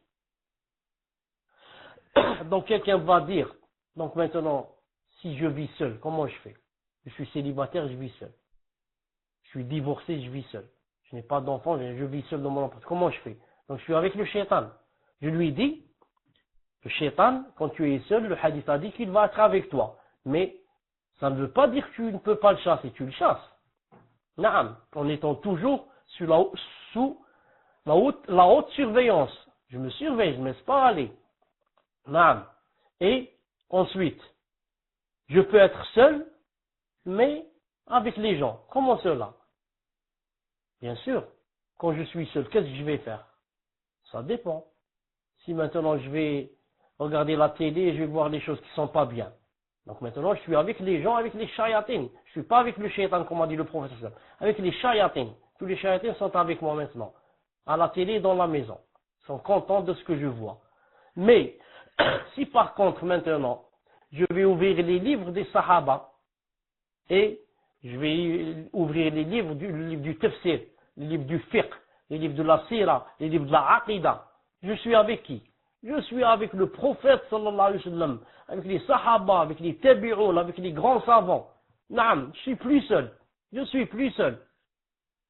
Donc quelqu'un va dire, donc maintenant, si je vis seul, comment je fais? Je suis célibataire, je vis seul. Je suis divorcé, je vis seul. Je n'ai pas d'enfant, je vis seul dans mon appartement. Comment je fais? Donc je suis avec le shaitan. Je lui dis, le shaitan, quand tu es seul, le hadith a dit qu'il va être avec toi. Mais ça ne veut pas dire que tu ne peux pas le chasser, tu le chasses. Naam, en étant toujours sous la haute surveillance. Je me surveille, je ne me laisse pas aller. Naam. Et ensuite, je peux être seul, mais avec les gens. Comment cela? Bien sûr, quand je suis seul, qu'est-ce que je vais faire? Ça dépend. Si maintenant je vais regarder la télé et je vais voir des choses qui ne sont pas bien. Donc maintenant, je suis avec les gens, avec les shayatines. Je ne suis pas avec le shaitan, comme a dit le prophète. Avec les shayatines. Tous les shayatines sont avec moi maintenant. À la télé, dans la maison. Ils sont contents de ce que je vois. Mais, si par contre maintenant, je vais ouvrir les livres des Sahaba, et je vais ouvrir les livres du tafsir, les livres du fiqh, les livres de la sira, les livres de la aqida, je suis avec qui? Je suis avec le prophète sallallahu alayhi wa sallam, avec les sahaba, avec les tabi'un, avec les grands savants. Naam, je suis plus seul. Je suis plus seul.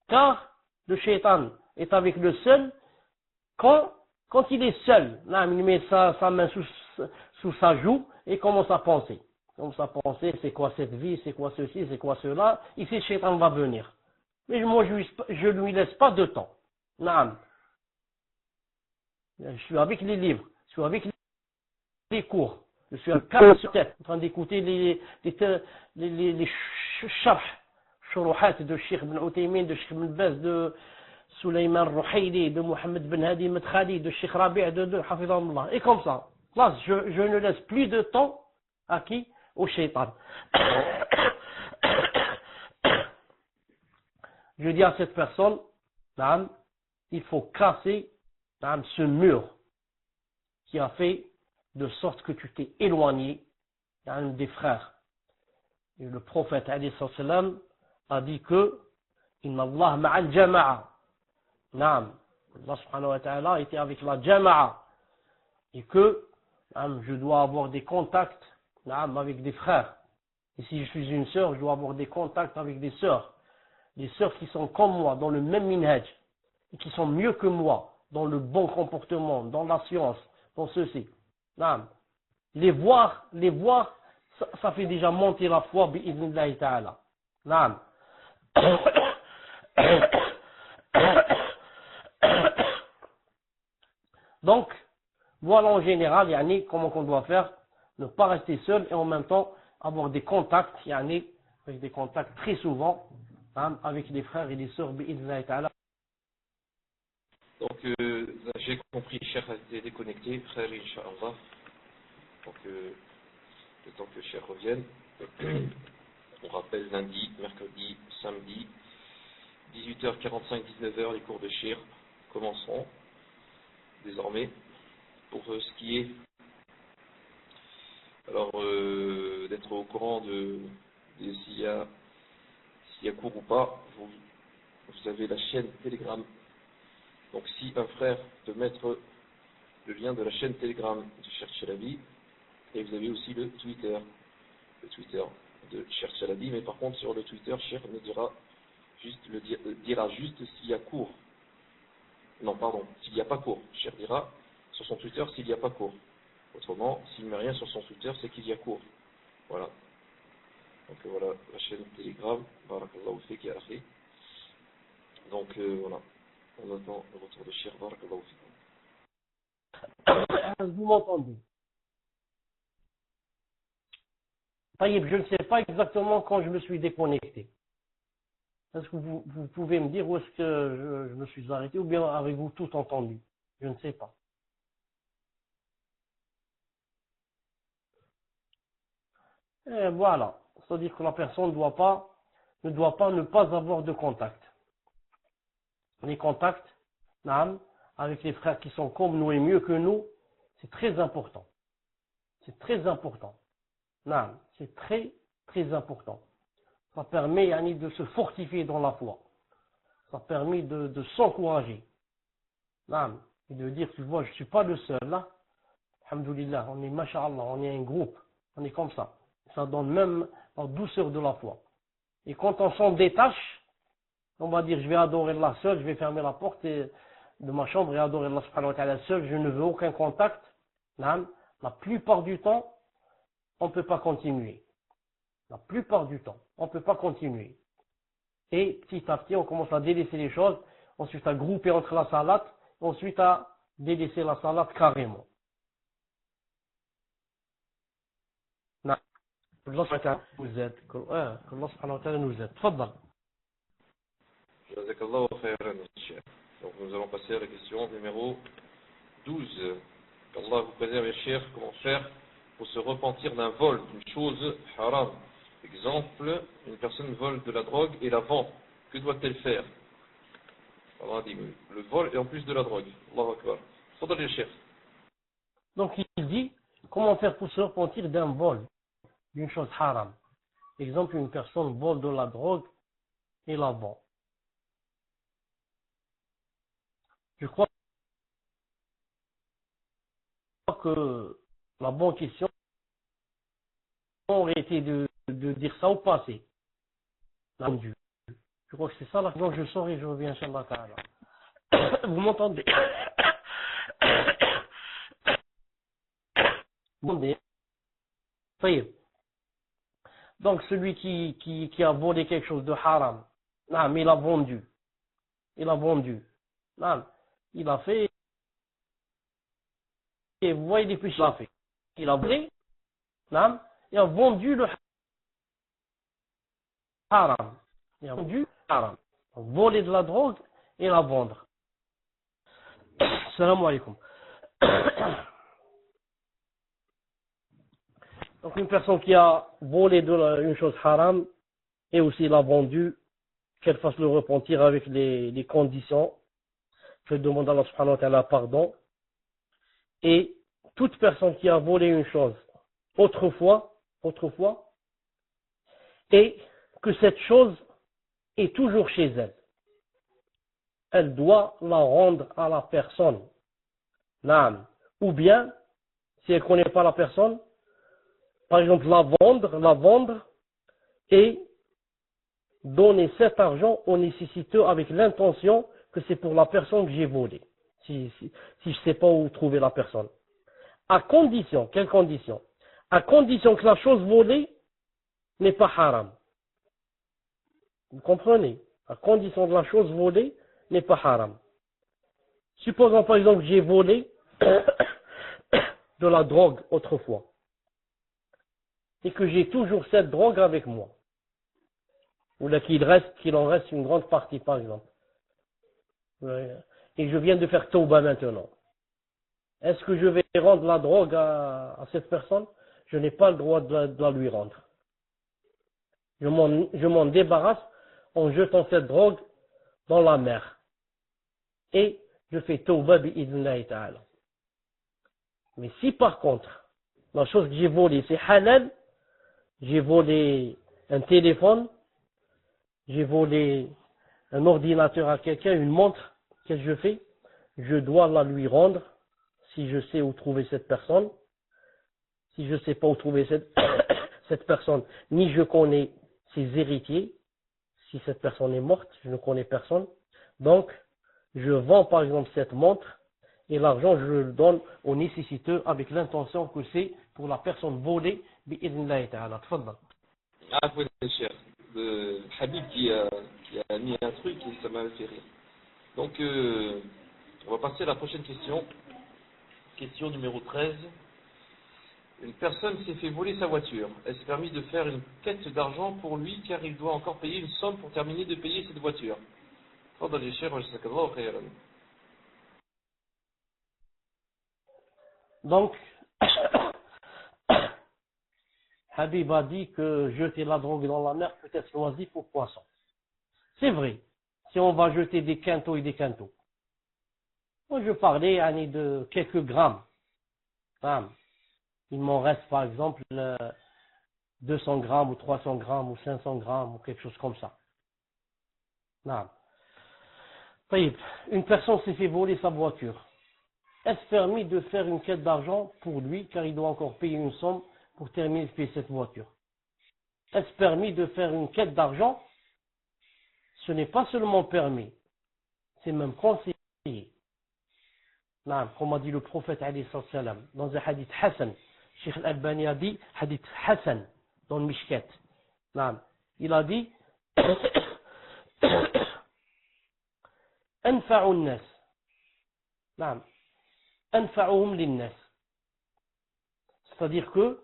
Car le shaitan est avec le seul quand il est seul. Naam, il met sa main sous sa joue et commence à penser. Commence à penser, c'est quoi cette vie, c'est quoi ceci, c'est quoi cela. Ici, le shaitan va venir. Mais moi, je lui laisse pas de temps. Naam. Je suis avec les livres, je suis avec les cours, je suis à quatre sur tête, en train d'écouter les sharh, shuruhat de Sheikh Ibn Uthaymin, de Sheikh Ibn Baz, de Sulaiman Ruhaili, de Mohamed Ben Hadi Madkhali, de Sheikh Rabi' de Hafidhahullah. Et comme ça, là, je ne laisse plus de temps à qui? Au shaitan. Je dis à cette personne, il faut casser ce mur qui a fait de sorte que tu t'es éloigné des frères. Et le prophète alayhi salam a dit que Inna Allah ma'al jama'a. Naam. Allah subhanahu wa ta'ala était avec la jama'a. Et que je dois avoir des contacts avec des frères. Et si je suis une sœur, je dois avoir des contacts avec des sœurs. Des sœurs qui sont comme moi, dans le même minhaj. Et qui sont mieux que moi. Dans le bon comportement, dans la science, dans ceci. Non. Les voir, ça fait déjà monter la foi, bi'idhnillahi ta'ala. Non. Donc, voilà en général, comment on doit faire, ne pas rester seul et en même temps avoir des contacts, avec des contacts très souvent, avec les frères et les sœurs, bi'idhnillahi ta'ala. Donc, j'ai compris, Cheikh a été déconnecté, frère, Inch'Allah. Donc, le temps que Cheikh revienne. On rappelle lundi, mercredi, samedi, 18h45, 19h, les cours de Cheikh commenceront désormais. Pour ce qui est alors d'être au courant de s'il y a cours ou pas, vous avez la chaîne Telegram. Donc si un frère peut mettre le lien de la chaîne Telegram de Cheikh Chalabi, et vous avez aussi le Twitter de Cheikh Chalabi, mais par contre sur le Twitter, Cheikh ne dira juste s'il y a cours. Non, pardon, s'il n'y a pas cours. Cheikh dira sur son Twitter s'il n'y a pas cours. Autrement, s'il ne met rien sur son Twitter, c'est qu'il y a cours. Voilà. Donc voilà la chaîne Telegram. Barakallahu fik ya akhi. Donc voilà. On attend le retour de Cheikh. Barakallahu fik. Vous m'entendez? Taïb, je ne sais pas exactement quand je me suis déconnecté. Est-ce que vous pouvez me dire où est-ce que je me suis arrêté ou bien avez-vous tout entendu? Je ne sais pas. Et voilà. C'est-à-dire que la personne ne doit pas ne pas avoir de contact. Les contacts, avec les frères qui sont comme nous et mieux que nous, c'est très important. C'est très important. C'est très, très important. Ça permet de se fortifier dans la foi. Ça permet de s'encourager. Et de dire, tu vois, je ne suis pas le seul là. Alhamdulillah, on est, masha'Allah, on est un groupe. On est comme ça. Ça donne même la douceur de la foi. Et quand on s'en détache, on va dire, je vais adorer Allah seul, je vais fermer la porte de ma chambre et adorer Allah subhanahu wa ta'ala seul, je ne veux aucun contact. La plupart du temps, on ne peut pas continuer. La plupart du temps, on ne peut pas continuer. Et petit à petit, on commence à délaisser les choses, ensuite à grouper entre la salade, ensuite à délaisser la salade carrément. Allah subhanahu wa ta'ala nous aide. Tfaddal. Jazakallahu khairan, Cheikh. Donc nous allons passer à la question numéro 12. Qu'Allah vous préserve, Cheikh, comment faire pour se repentir d'un vol, d'une chose haram. Exemple, une personne vole de la drogue et la vend. Que doit-elle faire? Allah dit le vol et en plus de la drogue. Allahu Akbar. Fadal, Cheikh. Donc il dit, comment faire pour se repentir d'un vol, d'une chose haram. Exemple, une personne vole de la drogue et la vend. Je crois que la bonne question aurait été de dire ça au passé. Je crois que c'est ça la question. Je sors et je reviens sur la table. Vous m'entendez? Donc celui qui a volé quelque chose de haram, mais il a vendu. Il a vendu. Il a fait. Et vous voyez depuis ce qu'il a fait. Il a volé. Il a vendu le haram. Il a vendu le haram. Donc, voler de la drogue et la vendre. Salam alaikum. Donc une personne qui a volé une chose haram et aussi l'a vendue, qu'elle fasse le repentir avec les conditions, qu'elle demande à Allah subhanahu wa ta'ala pardon. Et toute personne qui a volé une chose autrefois, et que cette chose est toujours chez elle, elle doit la rendre à la personne. Ou bien, si elle ne connaît pas la personne, par exemple la vendre et donner cet argent au nécessiteux avec l'intention que c'est pour la personne que j'ai volé. Si je ne sais pas où trouver la personne. À condition, quelle condition? À condition que la chose volée n'est pas haram. Vous comprenez? À condition que la chose volée n'est pas haram. Supposons par exemple que j'ai volé de la drogue autrefois. Et que j'ai toujours cette drogue avec moi. Ou là qu'il en reste une grande partie par exemple. Et je viens de faire tauba maintenant. Est-ce que je vais rendre la drogue à cette personne? Je n'ai pas le droit de la lui rendre. Je m'en débarrasse en jetant cette drogue dans la mer. Et je fais tauba bi'idhnillahi ta'ala. Mais si par contre, la chose que j'ai volée c'est halal, j'ai volé un téléphone, j'ai volé un ordinateur à quelqu'un, une montre, qu'est-ce que je fais? Je dois la lui rendre si je sais où trouver cette personne. Si je ne sais pas où trouver cette personne, ni je connais ses héritiers, si cette personne est morte, je ne connais personne. Donc, je vends par exemple cette montre et l'argent je le donne aux nécessiteux avec l'intention que c'est pour la personne volée. Bi'idhnillahi ta'ala. Tfaddal. Ah, oui, cher. Le Habib qui a mis un truc et ça m'a fait rire. Donc, on va passer à la prochaine question. Question numéro 13. Une personne s'est fait voler sa voiture. Est-ce permis de faire une quête d'argent pour lui car il doit encore payer une somme pour terminer de payer cette voiture? Tfaddal, cher, wa jazakallahu khayran. Donc, Habib a dit que jeter la drogue dans la mer peut être choisi pour poisson. C'est vrai, si on va jeter des quintaux et des quintaux. Moi, je parlais Annie, de quelques grammes. Il m'en reste par exemple 200 grammes ou 300 grammes ou 500 grammes ou quelque chose comme ça. Non. Une personne s'est fait voler sa voiture. Est-ce permis de faire une quête d'argent pour lui car il doit encore payer une somme pour terminer de payer cette voiture? Est-ce permis de faire une quête d'argent? Ce n'est pas seulement permis, c'est même conseillé. Non, comme a dit le prophète alayhi salam dans un hadith Hassan. Cheikh Al-Albani a dit hadith Hassan dans le Mishkat. Non, il a dit أنفع الناس نعم أنفعهم للناس, c'est-à-dire que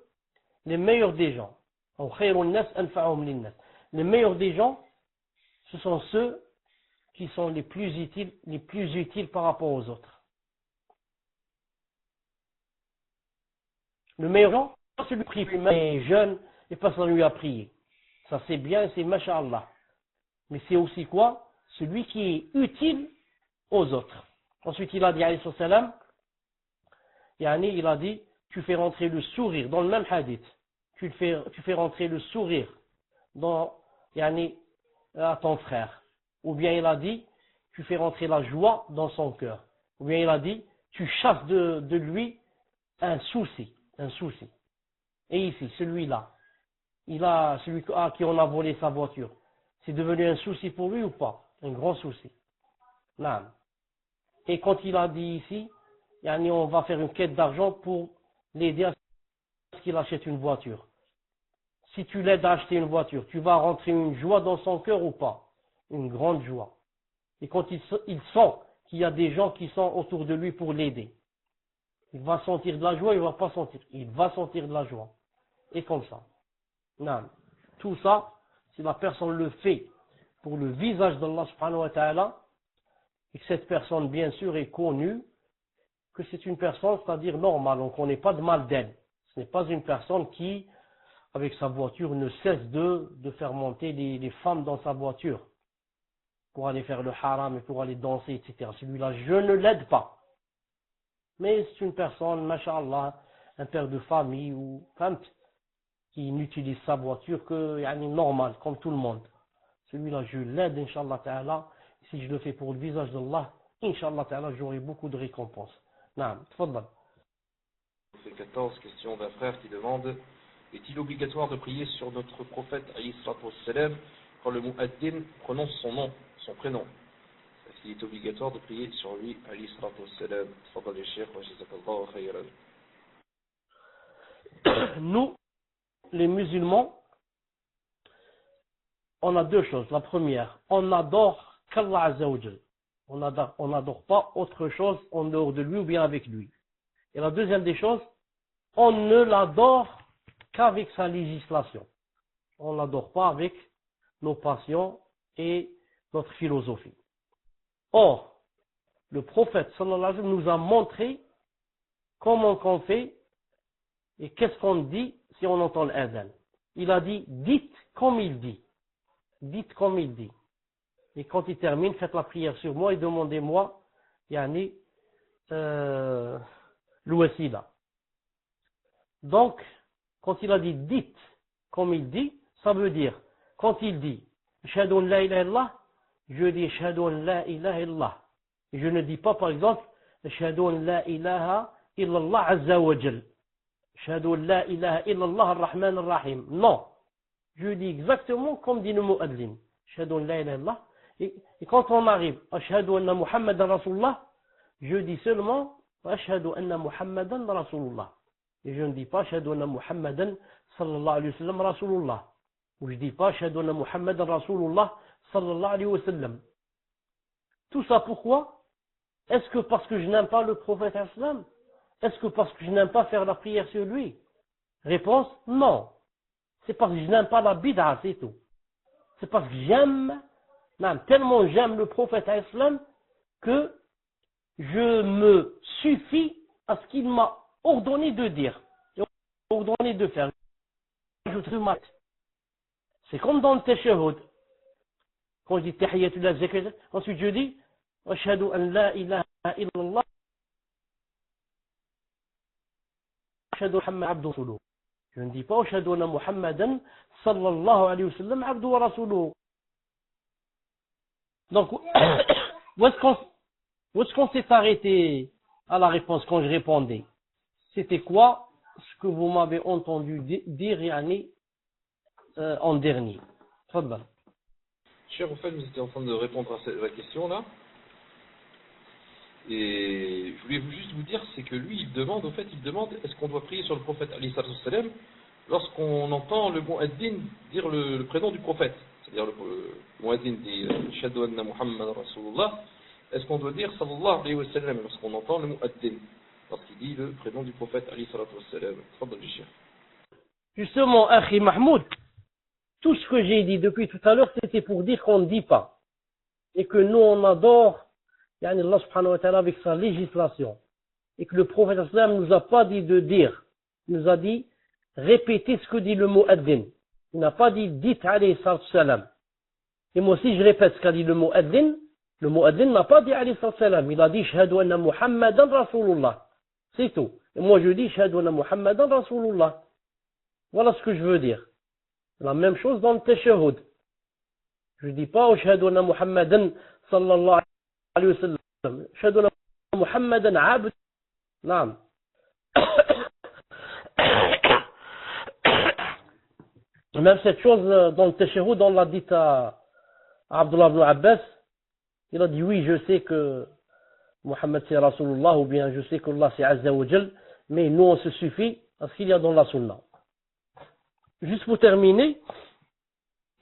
les meilleurs des gens, أو خير الناس أنفعهم للناس, les meilleurs des gens ce sont ceux qui sont les plus utiles par rapport aux autres. Le meilleur gens, c'est celui qui est jeune et passe la nuit à prier. Ça c'est bien, c'est masha'Allah. Mais c'est aussi quoi? Celui qui est utile aux autres. Ensuite il a dit alayhi salam, il a dit, tu fais rentrer le sourire dans le même hadith. Tu fais rentrer le sourire dans, à ton frère. Ou bien il a dit, tu fais rentrer la joie dans son cœur. Ou bien il a dit, tu chasses de lui un souci. Et ici, celui-là, celui à qui on a volé sa voiture, c'est devenu un souci pour lui ou pas? Un grand souci. Non. Et quand il a dit ici, on va faire une quête d'argent pour l'aider à ce qu'il achète une voiture. Si tu l'aides à acheter une voiture, tu vas rentrer une joie dans son cœur ou pas? Une grande joie. Et quand il sent qu'il y a des gens qui sont autour de lui pour l'aider, il va sentir de la joie, il va pas sentir. Il va sentir de la joie. Et comme ça. Non. Tout ça, si la personne le fait pour le visage d'Allah subhanahu wa ta'ala, et que cette personne, bien sûr, est connue, que c'est une personne, c'est-à-dire normale, on ne connaît pas de mal d'elle. Ce n'est pas une personne qui, avec sa voiture, ne cesse de faire monter les femmes dans sa voiture pour aller faire le haram et pour aller danser, etc. Celui-là, je ne l'aide pas. Mais c'est une personne, masha'Allah, un père de famille ou femme qui n'utilise sa voiture que normal, comme tout le monde. Celui-là, je l'aide, Inch'Allah ta'ala. Si je le fais pour le visage d'Allah, Inch'Allah ta'ala, j'aurai beaucoup de récompenses. Naam, tfaddal. C'est 14 questions d'un frère qui demande: est-il obligatoire de prier sur notre prophète alayhi salatu wassalam quand le mu'addin prononce son nom, son prénom? Est-ce qu'il est obligatoire de prier sur lui alayhi salatu wassalam? Tfaddal ya Cheikh wa jazakallahu khayran. Nous, les musulmans, on a deux choses. La première, on adore qu'Allah Azza wa Jal. On n'adore pas autre chose en dehors de lui ou bien avec lui. Et la deuxième des choses, on ne l'adore qu'avec sa législation. On ne l'adore pas avec nos passions et notre philosophie. Or, le prophète sallallahu alayhi wa sallam nous a montré comment qu'on fait et qu'est-ce qu'on dit si on entend l'adhan. Il a dit, dites comme il dit. Dites comme il dit. Et quand il termine, faites la prière sur moi et demandez-moi, l'ouasila. Donc, quand il a dit dites comme il dit, ça veut dire, quand il dit, Ashhadu an la ilaha illallah, je dis ashhadu an la ilaha illallah. Je ne dis pas par exemple ashhadu an la ilaha illallah azza wa jal. Ashhadu an la ilaha illallah ar-Rahman ar-Rahim. Non. Je dis exactement comme dit le mu'adhin. Ashhadu an la ilaha illallah. Et quand on arrive, ashhadu anna Muhammadan Rasulullah, je dis seulement ashhadu anna Muhammadan Rasulullah. Et je ne dis pas ashhadu anna Muhammadan sallallahu alayhi wa sallam Rasulullah. Ou je ne dis pas ashhadu anna Muhammadan Rasulullah sallallahu alayhi wa sallam. Tout ça pourquoi? Est-ce que parce que je n'aime pas le prophète islam? Est-ce que parce que je n'aime pas faire la prière sur lui? Réponse, non. C'est parce que je n'aime pas la bid'a, c'est tout. C'est parce que j'aime, tellement j'aime le prophète islam que je me suffis à ce qu'il m'a ordonné de dire, ordonné de faire. C'est comme dans le tashahhud. Quand je dis tahiyatullah zakat, ensuite je dis ashhadu an la ilaha illallah ashhadu Muhammadan abduhu wa rasuluhu. Je ne dis pas ashhadu anna Muhammadan sallallahu alayhi wa sallam abduhu wa rasuluhu. Donc où est-ce qu'on s'est arrêté à la réponse quand je répondais? C'était quoi ce que vous m'avez entendu dire en dernier? Tfadal. Cher, en fait, vous étiez en train de répondre à la question là. Et je voulais juste vous dire, c'est que lui, il demande, est-ce qu'on doit prier sur le prophète Ali sallallahu alayhi wa sallam lorsqu'on entend le mu'adhin dire le prénom du prophète. C'est-à-dire le mu'adhin dit Ashhadu anna Muhammadan Rasulullah. Est-ce qu'on doit dire sallallahu alayhi wa sallam lorsqu'on entend le mu'adhin, lorsqu'il dit le prénom du prophète Ali sallallahu alayhi wa sallam? Tfadal, Cheikh. Justement, Akhi Mahmoud, tout ce que j'ai dit depuis tout à l'heure, c'était pour dire qu'on ne dit pas. Et que nous, on adore Allah subhanahu wa ta'ala avec sa législation. Et que le prophète islam ne nous a pas dit de dire. Il nous a dit répétez ce que dit le mu'adhin. Il n'a pas dit dites alayhi salam. Et moi aussi je répète ce qu'a dit le mu'adhin. Le mu'adhin n'a pas dit alayhi salam. Il a dit shahadu anna Muhammadan Rasulullah. C'est tout. Et moi je dis shahadu anna Muhammadan Rasulullah. Voilà ce que je veux dire. La même chose dans le tashahhud. Je ne dis pas ashhadu anna Muhammadan sallallahu alayhi wa sallam. Ashhadu anna Muhammadan abd. Naam. Même cette chose dans le tashahhud, on l'a dit à Abdullah ibn Abbas. Il a dit oui, je sais que Muhammad c'est Rasulullah, ou bien je sais qu'Allah c'est Azza wa Jal, mais nous on se suffit à ce qu'il y a dans la sunna. Juste pour terminer,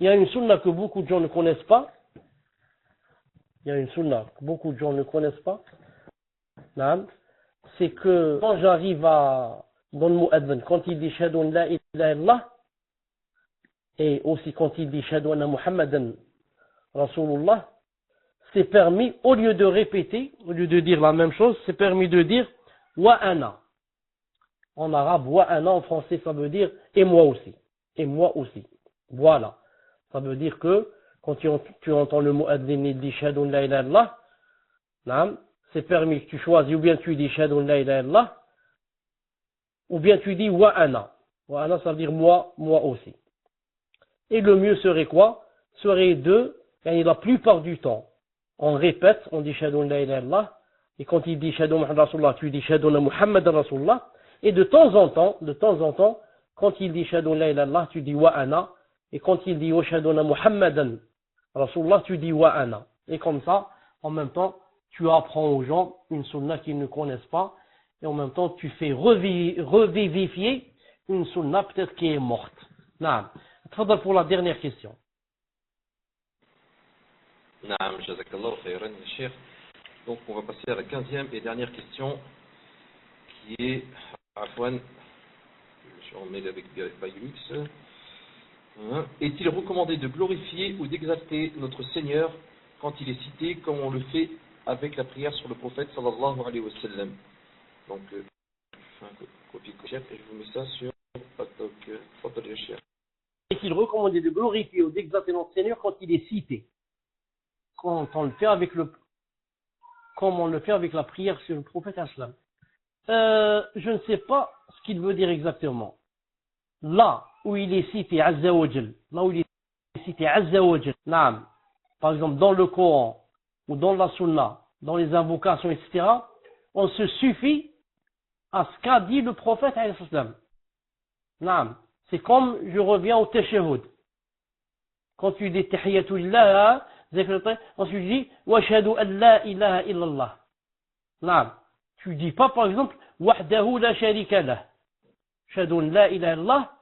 il y a une sunna que beaucoup de gens ne connaissent pas. Il y a une sunna que beaucoup de gens ne connaissent pas. C'est que quand j'arrive dans le mu'adhin, quand il dit shahadu an la ilaha illallah, et aussi quand il dit shahadu anna Muhammadan Rasulullah, c'est permis, au lieu de répéter, au lieu de dire la même chose, c'est permis de dire wa ana. En arabe, wa ana, en français, ça veut dire et moi aussi. Et moi aussi. Voilà. Ça veut dire que quand tu entends le mu'adhin, il dit shahadu an la ilaha illallah, c'est permis que tu choisis, ou bien tu dis shahadu an la ilaha illallah, ou bien tu dis wa ana. Wa ana, ça veut dire moi aussi. Et le mieux serait quoi? Serait la plupart du temps, on répète, on dit shahadu an la ilaha illallah, et quand il dit shahadu Muhammad Rasulullah, tu dis shahadu anna Muhammadan Rasulullah, et de temps en temps, quand il dit shahadu an la ilaha illallah, tu dis wa ana, et quand il dit shahadu anna Muhammadan Rasulullah, tu dis wa ana. Et comme ça, en même temps, tu apprends aux gens une sunna qu'ils ne connaissent pas, et en même temps, tu fais revivifier une sunna peut-être qui est morte. Naam. Tfadal pour la dernière question. Naam, jazakallah khayran, Cheikh. Donc, on va passer à la 15e et dernière question, qui est, Afwan, je suis emmêlé avec Bayrux. Est-il recommandé de glorifier ou d'exalter notre Seigneur quand il est cité, comme on le fait avec la prière sur le prophète sallallahu alayhi wa sallam? Donc, je fais un copie-coller et je vous mets ça sur Patok. Est-il recommandé de glorifier ou d'exalter notre Seigneur quand il est cité? Quand on le fait comme on le fait avec la prière sur le prophète islam. Je ne sais pas ce qu'il veut dire exactement. Là où il est cité Azza wa Jal, Naam, par exemple dans le Coran ou dans la Sunna, dans les invocations, etc., on se suffit à ce qu'a dit le prophète alayhi salam. Naam. C'est comme, je reviens au tashahhud. Quand tu dis tahiyatullah, ensuite tu dis wa ashhadu an la ilaha illallah. Naam. Tu dis pas par exemple wahdahu la sharika lah. Ashhadu an la ilaha illallah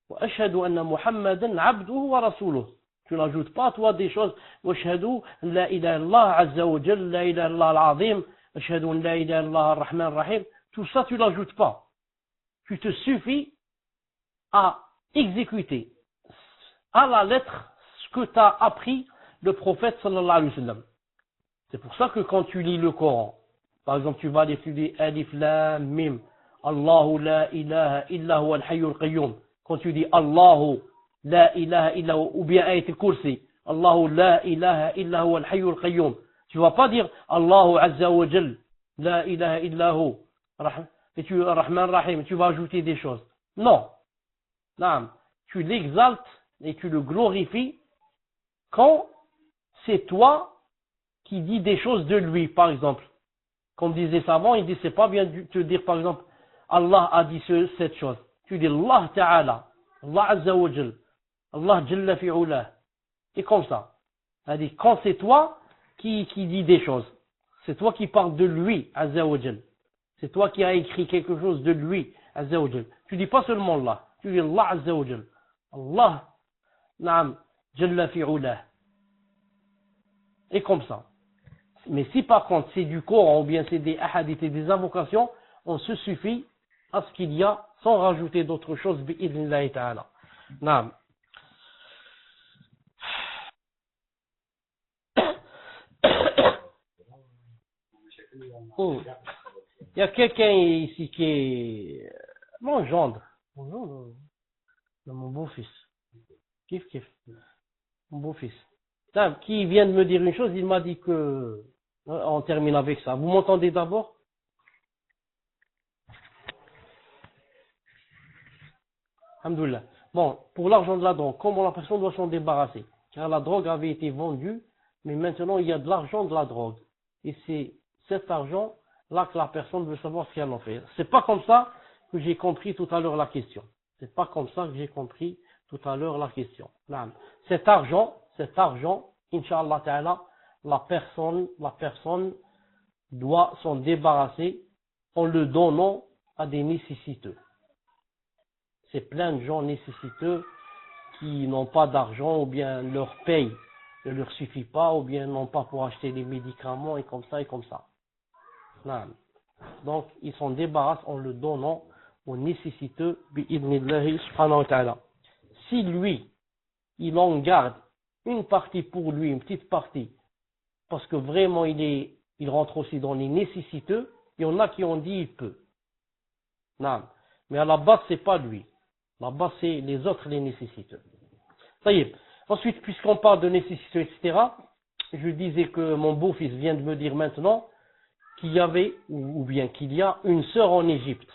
wa ashhadu anna Muhammadan abduhu wa rasuluh. Tu n'ajoutes pas toi des choses wa ashhadu an la ilaha illallah azza wa jalla, la ilaha illallah al-azim, ashhadu an la ilaha illallah ar-rahman ar-rahim. Tout ça tu l'ajoutes pas. Tu te suffis à exécuter à la lettre ce que t'a appris le prophète sallallahu alayhi wa sallam. C'est pour ça que quand tu lis le Coran, par exemple tu vas étudier Alif Lam Mim, Allahu la ilaha illa huwa al-hayyul qayyum. Quand tu dis Allahu la ilaha illa huwa, ou bien Ayat al-Kursi, Allahu la ilaha illa huwa al-hayyul qayyum. Tu vas pas dire Allahu azza wa jal, la ilaha illa hu, et tu Rahman Rahim, tu vas ajouter des choses. Non. Non. Tu l'exaltes et tu le glorifies quand c'est toi qui dis des choses de lui, par exemple. Comme disaient savants, ils disent c'est pas bien de te dire par exemple Allah a dit cette chose. Tu dis Allah Ta'ala, Allah Azza wa Jal, Allah Jalla fi'ulah. Et comme ça. C'est-à-dire quand c'est toi qui dis des choses, c'est toi qui parles de lui, Azza wa Jal. C'est toi qui as écrit quelque chose de lui, Azza wa Jal. Tu dis pas seulement Allah, tu dis Allah Azza wa Jal. Allah, Naam, Jalla fi'ulah. Et comme ça. Mais si par contre c'est du Coran ou bien c'est des hadiths et des invocations, on se suffit à ce qu'il y a sans rajouter d'autres choses, bi'idhnillahi ta'ala. Naam. Oh. Il y a quelqu'un ici qui est mon gendre. Mon beau-fils. Kif. Mon beau-fils. Qui vient de me dire une chose, il m'a dit que... On termine avec ça. Vous m'entendez d'abord? Alhamdoulilah. Bon, pour l'argent de la drogue, comment la personne doit s'en débarrasser? Car la drogue avait été vendue, mais maintenant il y a de l'argent de la drogue. Et c'est cet argent-là que la personne veut savoir ce qu'elle en fait. C'est pas comme ça que j'ai compris tout à l'heure la question. C'est pas comme ça que j'ai compris tout à l'heure la question. Cet argent, Inch'Allah Ta'ala, la personne doit s'en débarrasser en le donnant à des nécessiteux. C'est plein de gens nécessiteux qui n'ont pas d'argent ou bien leur paye ne leur suffit pas ou bien n'ont pas pour acheter des médicaments et comme ça et comme ça. Donc ils s'en débarrassent en le donnant aux nécessiteux bi'idhnillahi subhanahu wa ta'ala. Si lui, il en garde une partie pour lui, une petite partie, parce que vraiment il rentre aussi dans les nécessiteux, il y en a qui ont dit il peut. Non. Mais à la base, c'est pas lui. À la base, c'est les autres les nécessiteux. Ça y est. Ensuite, puisqu'on parle de nécessiteux, etc., je disais que mon beau-fils vient de me dire maintenant qu'il y avait, ou bien qu'il y a une sœur en Égypte.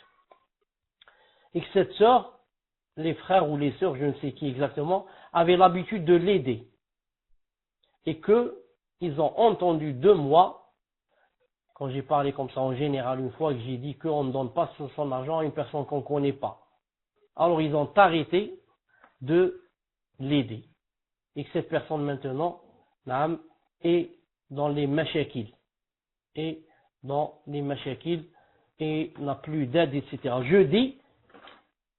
Et que cette sœur, les frères ou les sœurs, je ne sais qui exactement, avaient l'habitude de l'aider. Et que ils ont entendu 2 mois, quand j'ai parlé comme ça en général une fois, que j'ai dit qu'on ne donne pas son argent à une personne qu'on ne connaît pas. Alors ils ont arrêté de l'aider. Et que cette personne maintenant est dans les mashakil. Et n'a plus d'aide, etc. Je dis,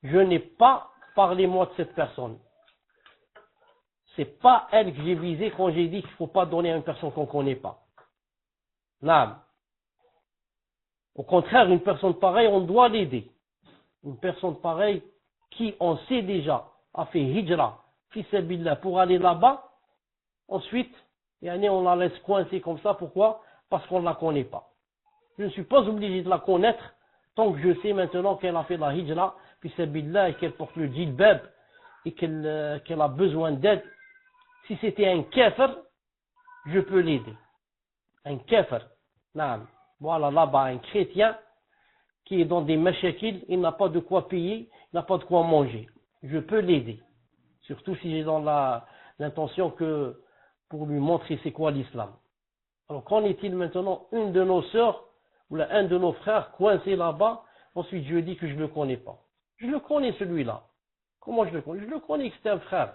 je n'ai pas parlé moi de cette personne. C'est pas elle que j'ai visée quand j'ai dit qu'il ne faut pas donner à une personne qu'on ne connaît pas. Naam. Au contraire, une personne pareille, on doit l'aider. Une personne pareille qui, on sait déjà, a fait hijra, fi sabilillah, pour aller là-bas, ensuite, on la laisse coincer comme ça. Pourquoi? Parce qu'on ne la connaît pas. Je ne suis pas obligé de la connaître tant que je sais maintenant qu'elle a fait la hijra, fi sabilillah, et qu'elle porte le djilbab, et qu'elle a besoin d'aide. Si c'était un kafir, je peux l'aider. Un kafir, naam. Voilà, là-bas, un chrétien qui est dans des mashakil, il n'a pas de quoi payer, il n'a pas de quoi manger. Je peux l'aider. Surtout si j'ai dans l'intention que pour lui montrer c'est quoi l'islam. Alors qu'en est-il maintenant, une de nos sœurs ou un de nos frères coincé là-bas, ensuite je lui dis que je ne le connais pas. Je le connais celui-là. Comment je le connais? Je le connais que c'est un frère.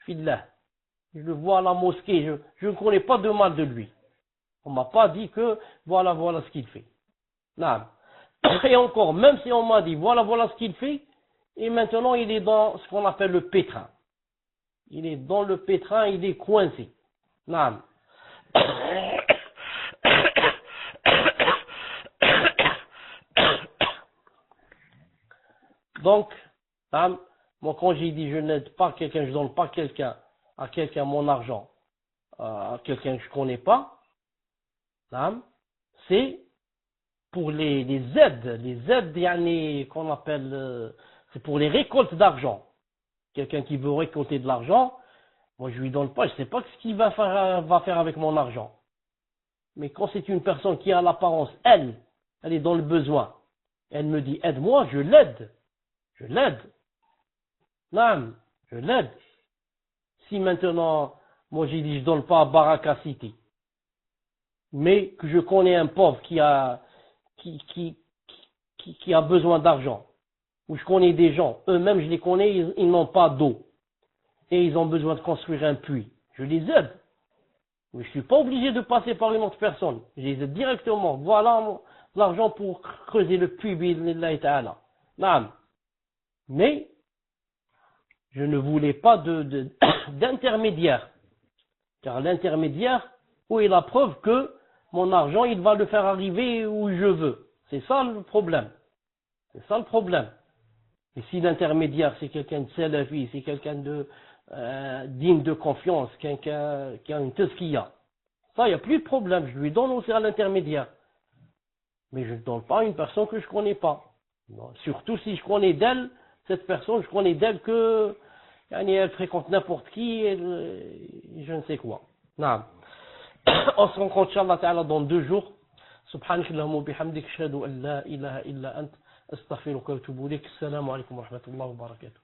Fillah. Je le vois à la mosquée, je ne connais pas de mal de lui. On ne m'a pas dit que voilà ce qu'il fait. Non. Et encore, même si on m'a dit voilà ce qu'il fait, et maintenant il est dans ce qu'on appelle le pétrin. Il est dans le pétrin, il est coincé. Non. Donc, moi quand j'ai dit je n'aide pas quelqu'un, je ne donne pas à quelqu'un mon argent, à quelqu'un que je ne connais pas, c'est pour les aides qu'on appelle, c'est pour les récoltes d'argent. Quelqu'un qui veut récolter de l'argent, moi je lui donne pas, je ne sais pas ce qu'il va faire avec mon argent. Mais quand c'est une personne qui a l'apparence, elle est dans le besoin, elle me dit aide-moi, je l'aide. Non, je l'aide. Si maintenant, moi j'ai dit je donne pas à Baraka City, mais que je connais un pauvre qui a besoin d'argent, ou je connais des gens, eux-mêmes je les connais, ils n'ont pas d'eau, et ils ont besoin de construire un puits, je les aide. Mais je ne suis pas obligé de passer par une autre personne, je les aide directement. Voilà l'argent pour creuser le puits, bi'idhnillahi ta'ala. Non. Mais je ne voulais pas d'intermédiaire. Car l'intermédiaire, où est la preuve que mon argent, il va le faire arriver où je veux. C'est ça le problème. Et si l'intermédiaire, c'est quelqu'un de salafi, c'est quelqu'un de digne de confiance, quelqu'un qui a une tazkiya, ça, il n'y a plus de problème. Je lui donne aussi à l'intermédiaire. Mais je ne donne pas à une personne que je ne connais pas. Non, surtout si je connais d'elle, cette personne, je connais d'elle que elle fréquente n'importe qui, je ne sais quoi. Non. On se rencontre, Inch'Allah Ta'ala, dans 2 jours. سبحانك اللهم وبحمدك أشهد أن لا إله إلا أنت أستغفرك وأتوب إليك. السلام عليكم ورحمة الله وبركاته.